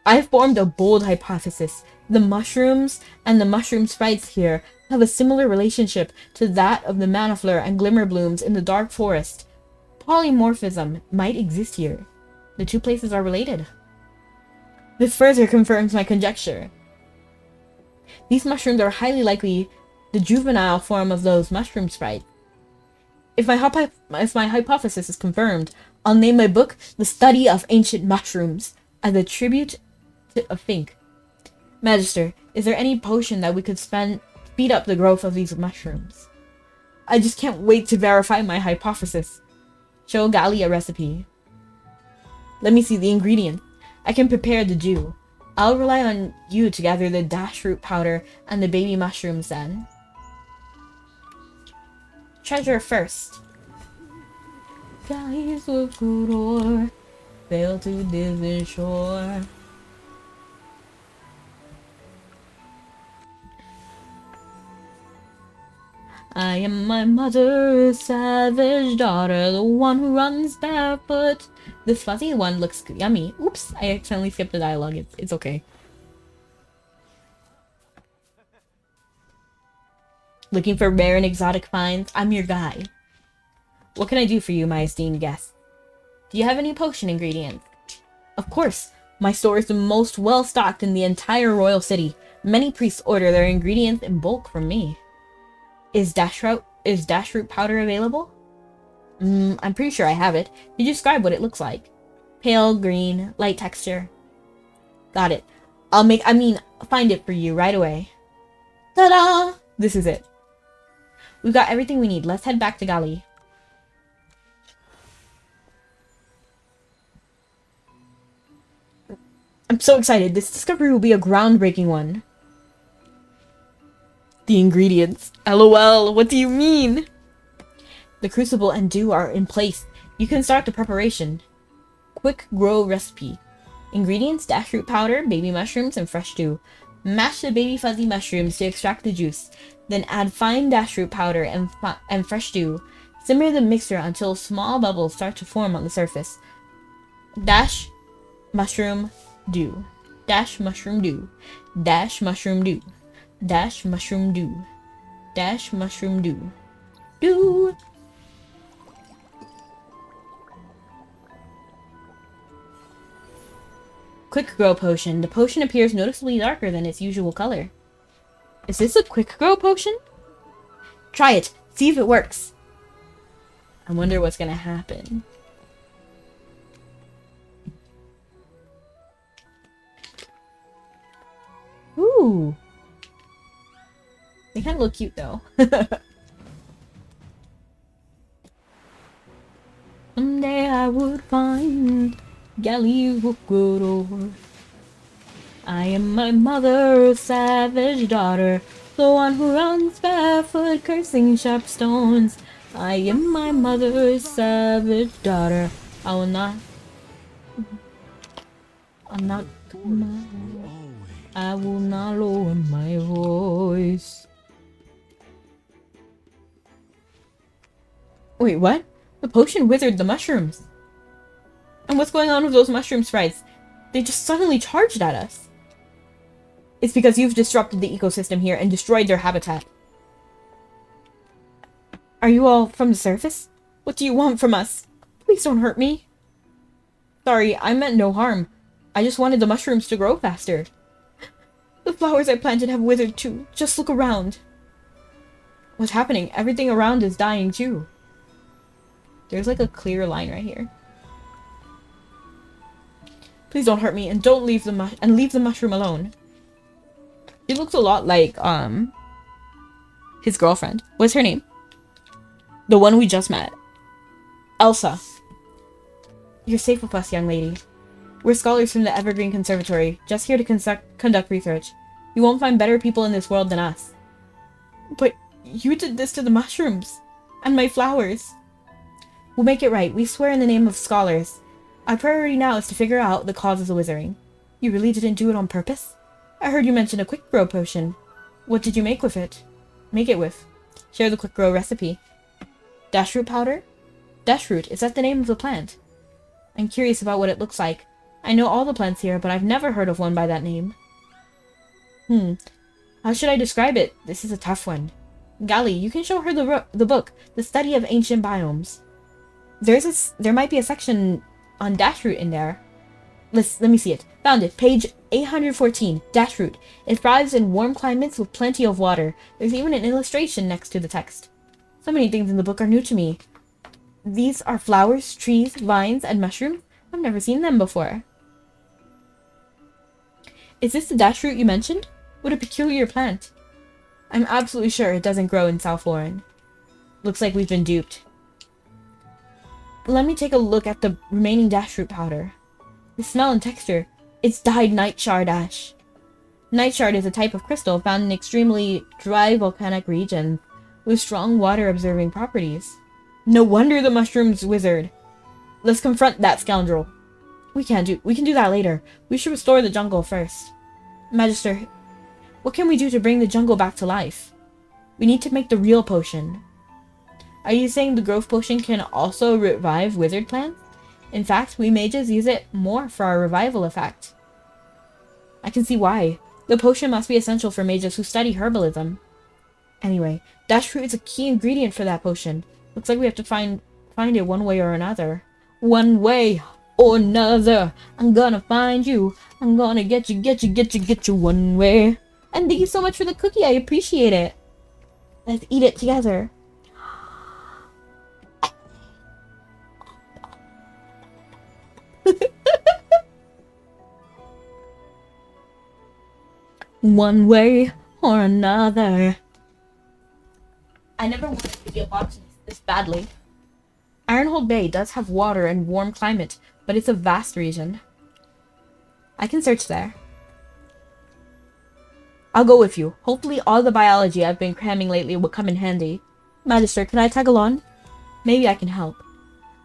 I've formed a bold hypothesis. The mushrooms and the mushroom sprites here have a similar relationship to that of the manafleur and glimmer blooms in the dark forest. Polymorphism might exist here. The 2 places are related. This further confirms my conjecture. These mushrooms are highly likely the juvenile form of those mushroom sprites. If my hypothesis is confirmed, I'll name my book The Study of Ancient Mushrooms as a tribute to Fink. Magister, is there any potion that we could speed up the growth of these mushrooms? I just can't wait to verify my hypothesis. Show Gali a recipe. Let me see the ingredients. I can prepare the dew. I'll rely on you to gather the dash root powder and the baby mushrooms then. Treasure first. Guys of good ore, fail to distant shore. I am my mother's savage daughter, the one who runs barefoot. This fuzzy one looks yummy. Oops, I accidentally skipped the dialogue. It's okay. Looking for rare and exotic finds? I'm your guy. What can I do for you, my esteemed guest? Do you have any potion ingredients? Of course. My store is the most well-stocked in the entire royal city. Many priests order their ingredients in bulk from me. Is dash root powder available? I'm pretty sure I have it. Can you describe what it looks like? Pale green, light texture. Got it. Find it for you right away. Ta-da! This is it. We've got everything we need. Let's head back to Gali. I'm so excited. This discovery will be a groundbreaking one. The ingredients. LOL, what do you mean? The crucible and dew are in place. You can start the preparation. Quick grow recipe. Ingredients: dash root powder, baby mushrooms, and fresh dew. Mash the baby fuzzy mushrooms to extract the juice. Then add fine dash root powder and fresh dew. Simmer the mixture until small bubbles start to form on the surface. Dash mushroom dew. Dash mushroom dew. Dash mushroom dew. Dash mushroom dew. Dash mushroom dew. Dew! Quick grow potion. The potion appears noticeably darker than its usual color. Is this a quick grow potion? Try it. See if it works. I wonder what's gonna happen. Ooh. They kind of look cute though. Someday I would find Gali good ore. I am my mother's savage daughter, the one who runs barefoot, cursing sharp stones. I am my mother's savage daughter. I'm not. I will not lower my voice. Wait, what? The potion withered the mushrooms. And what's going on with those mushroom sprites? They just suddenly charged at us. It's because you've disrupted the ecosystem here and destroyed their habitat. Are you all from the surface? What do you want from us? Please don't hurt me. Sorry, I meant no harm. I just wanted the mushrooms to grow faster. The flowers I planted have withered too. Just look around. What's happening? Everything around is dying too. There's like a clear line right here. Please don't hurt me and don't leave the mushroom alone. He looks a lot like his girlfriend. What's her name? The one we just met. Elsa. You're safe with us, young lady. We're scholars from the Evergreen Conservatory, just here to conduct research. You won't find better people in this world than us. But you did this to the mushrooms. And my flowers. We'll make it right. We swear in the name of scholars. Our priority now is to figure out the cause of the withering. You really didn't do it on purpose? I heard you mention a quick grow potion. What did you make with it? Make it with. Share the quick grow recipe. Dashroot powder? Dashroot, is that the name of the plant? I'm curious about what it looks like. I know all the plants here, but I've never heard of one by that name. How should I describe it? This is a tough one. Gali, you can show her the book, The Study of Ancient Biomes. There might be a section on Dashroot in there. Let me see it. Found it. Page 814. Dashroot. It thrives in warm climates with plenty of water. There's even an illustration next to the text. So many things in the book are new to me. These are flowers, trees, vines, and mushrooms. I've never seen them before. Is this the Dashroot you mentioned? What a peculiar plant. I'm absolutely sure it doesn't grow in South Lauren. Looks like we've been duped. Let me take a look at the remaining Dashroot powder. The smell and texture. It's dyed nightshard ash. Nightshard is a type of crystal found in extremely dry volcanic regions with strong water-absorbing properties. No wonder the mushrooms wizard. Let's confront that scoundrel. We can do that later. We should restore the jungle first. Magister, what can we do to bring the jungle back to life? We need to make the real potion. Are you saying the growth potion can also revive wizard plants? In fact, we may just use it more for our revival effect. I can see why. The potion must be essential for mages who study herbalism. Anyway, Dashroot is a key ingredient for that potion. Looks like we have to find it one way or another. One way or another. I'm gonna find you. I'm gonna get you one way. And thank you so much for the cookie. I appreciate it. Let's eat it together. One way or another. I never wanted to be a botanist this badly. Ironhold Bay does have water and warm climate, but it's a vast region. I can search there. I'll go with you. Hopefully all the biology I've been cramming lately will come in handy. Magister, can I tag along? Maybe I can help.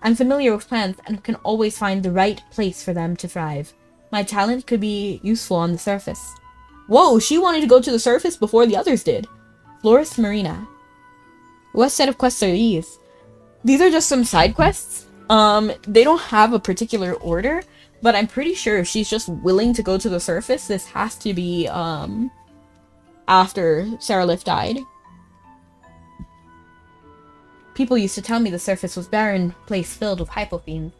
I'm familiar with plants and can always find the right place for them to thrive. My talent could be useful on the surface. Whoa, she wanted to go to the surface before the others did. Florist Marina. What set of quests are these? These are just some side quests. They don't have a particular order, but I'm pretty sure if she's just willing to go to the surface, this has to be, after Saralith died. People used to tell me the surface was a barren place filled with hypothenes.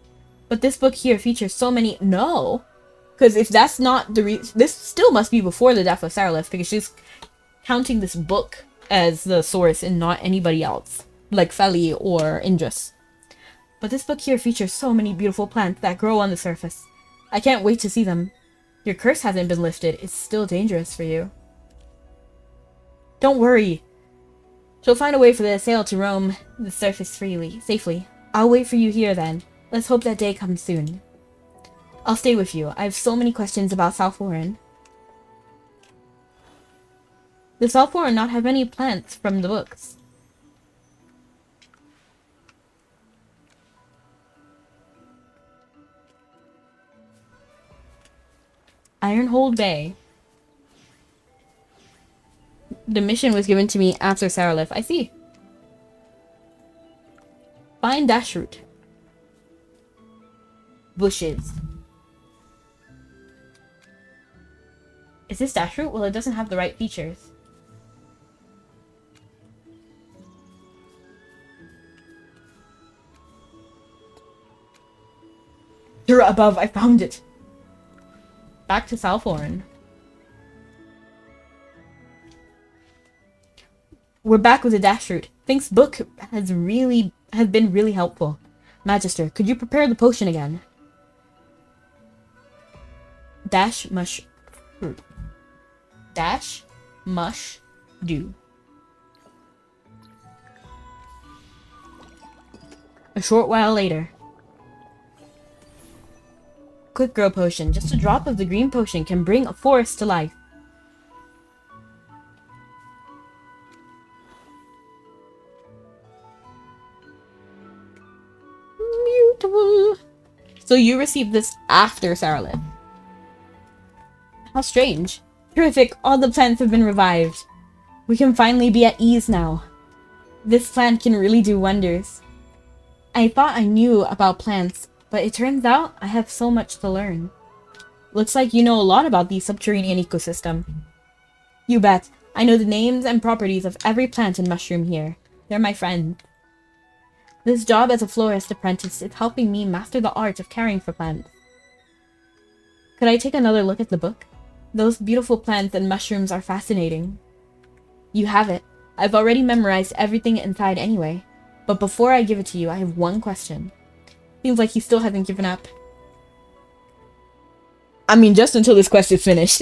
But this book here features so many... No! Because if that's not the this still must be before the death of Saralith, because she's counting this book as the source and not anybody else, like Feli or Indris. But this book here features so many beautiful plants that grow on the surface. I can't wait to see them. Your curse hasn't been lifted. It's still dangerous for you. Don't worry. She'll find a way for the sail to roam the surface safely. I'll wait for you here then. Let's hope that day comes soon. I'll stay with you. I have so many questions about South Lauren. Does South Lauren not have any plants from the books? Ironhold Bay. The mission was given to me after Saralith. I see. Find Dashroot. Bushes. Is this Dashroot? Well, it doesn't have the right features. You're above. I found it. Back to South Lauren. We're back with the Dashroot. Fink's book has been really helpful. Magister, could you prepare the potion again? Dash mush fruit. Dash mush do. A short while later. Quick grow potion. Just a drop of the green potion can bring a forest to life. Woo. So you received this after Saralith. How strange. Terrific, all the plants have been revived. We can finally be at ease now. This plant can really do wonders. I thought I knew about plants, but it turns out I have so much to learn. Looks like you know a lot about the subterranean ecosystem. You bet. I know the names and properties of every plant and mushroom here. They're my friends. This job as a florist apprentice is helping me master the art of caring for plants. Could I take another look at the book? Those beautiful plants and mushrooms are fascinating. You have it. I've already memorized everything inside anyway. But before I give it to you, I have one question. Seems like he still hasn't given up. I mean, just until this quest is finished.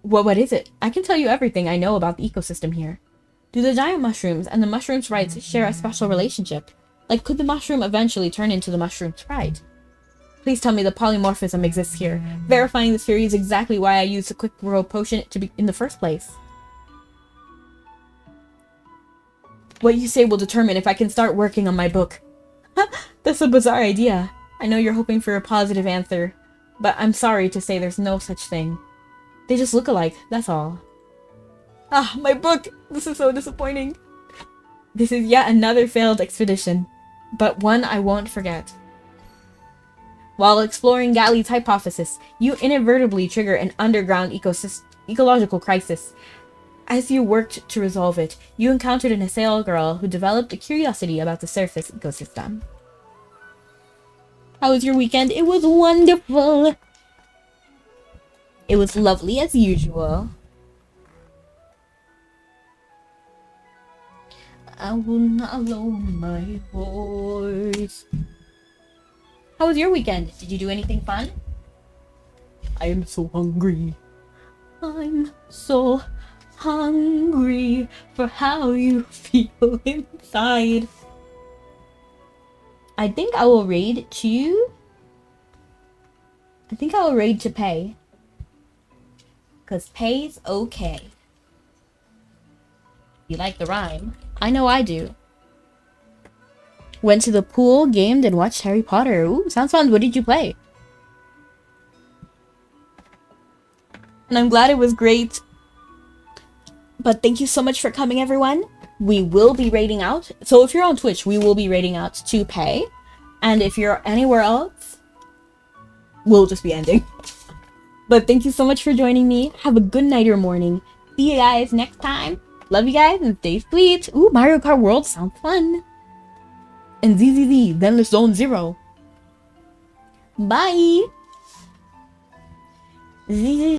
What is it? I can tell you everything I know about the ecosystem here. Do the giant mushrooms and the mushroom sprites share a special relationship? Like, could the mushroom eventually turn into the mushroom sprite? Please tell me the polymorphism exists here. Verifying this theory is exactly why I used the quick grow potion to be in the first place. What you say will determine if I can start working on my book. That's a bizarre idea. I know you're hoping for a positive answer, but I'm sorry to say there's no such thing. They just look alike, that's all. Ah, my book! This is so disappointing. This is yet another failed expedition, but one I won't forget. While exploring Galley's hypothesis, you inadvertently trigger an underground ecological crisis. As you worked to resolve it, you encountered an Assail girl who developed a curiosity about the surface ecosystem. How was your weekend? It was wonderful! It was lovely as usual. I will not lower my voice. How was your weekend? Did you do anything fun? I am so hungry. I'm so hungry for how you feel inside. I think I will raid to... pay. Because pay's okay. You like the rhyme? I know I do. Went to the pool, gamed, and watched Harry Potter. Ooh, sounds fun. What did you play? And I'm glad it was great. But thank you so much for coming, everyone. We will be raiding out. So if you're on Twitch, we will be raiding out to pay. And if you're anywhere else, we'll just be ending. But thank you so much for joining me. Have a good night or morning. See you guys next time. Love you guys and stay sweet. Ooh, Mario Kart World sounds fun. And ZZZ, then let's Zone Zero. Bye! ZZZ.